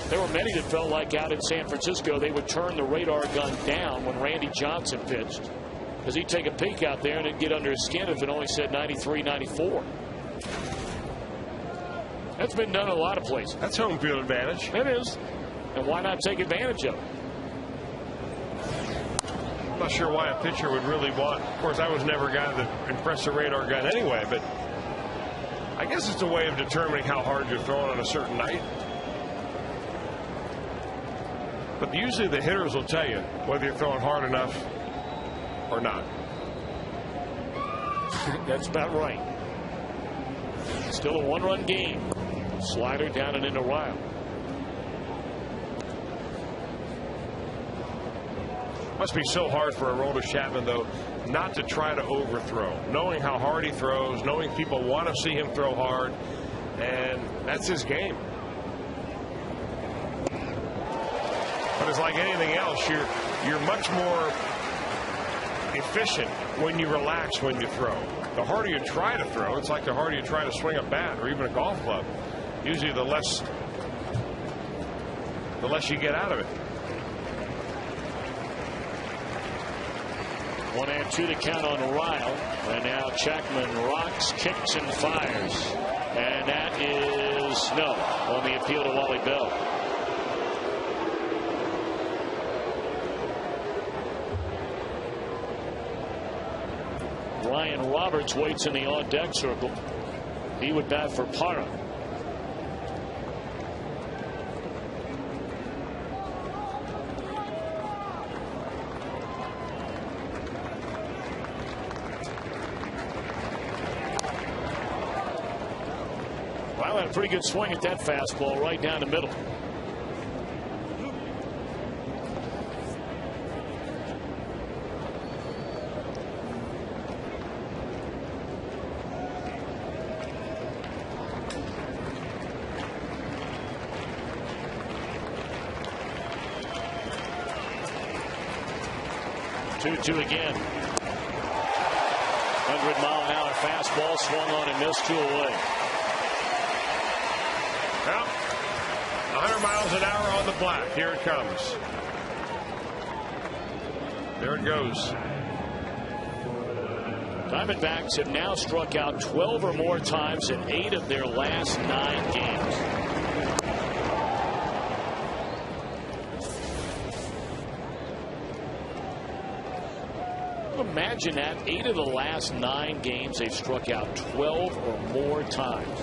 There were many that felt like out in San Francisco they would turn the radar gun down when Randy Johnson pitched, because he'd take a peek out there and it'd get under his skin if it only said 93, 94. That's been done in a lot of places. That's home field advantage. It is. And why not take advantage of it? I'm not sure why a pitcher would really want. Of course, I was never a guy that impressed the radar gun anyway, but I guess it's a way of determining how hard you're throwing on a certain night. But usually the hitters will tell you whether you're throwing hard enough or not. That's about right. Still a 1-run game. Slider down and into Ryle. Must be so hard for Aroldis Chapman, though, not to try to overthrow. Knowing how hard he throws, knowing people want to see him throw hard, and that's his game. But it's like anything else, you're much more efficient when you relax when you throw. The harder you try to throw, it's like the harder you try to swing a bat or even a golf club. Usually the less the less you get out of it. 1-2 to count on Ryle. And now Chapman rocks, kicks, and fires. And that is no on the appeal to Wally Bell. Ryan Roberts waits in the on-deck circle. He would bat for Parra. Well, had a pretty good swing at that fastball right down the middle. Two again. 100-mile-an-hour fastball swung on and missed, 2 away. Well, 100 miles an hour on the black. Here it comes. There it goes. Diamondbacks have now struck out 12 or more times in 8 of their last 9 games. Imagine that. 8 of the last 9 games they've struck out 12 or more times.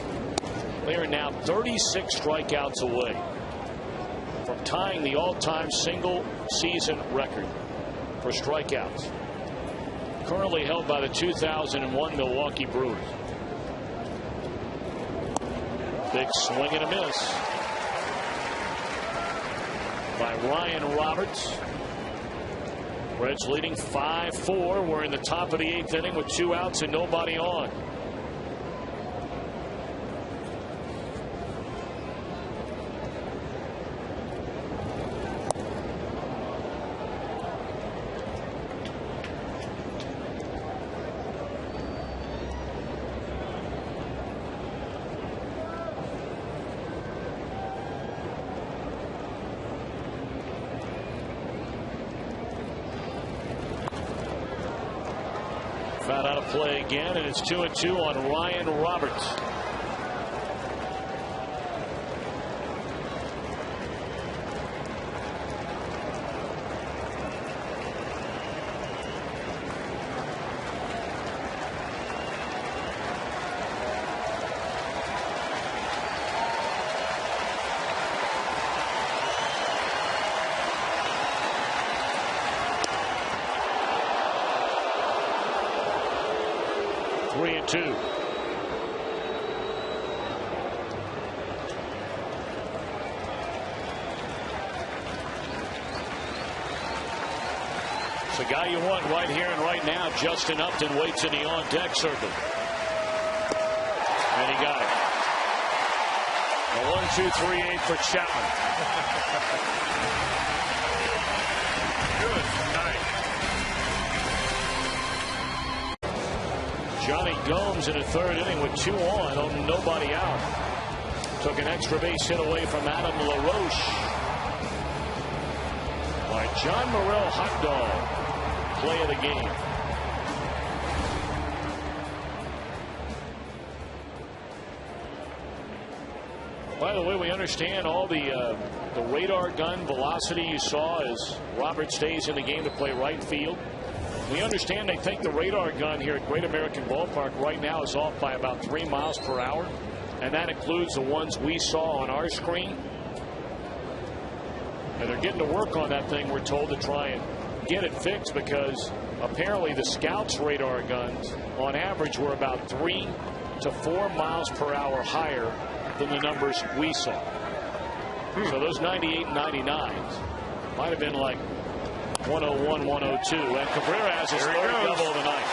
They are now 36 strikeouts away from tying the all-time single season record for strikeouts, currently held by the 2001 Milwaukee Brewers. Big swing and a miss by Ryan Roberts. Reds leading 5-4. We're in the top of the 8th inning with 2 outs and nobody on. Found out of play again, and it's 2-2 on Ryan Roberts. It's the guy you want right here and right now. Justin Upton waits in the on-deck circle. And he got it. A 1-2-3-8 for Chapman. Good night. Jonny Gomes in the 3rd inning with 2 on nobody out. Took an extra base hit away from Adam LaRoche by John Morrell Hot Dog. Play of the game. By the way, we understand all the radar gun velocity you saw as Robert stays in the game to play right field. We understand they think the radar gun here at Great American Ballpark right now is off by about 3 miles per hour, and that includes the ones we saw on our screen. And they're getting to work on that thing, we're told, to try and get it fixed, because apparently the scouts' radar guns on average were about 3 to 4 miles per hour higher than the numbers we saw. So those 98 and 99s might have been like 101, 102. And Cabrera has his 3rd double of the night.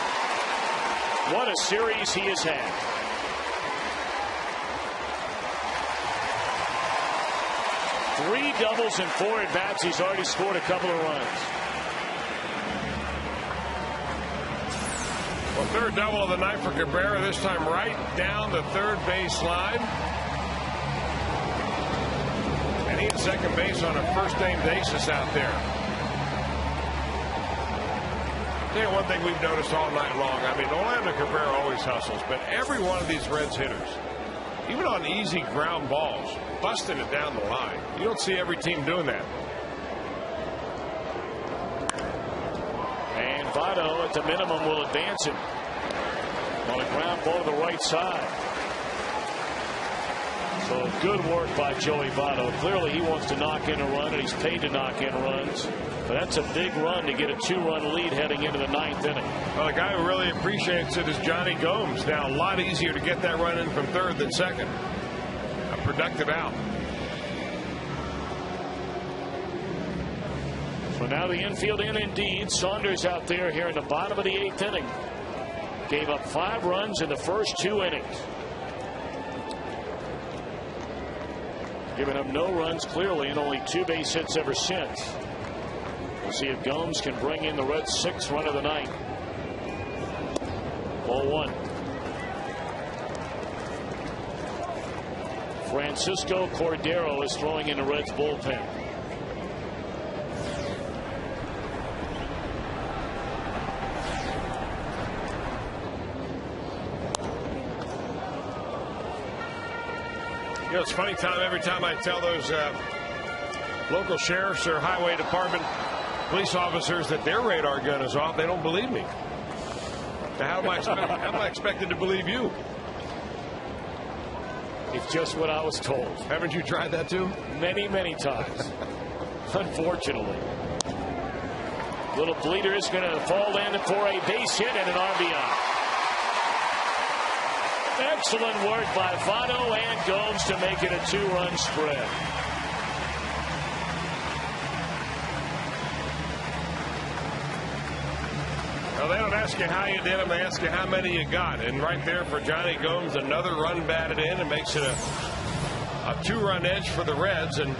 What a series he has had. Three doubles in 4 at-bats. He's already scored a couple of runs. Well, 3rd double of the night for Cabrera, this time right down the 3rd base line. And he at second base on a first-name basis out there. Tell you one thing we've noticed all night long. I mean, Orlando Cabrera always hustles, but every one of these Reds hitters, even on easy ground balls, busting it down the line. You don't see every team doing that. And Votto, at the minimum, will advance him on a ground ball to the right side. So good work by Joey Votto. Clearly he wants to knock in a run, and he's paid to knock in runs. But that's a big run to get a 2-run lead heading into the 9th inning. Well, the guy who really appreciates it is Jonny Gomes. Now, a lot easier to get that run in from third than second. A productive out. So now the infield in indeed. Saunders out there here in the bottom of the 8th inning. Gave up 5 runs in the first 2 innings. Giving up no runs clearly and only 2 base hits ever since. We'll see if Gomes can bring in the Reds' 6th run of the night. Ball 1. Francisco Cordero is throwing in the Reds' bullpen. You know, it's funny, Tom, every time I tell those local sheriffs or highway department police officers that their radar gun is off, they don't believe me. Now, how am I expected to believe you? It's just what I was told. Haven't you tried that too? Many, many times. Unfortunately. Little bleeder is going to fall in for a base hit and an RBI. Excellent work by Votto and Gomes to make it a 2-run spread. Well, they don't ask you how you did them, they ask you how many you got. And right there for Jonny Gomes, another run batted in and makes it a 2-run edge for the Reds. And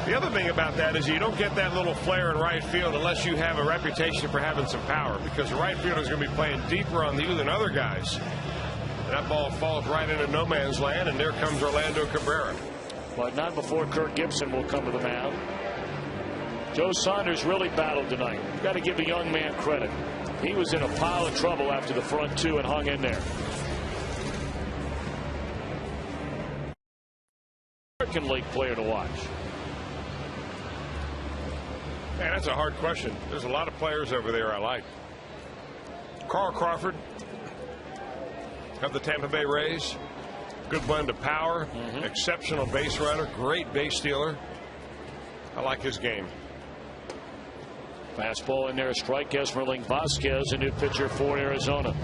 the other thing about that is you don't get that little flare in right field unless you have a reputation for having some power, because the right fielder is going to be playing deeper on you than other guys. And that ball falls right into no man's land, and there comes Orlando Cabrera. But not before Kirk Gibson will come to the mound. Joe Saunders really battled tonight. You've got to give the young man credit. He was in a pile of trouble after the front 2 and hung in there. American League player to watch. Man, that's a hard question. There's a lot of players over there I like. Carl Crawford of the Tampa Bay Rays. Good blend of power, exceptional base runner, great base stealer. I like his game. Fastball in there, a strike. Esmerling Vasquez, a new pitcher for Arizona.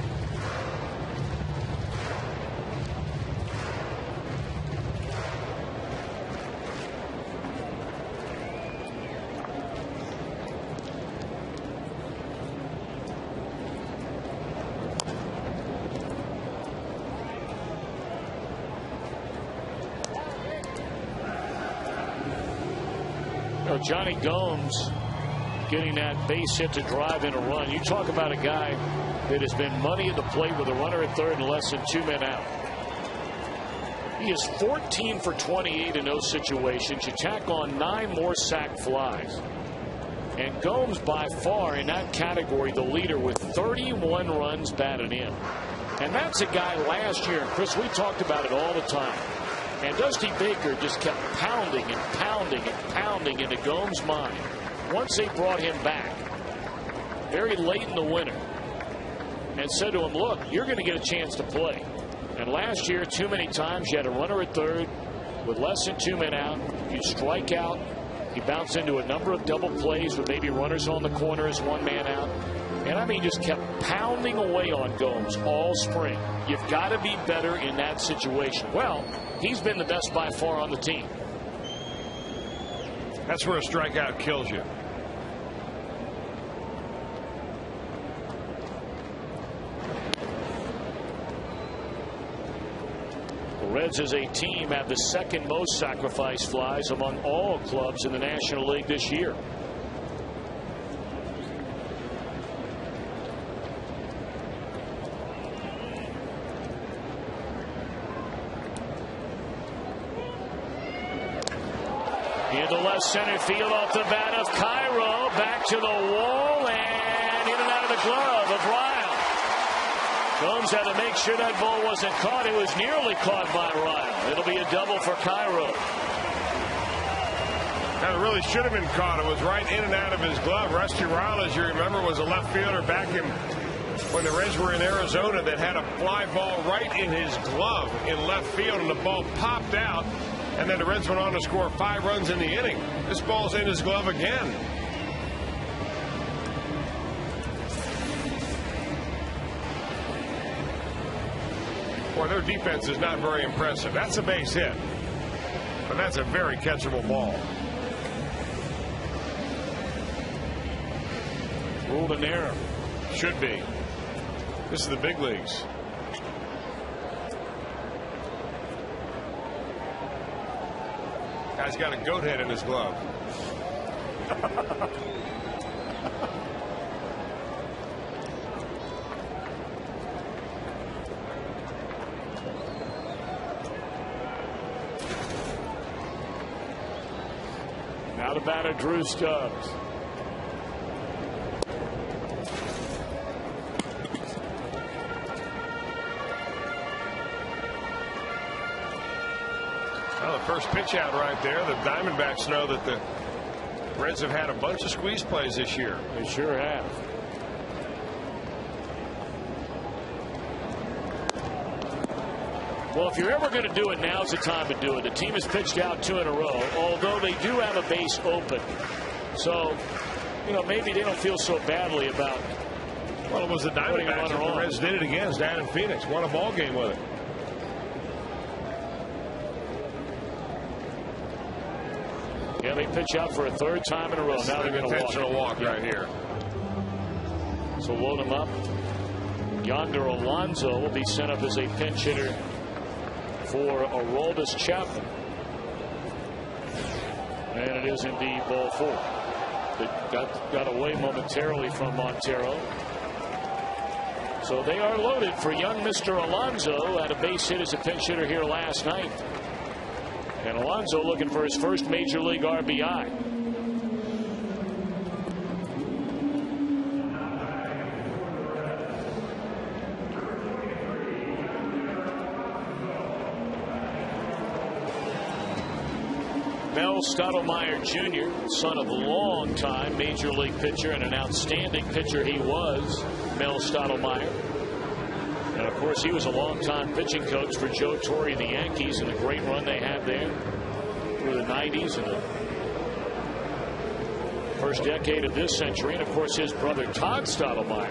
Jonny Gomes getting that base hit to drive in a run. You talk about a guy that has been money at the plate with a runner at third and less than 2 men out. He is 14 for 28 in those situations. You tack on 9 more sac flies. And Gomes by far in that category the leader with 31 runs batted in. And that's a guy last year, and Chris, we talked about it all the time. And Dusty Baker just kept pounding and pounding and pounding into Gomes' mind once they brought him back very late in the winter and said to him, look, you're going to get a chance to play. And last year, too many times you had a runner at third with less than 2 men out. You strike out. He bounced into a number of double plays with maybe runners on the corner as 1 man out. And I mean, just kept pounding away on Gomes all spring. You've got to be better in that situation. Well, he's been the best by far on the team. That's where a strikeout kills you. The Reds as a team have the 2nd most sacrifice flies among all clubs in the National League this year. left center field off the bat of Cairo. Back to the wall and in and out of the glove of Ryle. Gomes had to make sure that ball wasn't caught. It was nearly caught by Ryle. It'll be a double for Cairo. That really should have been caught. It was right in and out of his glove. Rusty Ryle, as you remember, was a left fielder back in when the Reds were in Arizona that had a fly ball right in his glove in left field, and the ball popped out, and then the Reds went on to score 5 runs in the inning. This ball's in his glove again. Boy, their defense is not very impressive. That's a base hit, but that's a very catchable ball. Ruled an error. Should be. This is the big leagues. Guy's got a goat head in his glove. Now the batter, Drew Stubbs. Well, the first pitch out right there. The Diamondbacks know that the Reds have had a bunch of squeeze plays this year. They sure have. Well, if you're ever going to do it, now's the time to do it. The team has pitched out 2 in a row, although they do have a base open. So, you know, maybe they don't feel so badly about. Well, it was the Diamondbacks. The Reds did it again down in Phoenix. Won a ball game with it. Yeah, they pitch out for a 3rd time in a row. Now they're going to walk right here. So load him up. Yonder Alonso will be sent up as a pinch hitter for Aroldis Chapman. And it is indeed ball 4. It got away momentarily from Montero. So they are loaded for young Mr. Alonso. Had a base hit as a pinch hitter here last night. And Alonso looking for his first major league RBI. Mel Stottlemyre Jr., son of a long-time major league pitcher and an outstanding pitcher he was, Mel Stottlemyre. And, of course, he was a long-time pitching coach for Joe Torre and the Yankees, and a great run they had there through the 90s and the first decade of this century. And, of course, his brother Todd Stottlemyre,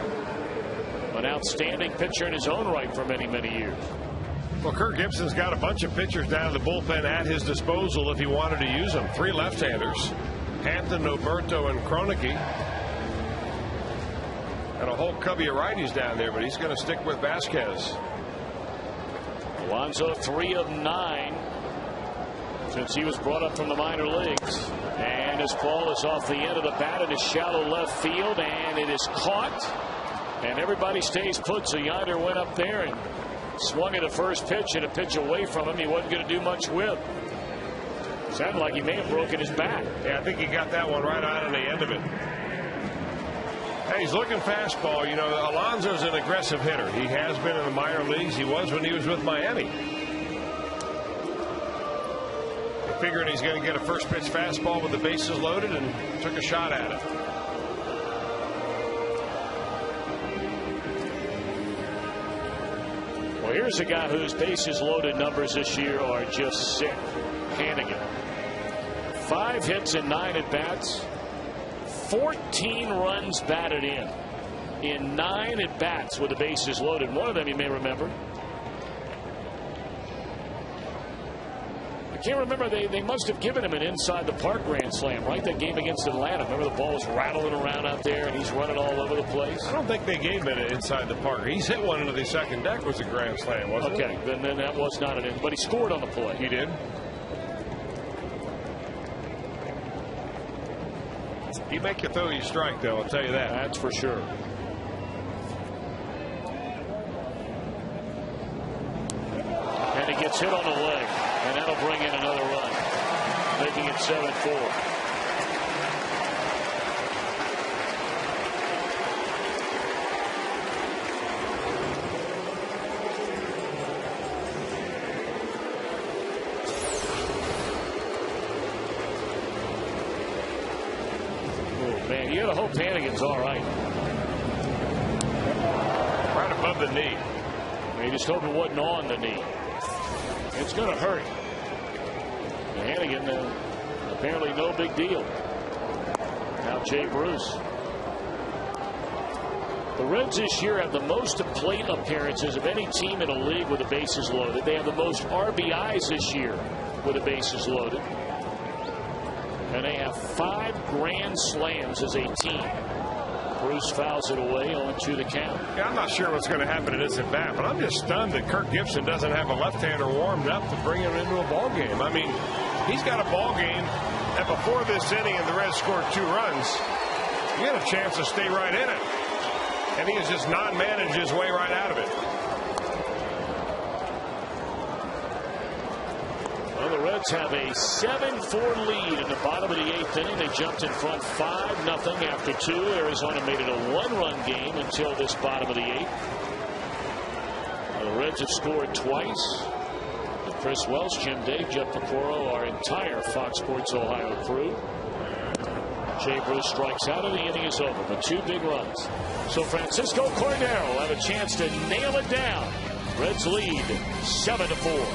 an outstanding pitcher in his own right for many, many years. Well, Kirk Gibson's got a bunch of pitchers down in the bullpen at his disposal if he wanted to use them. 3 left-handers, Hampton, Noberto, and Kroenke. And a whole cubby of righties down there, but he's going to stick with Vasquez. Alonso 3 of 9 since he was brought up from the minor leagues. And his ball is off the end of the bat in his shallow left field, and it is caught. And everybody stays put, so Yonder went up there and swung at a first pitch and a pitch away from him he wasn't going to do much with. Sounded like he may have broken his back. Yeah, I think he got that one right out on the end of it. Hey, he's looking fastball. You know, Alonso's an aggressive hitter. He has been in the minor leagues. He was when he was with Miami. Figuring he's going to get a first pitch fastball with the bases loaded and took a shot at it. Well, here's a guy whose bases loaded numbers this year are just sick. Hannigan. 5 hits and 9 at bats. 14 runs batted in 9 at bats with the bases loaded. One of them you may remember. I can't remember. They must have given him an inside the park grand slam, right? That game against Atlanta. Remember the ball was rattling around out there and he's running all over the place. I don't think they gave him an inside the park. He's hit one into the second deck was a grand slam, wasn't it? Okay, then that was not an in, but he scored on the play. He did. He'd make you throw your strike, though, I'll tell you that. That's for sure. And he gets hit on the leg, and that'll bring in another run, making it 7-4. hope Hannigan's all right. Right above the knee. They just hope it wasn't on the knee. It's going to hurt. Hannigan, apparently no big deal. Now Jay Bruce. The Reds this year have the most plate appearances of any team in a league with the bases loaded. They have the most RBIs this year with the bases loaded. And they have 5 grand slams as a team. Bruce fouls it away, 0-2 the count. Yeah, I'm not sure what's going to happen in this at bat, but I'm just stunned that Kirk Gibson doesn't have a left-hander warmed up to bring him into a ball game. I mean, he's got a ball game that before this inning and the Reds scored 2 runs, he had a chance to stay right in it. And he has just not managed his way right out of it. Well, the Reds have a 7-4 lead in the bottom of the 8th inning. They jumped in front 5-0 after 2. Arizona made it a 1-run game until this bottom of the 8th. The Reds have scored twice. With Chris Welsh, Jim Day, Jeff Pecoro, our entire Fox Sports Ohio crew. Jay Bruce strikes out and the inning is over, but 2 big runs. So Francisco Cordero will have a chance to nail it down. Reds lead 7-4.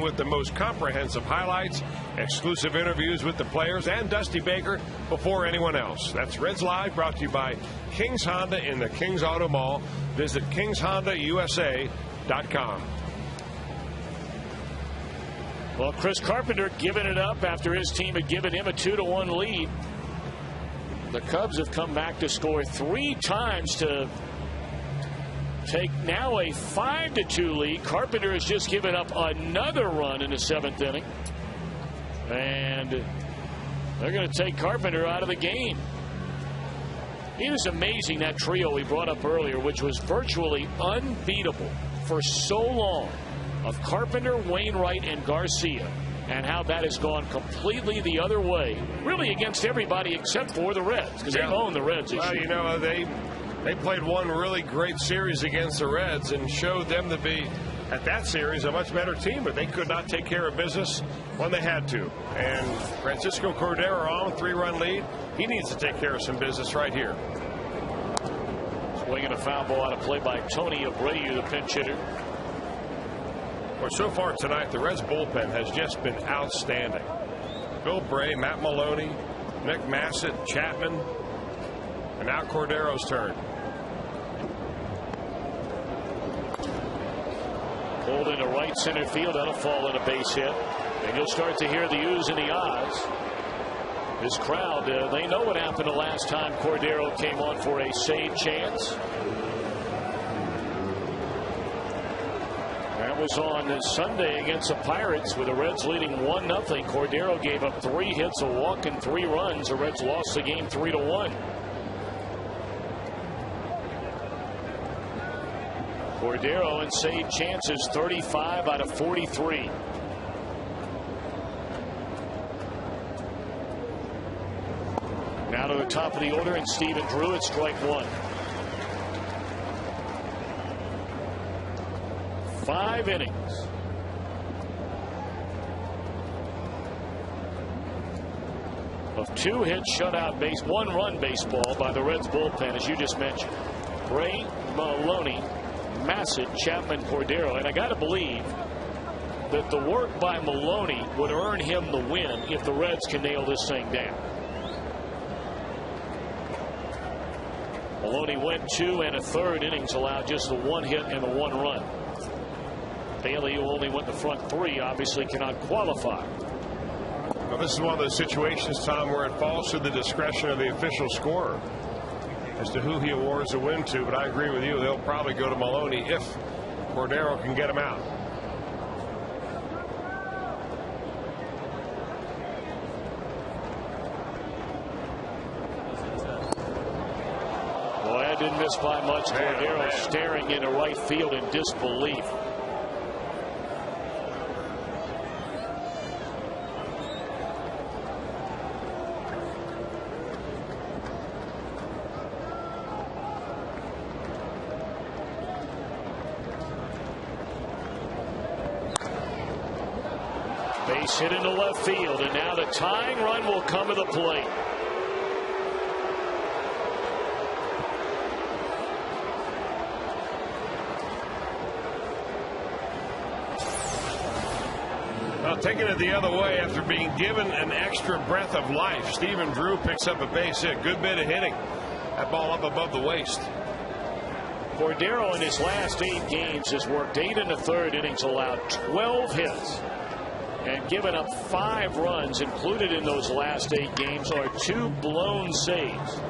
With the most comprehensive highlights, exclusive interviews with the players, and Dusty Baker before anyone else. That's Reds Live, brought to you by Kings Honda in the Kings Auto Mall. Visit KingsHondaUSA.com. Well, Chris Carpenter giving it up after his team had given him a 2-1 lead. The Cubs have come back to score 3 times to take now a 5-2 lead. Carpenter has just given up another run in the 7th inning. And they're going to take Carpenter out of the game. It is amazing, that trio we brought up earlier, which was virtually unbeatable for so long, of Carpenter, Wainwright, and Garcia, and how that has gone completely the other way, really against everybody except for the Reds, because they've owned the Reds this year. You know, they played one really great series against the Reds and showed them to be, at that series, a much better team, but they could not take care of business when they had to. And Francisco Cordero on a 3-run lead. He needs to take care of some business right here. Swinging a foul ball out of play by Tony Abreu, the pinch hitter. Well, so far tonight, the Reds bullpen has just been outstanding. Bill Bray, Matt Maloney, Nick Massett, Chapman, and now Cordero's turn. Pulled into right center field. That'll fall in a base hit. And you'll start to hear the oohs and the ahs. This crowd, they know what happened the last time Cordero came on for a save chance. That was on Sunday against the Pirates with the Reds leading 1-0. Cordero gave up 3 hits, a walk, and 3 runs. The Reds lost the game 3-1. Cordero in save chances 35 out of 43. Now to the top of the order, and Stephen Drew at strike 1. 5 innings. Of 2 hits, shutout base, 1-run baseball by the Reds bullpen, as you just mentioned. Bray, Maloney, Massett, Chapman, Cordero, and I got to believe that the work by Maloney would earn him the win if the Reds can nail this thing down. Maloney went 2 1/3 innings, allowed just the 1 hit and the 1 run. Bailey, who only went the front 3, obviously cannot qualify. Well, this is one of those situations, Tom, where it falls to the discretion of the official scorer as to who he awards a win to, but I agree with you. They'll probably go to Maloney if Cordero can get him out. Boy, I didn't miss by much. Cordero staring into right field in disbelief. Base hit into left field, and now the tying run will come to the plate. Well, taking it the other way after being given an extra breath of life, Stephen Drew picks up a base hit. Good bit of hitting. That ball up above the waist. Cordero in his last 8 games has worked 8 1/3 innings, allowed 12 hits, and given up 5 runs. Included in those last 8 games are 2 blown saves.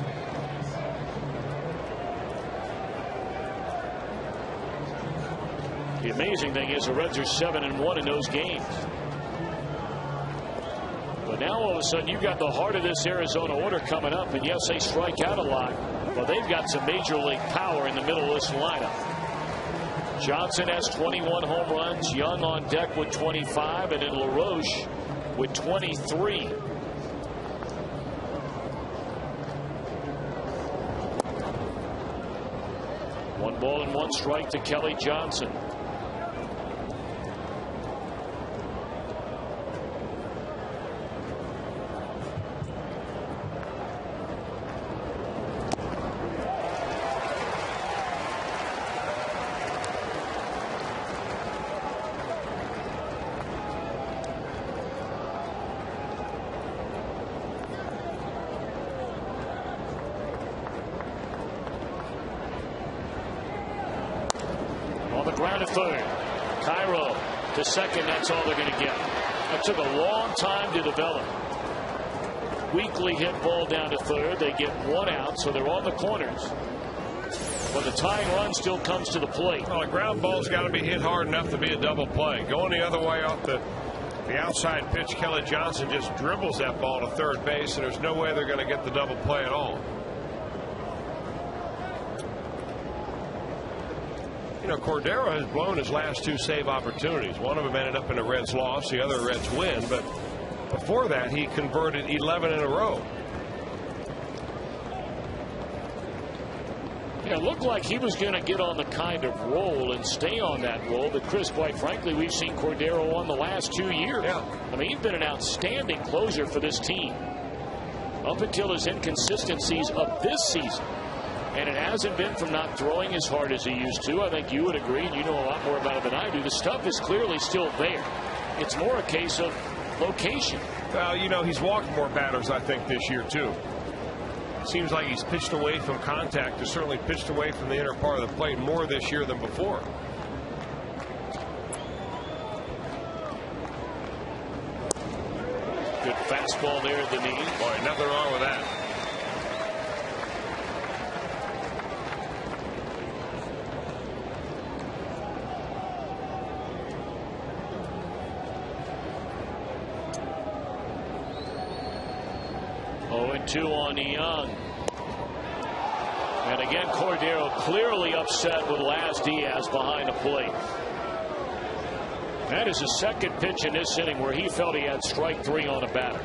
The amazing thing is the Reds are 7-1 in those games. But now all of a sudden you've got the heart of this Arizona order coming up, and yes, they strike out a lot, but they've got some major league power in the middle of this lineup. Johnson has 21 home runs, Young on deck with 25, and then LaRoche with 23. One ball and 1 strike to Kelly Johnson. Ground to third. Cairo to second. That's all they're going to get. That took a long time to develop. Weakly hit ball down to third. They get 1 out, so they're on the corners. But the tying run still comes to the plate. Well, a ground ball's got to be hit hard enough to be a double play. Going the other way off the outside pitch, Kelly Johnson just dribbles that ball to third base, and there's no way they're going to get the double play at all. You know, Cordero has blown his last 2 save opportunities. One of them ended up in a Reds loss, the other Reds win, but before that he converted 11 in a row. Yeah, it looked like he was going to get on the kind of roll and stay on that roll that, Chris, quite frankly, we've seen Cordero on the last 2 years. Yeah. I mean, he's been an outstanding closer for this team up until his inconsistencies of this season. And it hasn't been from not throwing as hard as he used to. I think you would agree, and you know a lot more about it than I do. The stuff is clearly still there. It's more a case of location. Well, you know, he's walked more batters, I think, this year, too. Seems like he's pitched away from contact, or certainly pitched away from the inner part of the plate more this year than before. Good fastball there at the knee. Boy, nothing wrong with that. Two on Young. And again, Cordero clearly upset with Laz Diaz behind the plate. That is the second pitch in this inning where he felt he had strike 3 on a batter.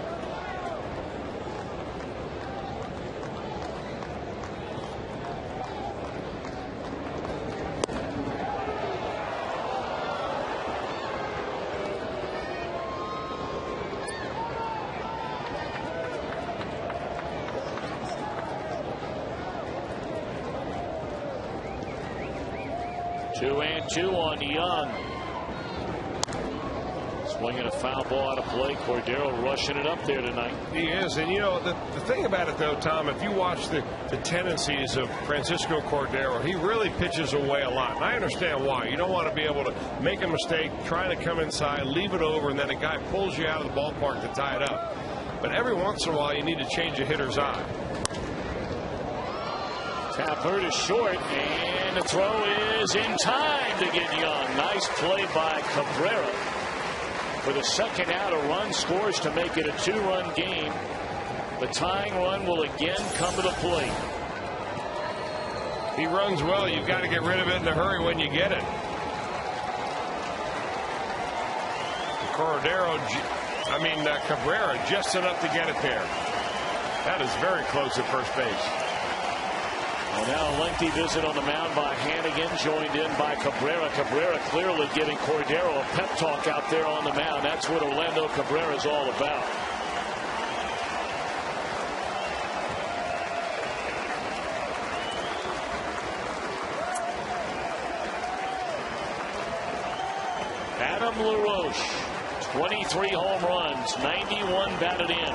Two on Young. Swinging a foul ball out of play. Cordero rushing it up there tonight. He is. And you know, the thing about it, though, Tom, if you watch the tendencies of Francisco Cordero, he really pitches away a lot. And I understand why. You don't want to be able to make a mistake, trying to come inside, leave it over, and then a guy pulls you out of the ballpark to tie it up. But every once in a while, you need to change a hitter's eye. Tapper to short, and the throw is in time to get Young. Nice play by Cabrera. For the second out, a run scores to make it a 2-run game. The tying run will again come to the plate. He runs well. You've got to get rid of it in a hurry when you get it. Cabrera just enough to get it there. That is very close at first base. And now a lengthy visit on the mound by Hannigan, joined in by Cabrera. Cabrera clearly giving Cordero a pep talk out there on the mound. That's what Orlando Cabrera is all about. Adam LaRoche, 23 home runs, 91 batted in.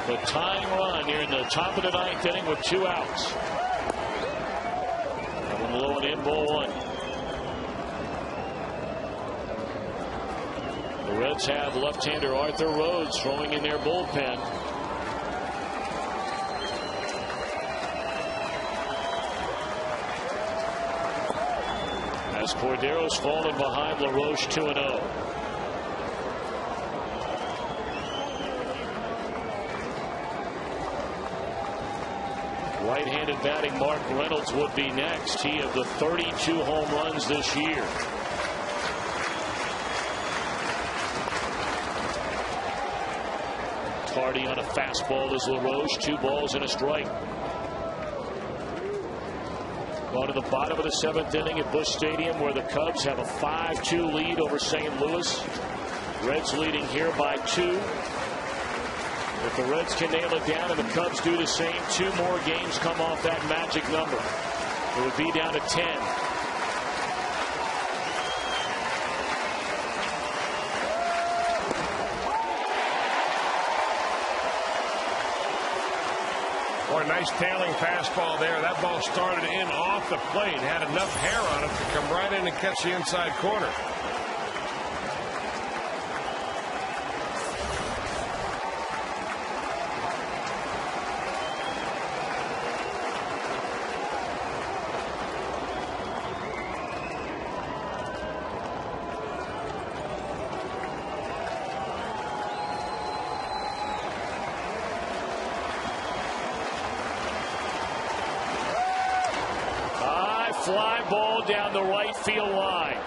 The tying run here in the top of the ninth inning with 2 outs. That one low and in, ball 1. The Reds have left-hander Arthur Rhodes throwing in their bullpen. As Cordero's fallen behind LaRoche 2-0. Right-handed batting Mark Reynolds would be next. He of the 32 home runs this year. Tardy on a fastball is LaRoche. 2 balls and a strike. Going to the bottom of the 7th inning at Busch Stadium, where the Cubs have a 5-2 lead over St. Louis. Reds leading here by 2. If the Reds can nail it down and the Cubs do the same, 2 more games come off that magic number. It would be down to 10. Boy, nice tailing fastball there. That ball started in off the plate. Had enough hair on it to come right in and catch the inside corner. Fly ball down the right field line.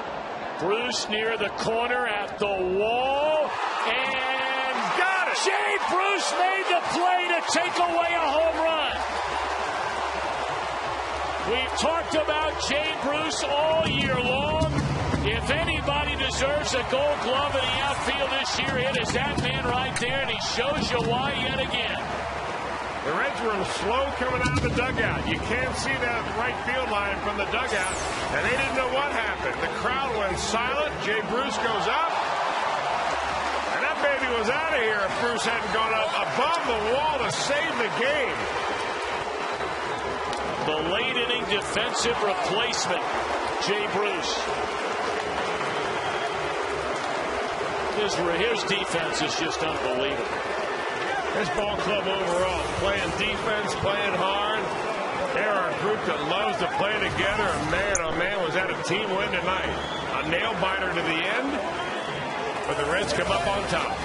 Bruce near the corner at the wall and got it. Jay Bruce made the play to take away a home run. We've talked about Jay Bruce all year long. If anybody deserves a Gold Glove in the outfield this year, it is that man right there, and he shows you why yet again. The Reds were slow coming out of the dugout. You can't see that right field line from the dugout, and they didn't know what happened. The crowd went silent. Jay Bruce goes up, and that baby was out of here if Bruce hadn't gone up above the wall to save the game. The late inning defensive replacement, Jay Bruce. His defense is just unbelievable. This ball club overall, playing defense, playing hard. They're a group that loves to play together. And man, oh man, was that a team win tonight. A nail biter to the end, but the Reds come up on top.